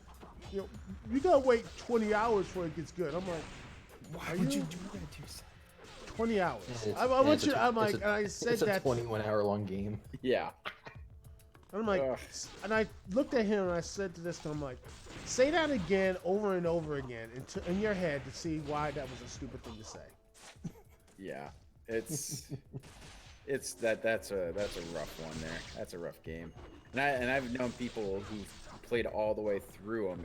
Speaker 1: you know, you gotta wait 20 hours before it gets good. I'm like,
Speaker 3: why would you do that to yourself?
Speaker 1: 20 hours. I said
Speaker 2: it's a 21-hour long game.
Speaker 3: Yeah.
Speaker 1: And I'm like, and I looked at him and I said to this to him, like, say that again over and over again in your head to see why that was a stupid thing to say.
Speaker 3: Yeah, that's a rough one there. That's a rough game. And I've known people who've played all the way through them,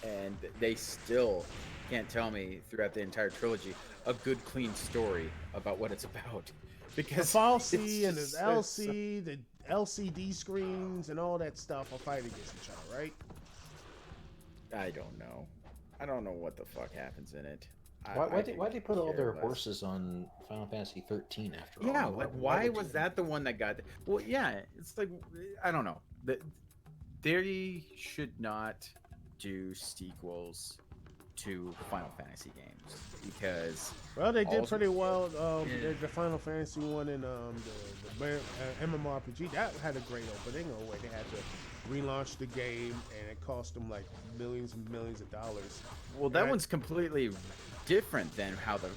Speaker 3: and they still can't tell me throughout the entire trilogy a good, clean story about what it's about. Because
Speaker 1: the FALC and the LC, the LCD screens and all that stuff are fighting against each other, right?
Speaker 3: I don't know. I don't know what the fuck happens in it.
Speaker 2: Why'd they put all their horses on Final Fantasy 13 after all?
Speaker 3: Yeah, like why was that the one that got? Well, yeah, it's like, I don't know. They should not do sequels to Final Fantasy games because
Speaker 1: they did
Speaker 3: also-
Speaker 1: pretty well. The Final Fantasy one and the MMORPG that had a great opening. Oh wait, they had to relaunch the game, and it cost them like millions and millions of dollars.
Speaker 3: Well, that one's completely different than how the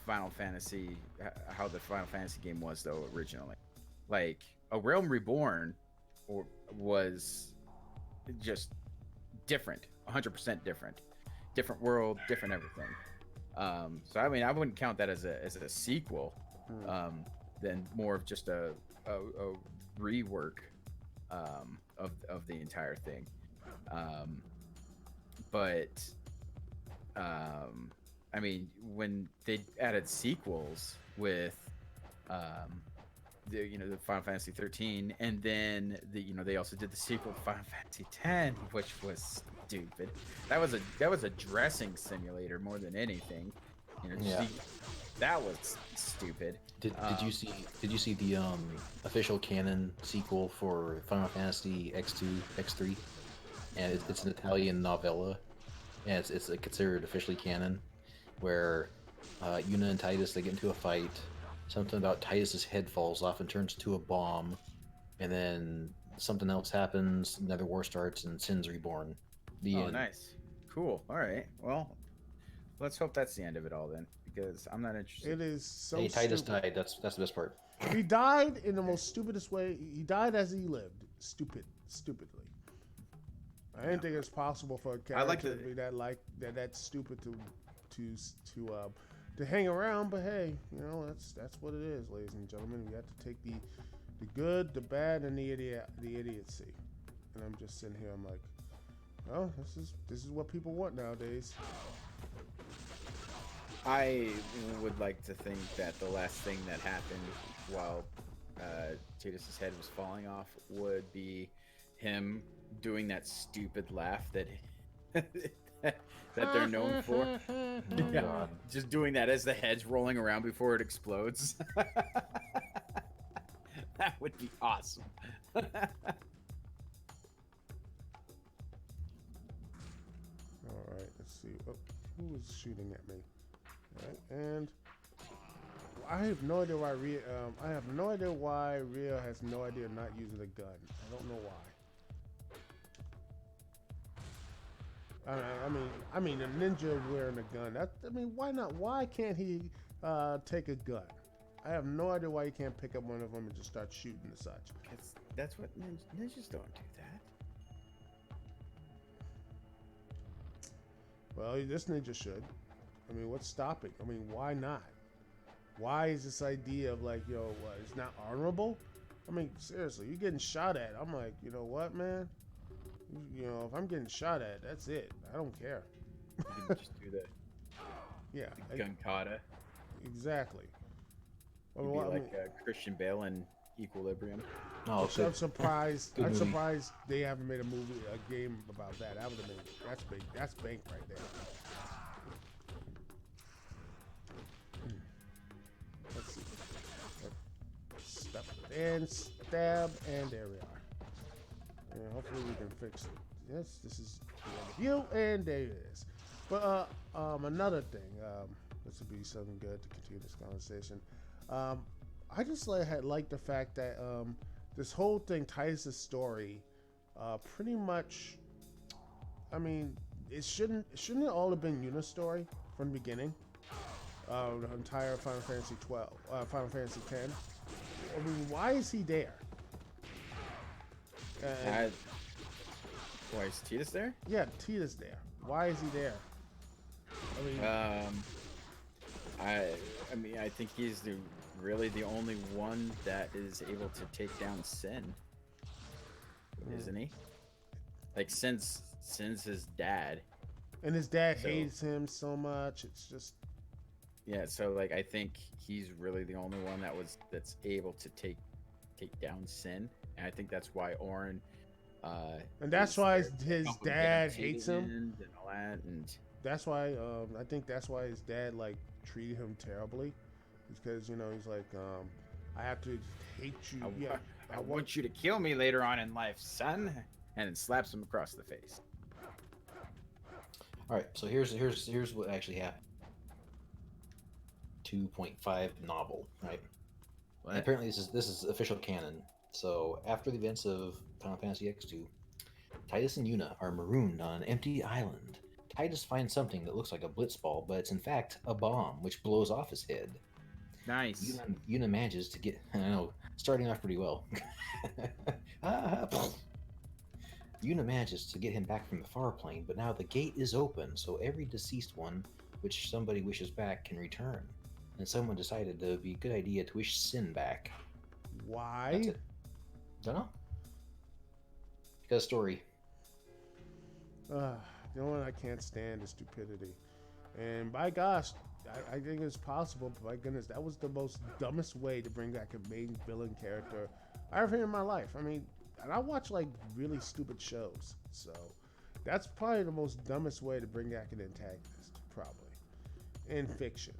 Speaker 3: Final Fantasy game was though originally. Like A Realm Reborn was just different, 100% different. Different world, different everything. So I mean, I wouldn't count that as a sequel, than more of just a rework of the entire thing. I mean, when they added sequels with the Final Fantasy 13, and then they also did the sequel to Final Fantasy 10, which was stupid. That was a dressing simulator more than anything. That was stupid.
Speaker 2: Did you see the official canon sequel for Final Fantasy X2, X3? And it's an Italian novella, and it's considered officially canon, where Yuna and Titus, they get into a fight. Something about Titus's head falls off and turns into a bomb, and then something else happens. Another war starts, and Sin's reborn. The end.
Speaker 3: Nice, cool. All right, well, let's hope that's the end of it all then, because I'm not interested.
Speaker 1: It is so.
Speaker 2: Hey, Titus
Speaker 1: stupid.
Speaker 2: died. That's the best part.
Speaker 1: He died in the most stupidest way. He died as he lived, stupidly. I didn't think it's possible for a character to be that stupid to hang around. But hey, that's what it is, ladies and gentlemen. We have to take the good, the bad, and the idiocy. And I'm just sitting here. I'm like, oh, this is what people want nowadays.
Speaker 3: I would like to think that the last thing that happened while Titus's head was falling off would be him doing that stupid laugh that they're known for.
Speaker 2: Oh,
Speaker 3: Yeah,
Speaker 2: God.
Speaker 3: just doing that as the head's rolling around before it explodes. That would be awesome.
Speaker 1: All right, let's see. Oh, who is shooting at me? All right, and I have no idea why Rhea. I have no idea why Rhea has no idea not using a gun. I don't know why. I mean, a ninja wearing a gun. Why not? Why can't he take a gun? I have no idea why he can't pick up one of them and just start shooting and such.
Speaker 3: That's what ninjas don't do that.
Speaker 1: Well, this ninja should. I mean, what's stopping? I mean, why not? Why is this idea of like, what, it's not honorable? I mean, seriously, you're getting shot at. I'm like, you know what, man? If I'm getting shot at, that's it. I don't care.
Speaker 3: You can just do the gun kata.
Speaker 1: Exactly.
Speaker 3: You'd be like Christian Bale in Equilibrium.
Speaker 2: Oh,
Speaker 1: So I'm surprised.
Speaker 2: Good
Speaker 1: I'm
Speaker 2: movie.
Speaker 1: surprised they haven't made a game about that. That would have been that's big. That's bank right there. Let's see. Step and stab, and there we are. And hopefully we can fix it. Yes, this is the end of you, and there it is. But another thing. This would be something good to continue this conversation. I just like the fact that this whole thing, Titus' story, pretty much. I mean, shouldn't it all have been Yuna's story from the beginning? The entire Final Fantasy 12, Final Fantasy 10. I mean, why is he there?
Speaker 3: Why is Titus there?
Speaker 1: Yeah, Titus there. Why is he there?
Speaker 3: I mean, I think he's really the only one that is able to take down Sin, isn't he? Like Sin's his dad,
Speaker 1: and his dad hates him so much. It's just
Speaker 3: So like, I think he's really the only one that's able to take down Sin, and I think that's why Auron.
Speaker 1: And that's why his dad hates him.
Speaker 3: And all that, and
Speaker 1: that's why I think that's why his dad like treated him terribly, because he's like I have to hate you.
Speaker 3: I want you to kill me later on in life, son, and then slaps him across the face.
Speaker 2: All right, so here's what actually happened. 2.5 novel, right?
Speaker 3: What?
Speaker 2: And apparently this is official canon. So after the events of Final Fantasy X2, Titus and Yuna are marooned on an empty island. Titus finds something that looks like a blitzball, but it's in fact a bomb, which blows off his head.
Speaker 3: Nice.
Speaker 2: Yuna manages to get, I know, starting off pretty well. Yuna manages to get him back from the far plane, but now the gate is open, so every deceased one, which somebody wishes back, can return. And someone decided it would be a good idea to wish Sin back.
Speaker 1: Why?
Speaker 2: That's it. Don't know. Because story.
Speaker 1: The only one I can't stand is stupidity. And by gosh, I think it's possible, but my goodness, that was the most dumbest way to bring back a main villain character I ever heard in my life. I mean, and I watch like really stupid shows, so that's probably the most dumbest way to bring back an antagonist, probably, in fiction.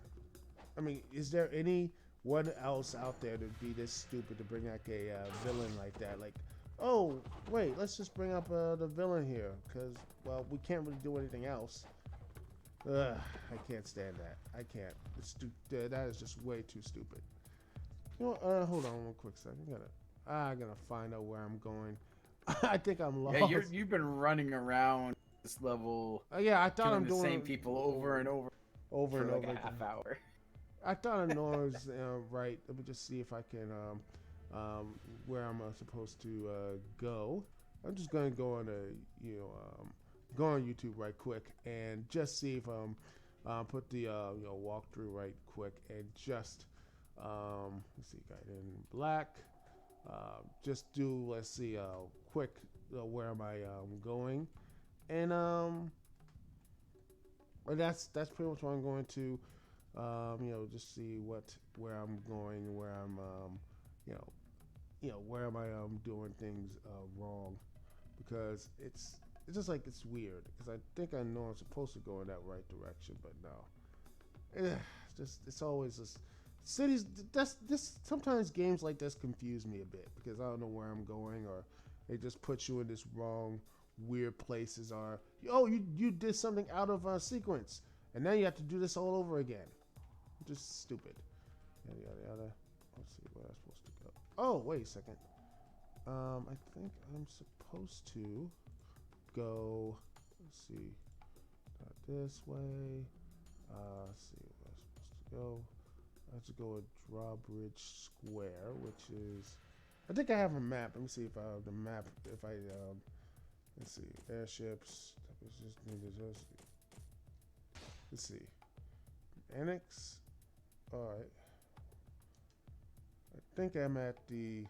Speaker 1: I mean, is there anyone else out there that'd be this stupid to bring back a villain like that? Like, oh, wait, let's just bring up the villain here, because, well, we can't really do anything else. Ugh, I can't stand that. I can't. That is just way too stupid. You know, hold on one quick second. I gotta find out where I'm going. I think I'm lost.
Speaker 3: Yeah, you've been running around this level.
Speaker 1: Yeah, I thought I'm
Speaker 3: the
Speaker 1: doing
Speaker 3: same people over and over
Speaker 1: for
Speaker 3: like
Speaker 1: over
Speaker 3: a half hour.
Speaker 1: I thought I know I was right. Let me just see if I can where I'm supposed to go. I'm just gonna go on go on YouTube right quick and just see if put the walkthrough right quick and just let's see, Gaiden Black. Just do quick where am I going, and that's pretty much what I'm going to just see where I'm going and where I'm where am I doing things wrong, because it's just like it's weird, because I think I know I'm supposed to go in that right direction, but no. It's always this cities. This sometimes games like this confuse me a bit, because I don't know where I'm going, or they just put you in this wrong weird places, or you did something out of a sequence and now you have to do this all over again. Just stupid. Yada yada yada. Let's see where I'm supposed to go. Oh, wait a second. I think I'm supposed to go. Let's see. Not this way. Let's see where I'm supposed to go. I have to go at Drawbridge Square, which is. I think I have a map. Let me see if I have the map. If I let's see, airships. Let's see. Annex. All right. I think I'm at the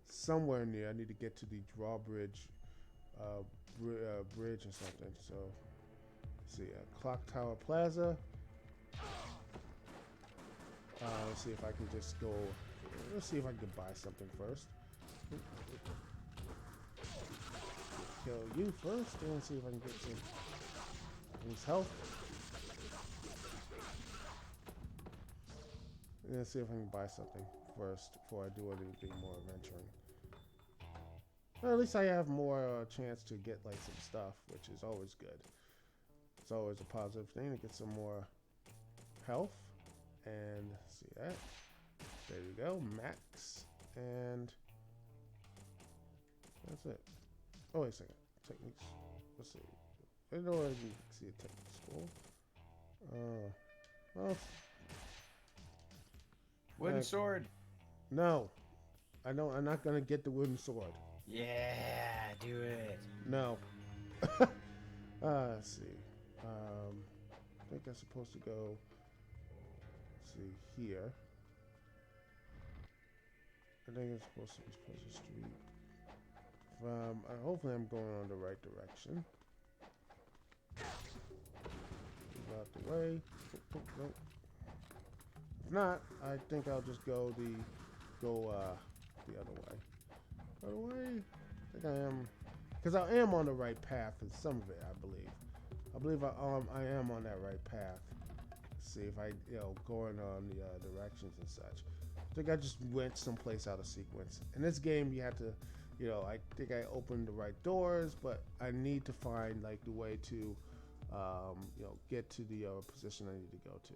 Speaker 1: somewhere near. I need to get to the Drawbridge bridge or something. So let's see, Clock Tower Plaza. Let's see if I can just go. Let's see if I can buy something first. Kill you first, and see if I can get some health. And let's see if I can buy something first before I do anything more adventuring. Well, at least I have more chance to get like some stuff, which is always good. It's always a positive thing to get some more health. And see that. There you go, max. And that's it. Oh, wait a second. Techniques. Let's see. I know I can see a technique school. Well.
Speaker 3: Wooden sword.
Speaker 1: No. I don't. I'm not gonna get the wooden sword.
Speaker 3: Yeah, do it.
Speaker 1: No. Let's see. I think I'm supposed to go. Let's see here. I think it's supposed to be Pleasure Street. Hopefully I'm going on the right direction. Move out the way. Nope. If not, I think I'll just go the other way. Other way? I think I am, because I am on the right path in some of it. I believe I am on that right path. Let's see if I going on the directions and such. I think I just went someplace out of sequence. In this game, you have to you know, I think I opened the right doors, but I need to find like the way to, you know, get to the position I need to go to.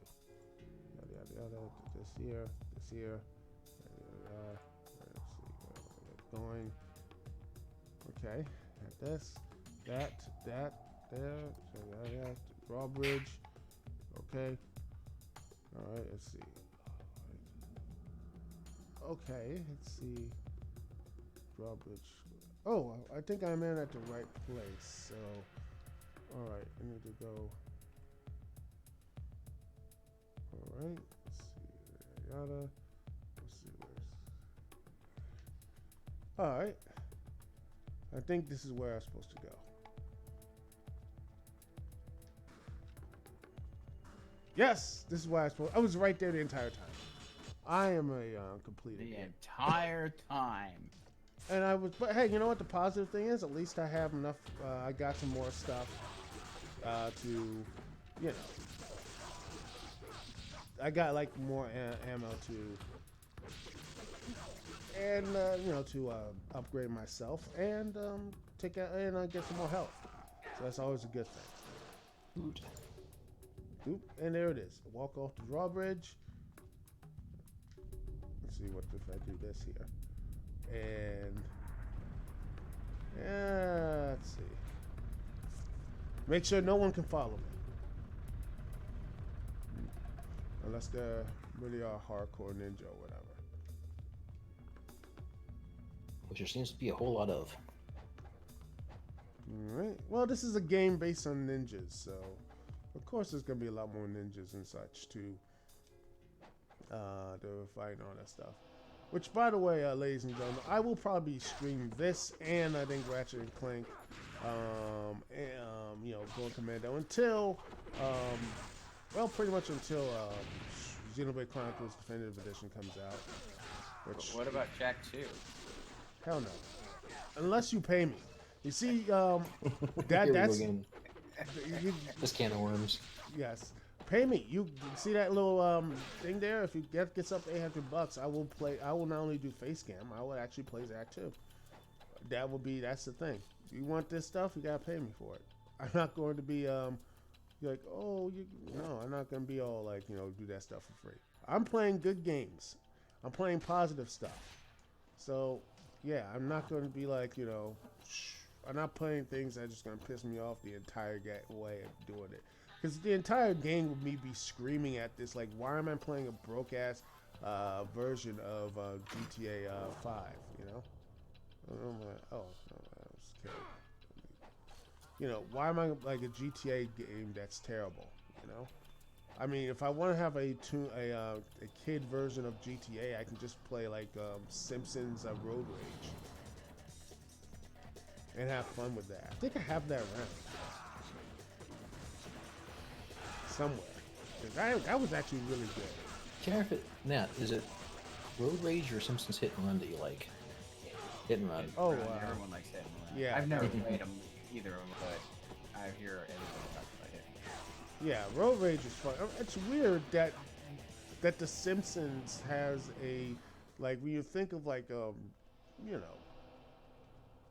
Speaker 1: Yada yada yada. This here, this here. Let's see where I get going. Okay, got this, that, there, so that, drawbridge. Okay. All right, let's see. Okay, let's see. Drawbridge. Oh, I think I'm in at the right place. So, all right, I need to go. All right, let's see. Yada. Let's see where's. All right. I think this is where I'm supposed to go. Yes, this is where I was right there the entire time. I am a completed
Speaker 3: The
Speaker 1: game.
Speaker 3: entire time.
Speaker 1: And I was, but hey, you know what? The positive thing is, at least I have enough. I got some more stuff to, you know. I got like more ammo to, and you know, to upgrade myself and take out and get some more health. So that's always a good thing.
Speaker 2: Oot.
Speaker 1: Oop, and there it is. Walk off the drawbridge. Let's see what if I do this here. And yeah, let's see. Make sure no one can follow me. Unless they're really are hardcore ninja or whatever.
Speaker 2: Which there seems to be a whole lot of.
Speaker 1: Alright. Well, this is a game based on ninjas, so of course there's gonna be a lot more ninjas and such to fight and all that stuff. Which, by the way, ladies and gentlemen, I will probably stream this and I think Ratchet and Clank, you know, Going Commando until, well, pretty much until Xenoblade Chronicles Definitive Edition comes out. Which,
Speaker 3: What about Jack 2?
Speaker 1: hell no, unless you pay me. You see,
Speaker 2: Here we
Speaker 1: that's
Speaker 2: go again.
Speaker 1: you,
Speaker 2: This can of worms.
Speaker 1: yes. Pay me. You see that little thing there? If you gets up to $800, I will play. I will not only do face cam. I will actually play Zack too. That's the thing. You want this stuff? You gotta pay me for it. I'm not going to be like, oh, no. I'm not gonna be all like, you know, do that stuff for free. I'm playing good games. I'm playing positive stuff. So yeah, I'm not going to be like, you know, I'm not playing things that are just gonna piss me off the entire way of doing it. Because the entire game would me be screaming at this, like, why am I playing a broke-ass version of GTA 5, you know? I'm like, oh, no, I was kidding. You know, why am I, like, a GTA game that's terrible, you know? I mean, if I want to have a kid version of GTA, I can just play, like, Simpsons Road Rage. And have fun with that. I think I have that around. Somewhere. That was actually really good.
Speaker 2: Care if it, Nat, is it Road Rage or Simpsons Hit and Run that you like? Hit and Run.
Speaker 1: Oh,
Speaker 3: Everyone likes Hit and Run.
Speaker 1: yeah.
Speaker 3: I've never played them, either of them, but I hear everyone talk about Hit and Run.
Speaker 1: Yeah, Road Rage is fun. It's weird that The Simpsons has a, like, when you think of like you know,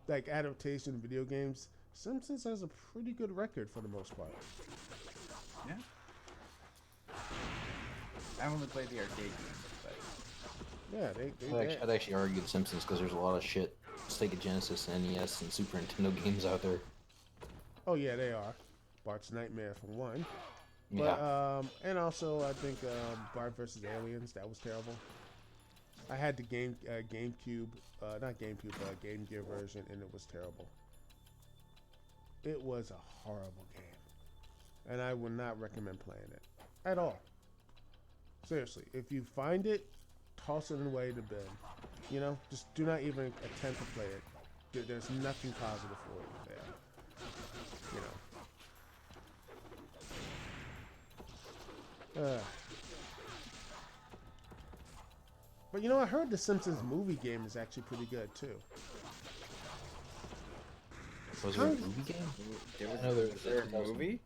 Speaker 1: like adaptation of video games, Simpsons has a pretty good record for the most part.
Speaker 3: Yeah. I only played the arcade games, but
Speaker 1: Yeah,
Speaker 2: I'd actually argue The Simpsons because there's a lot of shit Sega Genesis, NES, and Super Nintendo games out there.
Speaker 1: Oh yeah, they are. Bart's Nightmare for one. But
Speaker 2: Yeah.
Speaker 1: and also I think Bart vs. Aliens, that was terrible. I had the GameCube, not GameCube, but Game Gear version, and it was terrible. It was a horrible game, and I would not recommend playing it at all. Seriously, if you find it, toss it away in the bin. You know, just do not even attempt to play it. There's nothing positive for it there. You know. But you know, I heard the Simpsons movie game is actually pretty good too.
Speaker 2: Was there a movie game?
Speaker 3: Was there a movie?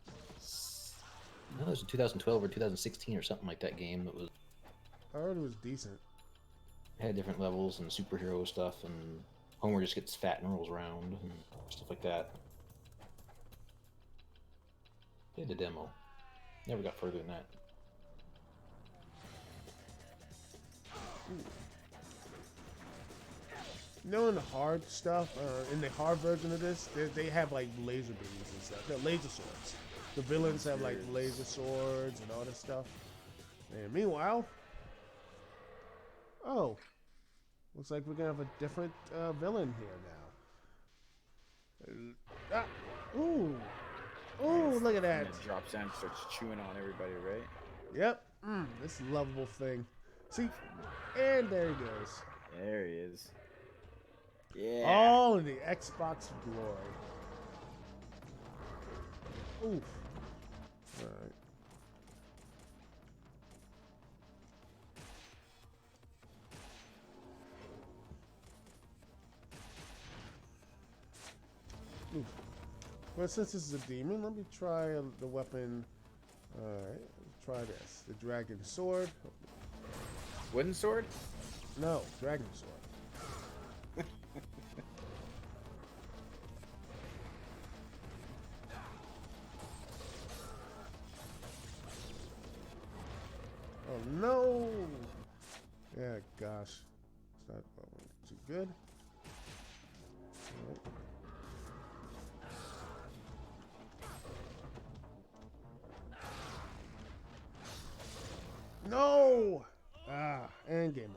Speaker 2: No, it was in 2012 or 2016 or something like that game that was
Speaker 1: I heard it was decent.
Speaker 2: had different levels and superhero stuff and Homer just gets fat and rolls around and stuff like that. Did the demo. Never got further than that.
Speaker 1: You know, in the hard stuff, in the hard version of this, they have like laser beams and stuff. They're laser swords. The villains have like laser swords and all this stuff. And meanwhile, oh, looks like we're gonna have a different villain here now. Ooh, look at that!
Speaker 3: And it drops down and starts chewing on everybody, right?
Speaker 1: Yep. This lovable thing. See, and there he goes.
Speaker 3: There he is. Yeah.
Speaker 1: Oh, the Xbox glory. Oof. All right. Oof. Well, since this is a demon, let me try the weapon. All right, let's try this. The dragon sword.
Speaker 3: Wooden sword?
Speaker 1: No, dragon sword. Oh no! Yeah, gosh, it's not too good. All right. No! And game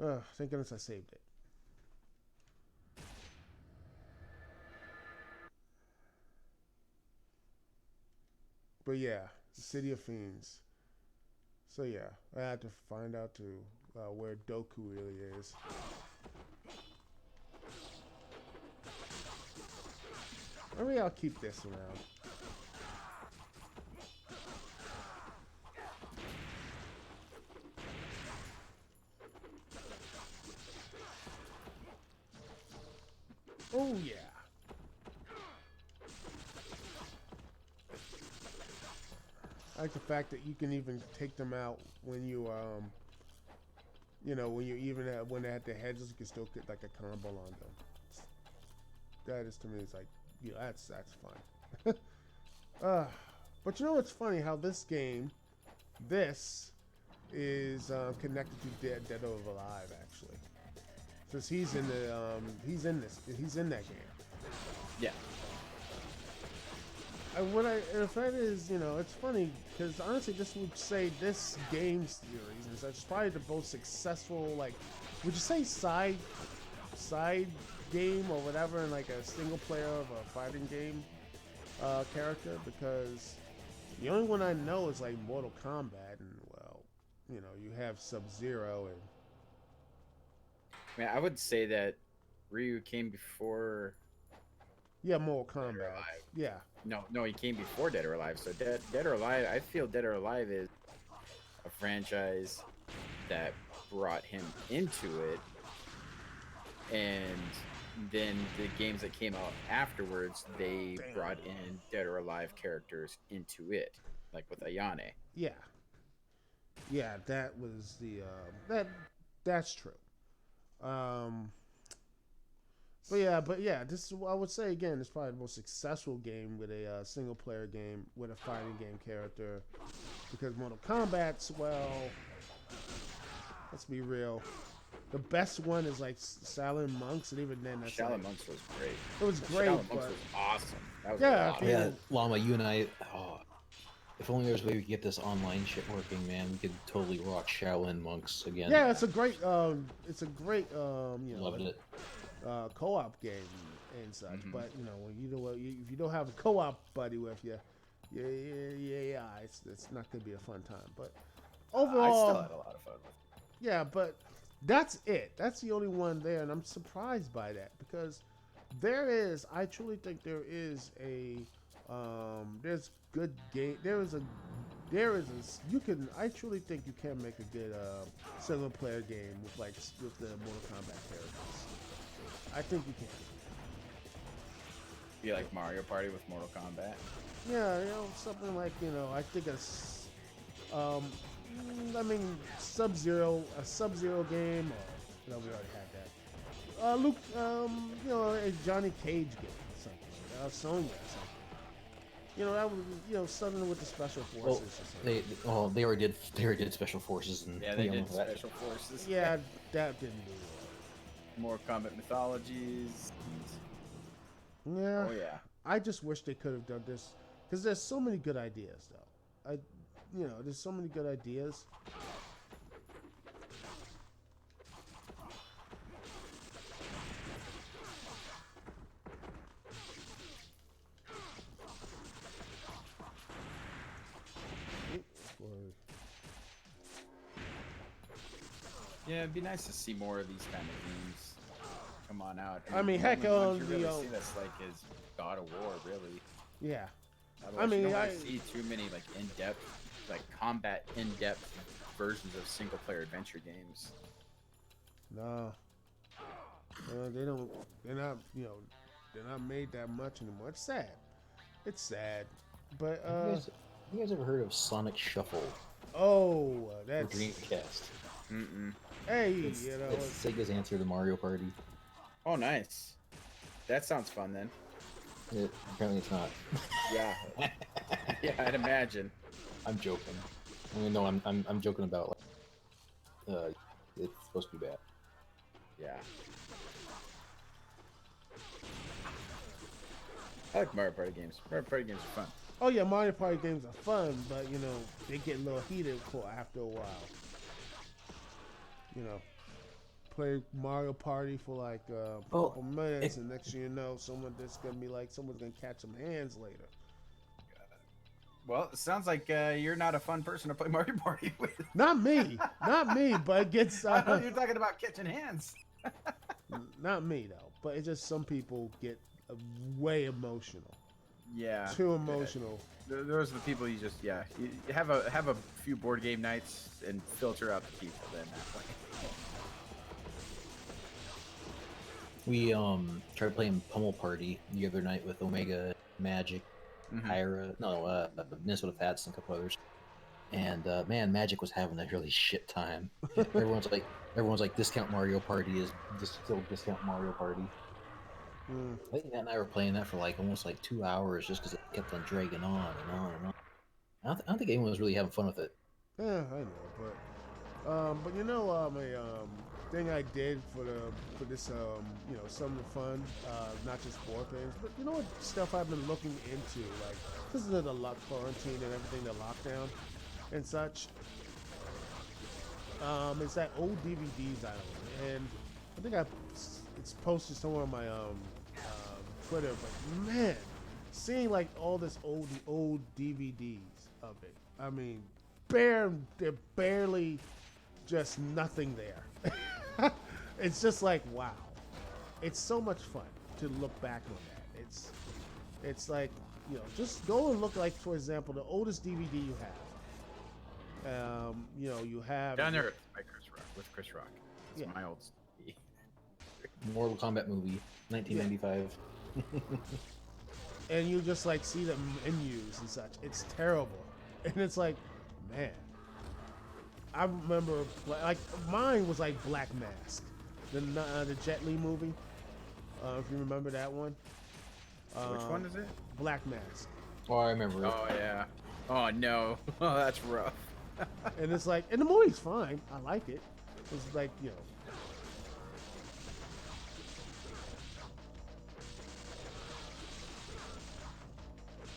Speaker 1: over. Thank goodness I saved it. But yeah, the City of Fiends. So yeah, I had to find out where Doku really is. Maybe I'll keep this around. Oh yeah. I like the fact that you can even take them out when you when you even when they had their heads, you can still get like a combo on them. That is, to me, it's like, yeah, that's fun. But you know what's funny? How this game, this is connected to Dead or Alive, actually. Since he's in the he's in that game.
Speaker 3: Yeah.
Speaker 1: If that is, it's funny because honestly, this would say this game series is that's probably the most successful. Like, would you say side game or whatever in like a single player of a fighting game character? Because the only one I know is like Mortal Kombat, and well, you have Sub-Zero and.
Speaker 3: I mean, I would say that Ryu came before.
Speaker 1: Yeah, Mortal Kombat. Yeah.
Speaker 3: No, he came before Dead or Alive. So Dead or Alive, I feel Dead or Alive is a franchise that brought him into it, and then the games that came out afterwards, they brought in Dead or Alive characters into it, like with Ayane.
Speaker 1: Yeah. Yeah, that was the that's true. But yeah, this is, I would say again, it's probably the most successful game with a single player game with a fighting game character, because Mortal Kombat's, well, let's be real, the best one is like Shaolin Monks, and even then, that's
Speaker 3: Shaolin
Speaker 1: like,
Speaker 3: Monks was great.
Speaker 1: It was great.
Speaker 3: Shaolin Monks was awesome. That was awesome.
Speaker 2: Yeah, Llama, you and I. Oh, if only there was a way we could get this online shit working, man. We could totally rock Shaolin Monks again.
Speaker 1: Yeah, it's a great
Speaker 2: Loved it.
Speaker 1: Co-op game and such. Mm-hmm. But if you don't have a co-op buddy with you, it's not gonna be a fun time. But overall,
Speaker 3: I still had a lot of fun with it.
Speaker 1: Yeah, but that's it. That's the only one there, and I'm surprised by that, because I truly think there is there's good game. I truly think you can make a good single player game with the Mortal Kombat characters. I think you can.
Speaker 3: Be like Mario Party with Mortal Kombat.
Speaker 1: Yeah, something like, I think Sub-Zero, a Sub-Zero game, or we already had Luke, a Johnny Cage game or something, Sonya or something. That was, something with the special forces.
Speaker 2: They already did special forces, and
Speaker 3: yeah, they did special forces.
Speaker 1: Yeah, that didn't do well.
Speaker 3: More combat mythologies.
Speaker 1: Yeah.
Speaker 3: Oh yeah.
Speaker 1: I just wish they could have done this because there's so many good ideas, though. There's so many good ideas.
Speaker 3: Yeah, it'd be nice to see more of these kind of games come on out.
Speaker 1: I mean, heck,
Speaker 3: see that's like is God of War, really.
Speaker 1: Yeah.
Speaker 3: Otherwise, you don't really see too many like in-depth, like combat in-depth versions of single-player adventure games.
Speaker 1: No, they don't. They're not. They're not made that much anymore. It's sad. It's sad. But
Speaker 2: you guys ever heard of Sonic Shuffle?
Speaker 1: Oh, that's
Speaker 2: Dreamcast.
Speaker 1: Hey,
Speaker 2: it's Sega's answer to Mario Party.
Speaker 3: Oh, nice. That sounds fun then.
Speaker 2: Apparently it's not.
Speaker 3: Yeah. Yeah, I'd imagine.
Speaker 2: I'm joking. I mean, no, I'm joking about it's supposed to be bad.
Speaker 3: Yeah. I like Mario Party games. Mario Party games are fun.
Speaker 1: Oh yeah, Mario Party games are fun, but they get a little heated after a while. Play Mario Party for like a couple minutes, and next thing you know, someone's gonna catch some hands later.
Speaker 3: Well, it sounds like you're not a fun person to play Mario Party with.
Speaker 1: Not me, but it gets.
Speaker 3: I know you're talking about catching hands.
Speaker 1: Not me though, but it's just some people get way emotional.
Speaker 3: Yeah.
Speaker 1: Too emotional.
Speaker 3: Yeah. Those are the people you have a few board game nights and filter out the people then that way.
Speaker 2: We tried playing Pummel Party the other night with Omega, Magic, Minnesota Fats, and a couple others. And man, Magic was having a really shit time. everyone's like, discount Mario Party is still discount Mario Party. I think Matt and I were playing that for almost 2 hours just because it kept on dragging on and on and on. I don't think anyone was really having fun with it.
Speaker 1: Yeah, I know, but a thing I did for this some of the fun, not just board games, but what stuff I've been looking into, like because of the quarantine and everything, the lockdown and such. It's that old DVDs I own, and I think it's posted somewhere on my Twitter, but man, seeing all this old DVDs of it, I mean, they're barely just nothing there. It's just like, wow, it's so much fun to look back on that. It's like, just go and look, for example, the oldest DVD you have. You have
Speaker 3: Down there with Chris Rock. It's my old DVD.
Speaker 2: Mortal Kombat movie, 1995.
Speaker 1: And you just see the menus and such. It's terrible, and it's like, man. I remember mine was Black Mask, the Jet Li movie. If you remember that one.
Speaker 3: Which one is it?
Speaker 1: Black Mask.
Speaker 2: Oh, I remember it.
Speaker 3: Oh yeah. Oh no. Oh, that's rough.
Speaker 1: And it's and the movie's fine. I like it. It's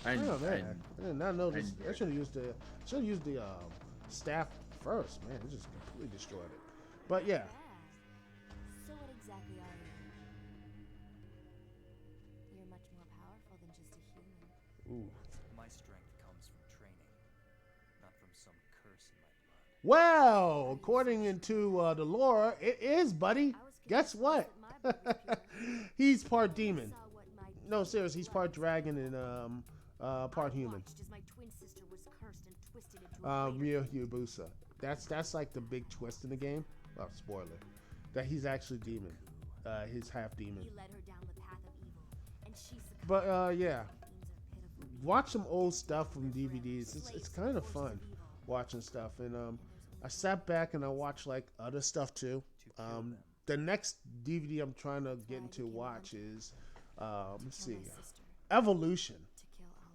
Speaker 1: I don't know, man. I did not know this. I should have used the staff first, man. It just completely destroyed it. But yeah.
Speaker 4: So what exactly are you? You're much more powerful than just a human.
Speaker 1: Ooh.
Speaker 5: My strength comes from training, not from some curse in my blood.
Speaker 1: Well, according to the lore, it is, buddy. Guess what? He's part demon. No, seriously, he's part dragon and part human. Ryo Hayabusa. That's the big twist in the game. Oh, spoiler. That he's actually demon. He's half demon. But yeah. Watch some old stuff from DVDs. It's kind of fun watching stuff. And I sat back and I watched other stuff too. the next DVD I'm trying to get into watch is let's see,
Speaker 4: My sister
Speaker 1: Evolution.
Speaker 4: to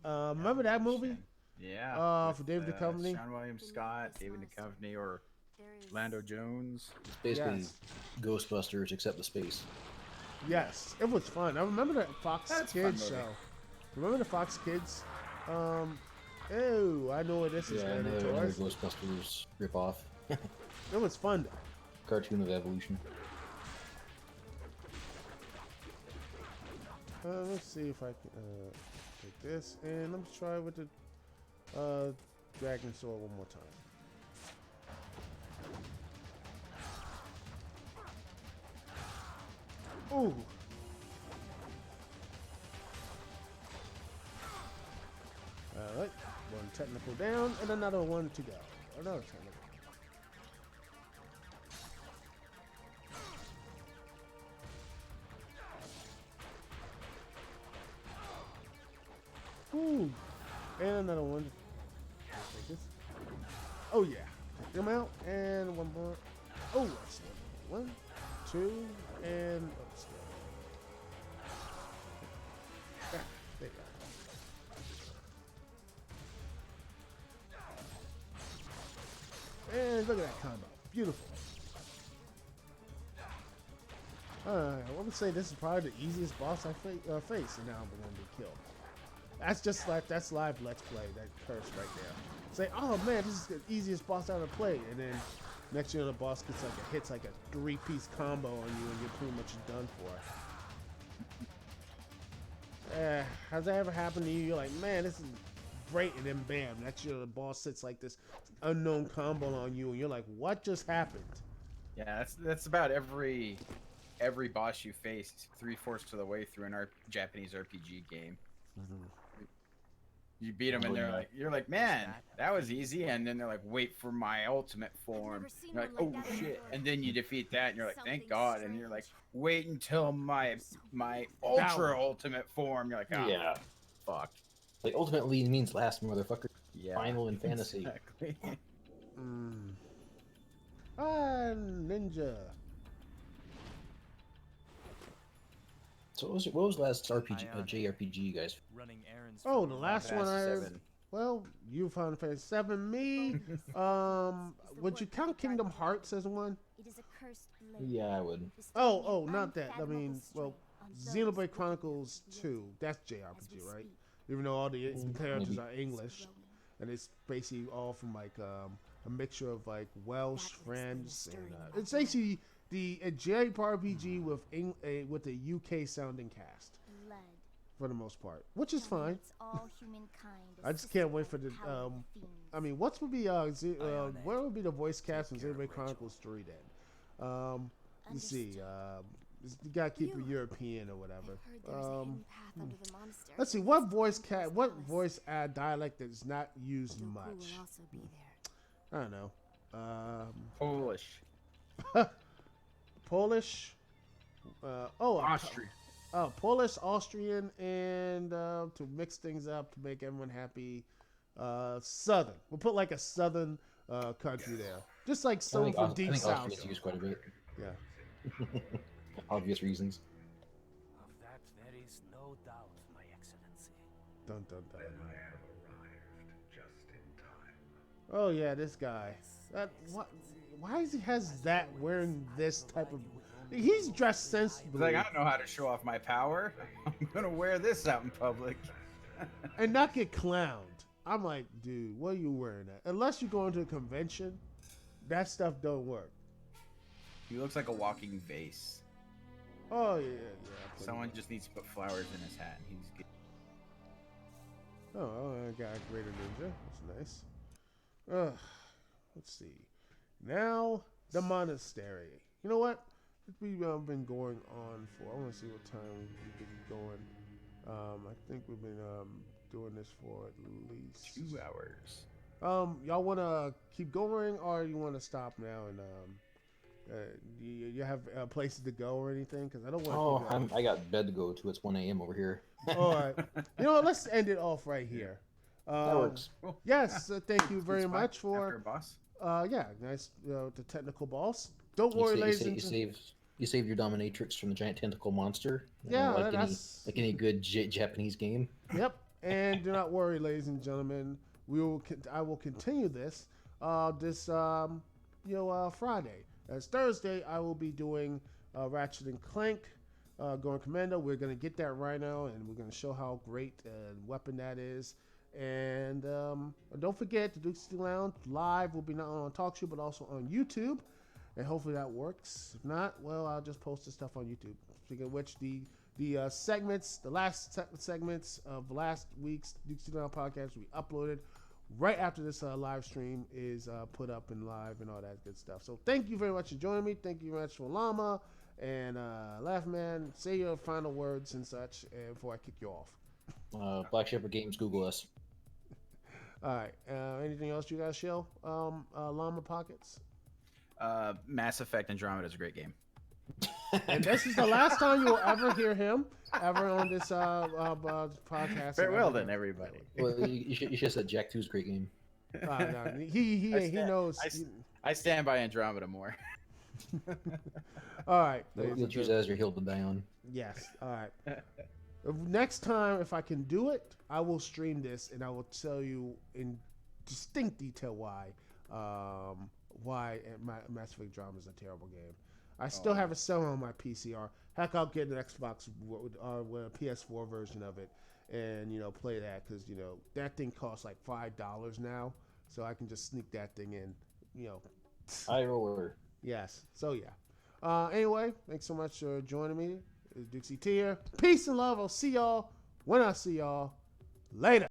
Speaker 4: kill all.
Speaker 1: Remember that movie?
Speaker 3: Yeah.
Speaker 1: For David Duchovny.
Speaker 3: Sean William Scott, David Duchovny, or
Speaker 4: There is
Speaker 3: Lando Jones.
Speaker 2: It's basically
Speaker 1: Yes.
Speaker 2: Ghostbusters except the space.
Speaker 1: Yes, it was fun. I remember the Fox
Speaker 3: That's a fun
Speaker 1: Kids
Speaker 3: movie.
Speaker 1: show. Remember the Fox Kids? Oh, I know where this is
Speaker 2: Yeah,
Speaker 1: headed
Speaker 2: another
Speaker 1: towards.
Speaker 2: Ghostbusters ripoff.
Speaker 1: It was fun though.
Speaker 2: Cartoon of evolution.
Speaker 1: Let's see if I can take this and let's try with the Dragon Sword one more time. Ooh. Alright, one technical down and another one to go. Another technical. Ooh, and another one. Take this. Oh yeah, take them out and one more. Oh, let's go. 1, 2, and let's go. Ah, there you go. And look at that combo, beautiful. I would say this is probably the easiest boss I face, and now I'm gonna be killed. That's just like that's live Let's Play. That curse right there. Say, oh man, this is the easiest boss I've ever played, and then next year the boss gets like hits like a 3-piece combo on you, and you're pretty much done for. Has that ever happened to you? You're like, man, this is great, and then bam, next year the boss sits like this unknown combo on you, and you're like, what just happened?
Speaker 3: Yeah, that's about every boss you face 3/4 of the way through an Japanese RPG game. You beat them and you're like, man, that was easy. And then they're like, wait for my ultimate form. You're like, oh shit. And then you defeat that and you're like, thank God. And you're like, wait until my ultra ultimate form. You're like, oh,
Speaker 2: Yeah.
Speaker 3: fuck.
Speaker 2: Like ultimately means last, motherfucker.
Speaker 3: Yeah.
Speaker 2: Final in fantasy.
Speaker 3: Exactly.
Speaker 1: Ninja.
Speaker 2: So what was the last JRPG you guys?
Speaker 5: Running errands.
Speaker 1: Oh,
Speaker 5: for
Speaker 1: the
Speaker 5: me.
Speaker 1: last one I.
Speaker 3: 7.
Speaker 1: Well, you Final Fantasy 7. Me, would you count Kingdom Hearts as one?
Speaker 4: It is a cursed blade.
Speaker 2: Yeah, I would.
Speaker 1: Oh, not that. I mean, well, Xenoblade Chronicles 2. That's JRPG, right? Even though all the characters
Speaker 2: Maybe.
Speaker 1: are English, and it's basically all from like a mixture of like Welsh, French, and it's basically the JRPG with the UK sounding cast
Speaker 4: Blood.
Speaker 1: for the most part, which is fine.
Speaker 4: It's all humankind.
Speaker 1: I just can't wait for the I mean, what would be where would be the voice cast in Xenoblade Chronicles 3 then? Let's see. You gotta keep it European or whatever. Let's see what voice dialect is not used much. I don't know.
Speaker 3: Polish.
Speaker 1: Polish.
Speaker 3: Austrian.
Speaker 1: Polish, Austrian, and to mix things up to make everyone happy, Southern. We'll put like a Southern country there, just like someone from Deep South.
Speaker 2: Austrian is used quite a bit.
Speaker 1: Yeah.
Speaker 2: Obvious reasons.
Speaker 5: Of that there is no doubt, my excellency.
Speaker 1: Dun dun dun.
Speaker 6: Then I have arrived just in time.
Speaker 1: Oh yeah, this guy. Why is he has that wearing this type of? He's dressed
Speaker 3: He's
Speaker 1: sensibly.
Speaker 3: like, I don't know how to show off my power. I'm gonna wear this out in public.
Speaker 1: And not get clowned. I'm like, dude, what are you wearing that? Unless you're going to a convention, that stuff don't work.
Speaker 3: He looks like a walking vase.
Speaker 1: Oh yeah.
Speaker 3: Someone just needs to put flowers in his hat. And he's good.
Speaker 1: Oh, I got a greater ninja. That's nice. Let's see. Now the monastery. You know what? We've been going on for. I want to see what time we've been going. I think we've been doing this for at least
Speaker 3: 2 hours.
Speaker 1: Y'all want to keep going, or you want to stop now and you have places to go or anything? Because I don't want.
Speaker 2: Oh, I got bed to go to. It's 1 a.m. over here.
Speaker 1: All right. You know what? Let's end it off right here.
Speaker 2: That works.
Speaker 1: Yes. Thank you very
Speaker 3: Good spot
Speaker 1: much for.
Speaker 3: after a boss.
Speaker 1: Yeah, nice. The technical boss. Don't worry, ladies and gentlemen.
Speaker 2: You saved your dominatrix from the giant tentacle monster.
Speaker 1: Yeah,
Speaker 2: like
Speaker 1: that's
Speaker 2: any good Japanese game.
Speaker 1: Yep. And do not worry, ladies and gentlemen. I will continue this Friday. As Thursday, I will be doing Ratchet and Clank, going Commando. We're gonna get that right now, and we're gonna show how great a weapon that is. And don't forget, the Dukect Lounge live will be not only on TalkShoe but also on YouTube. And hopefully that works. If not, well, I'll just post the stuff on YouTube. Speaking of which, the segments, the last segments of last week's Dukect Lounge podcast will be uploaded right after this live stream is put up and live and all that good stuff. So thank you very much for joining me. Thank you very much for Llama and Laughman. Say your final words and such before I kick you off.
Speaker 2: Black Shepherd Games, Google us.
Speaker 1: All right. Anything else you guys show? Llama Pockets?
Speaker 3: Mass Effect Andromeda is a great game.
Speaker 1: And this is the last time you will ever hear him ever on this podcast.
Speaker 3: Farewell then, everybody.
Speaker 2: Well, you should have said Jack 2's great game.
Speaker 1: No, he knows.
Speaker 3: I stand by Andromeda more.
Speaker 1: All right.
Speaker 2: You'll choose as your hill to die on.
Speaker 1: Yes. All right. Next time, if I can do it, I will stream this and I will tell you in distinct detail why Mass Effect Andromeda is a terrible game. I still have it selling on my PC. Or heck, I'll get an Xbox with a PS4 version of it, and play that because that thing costs like $5 now, so I can just sneak that thing in.
Speaker 2: High roller.
Speaker 1: Yes. So yeah. Anyway, thanks so much for joining me. It's Dukect here. Peace and love. I'll see y'all when I see y'all later.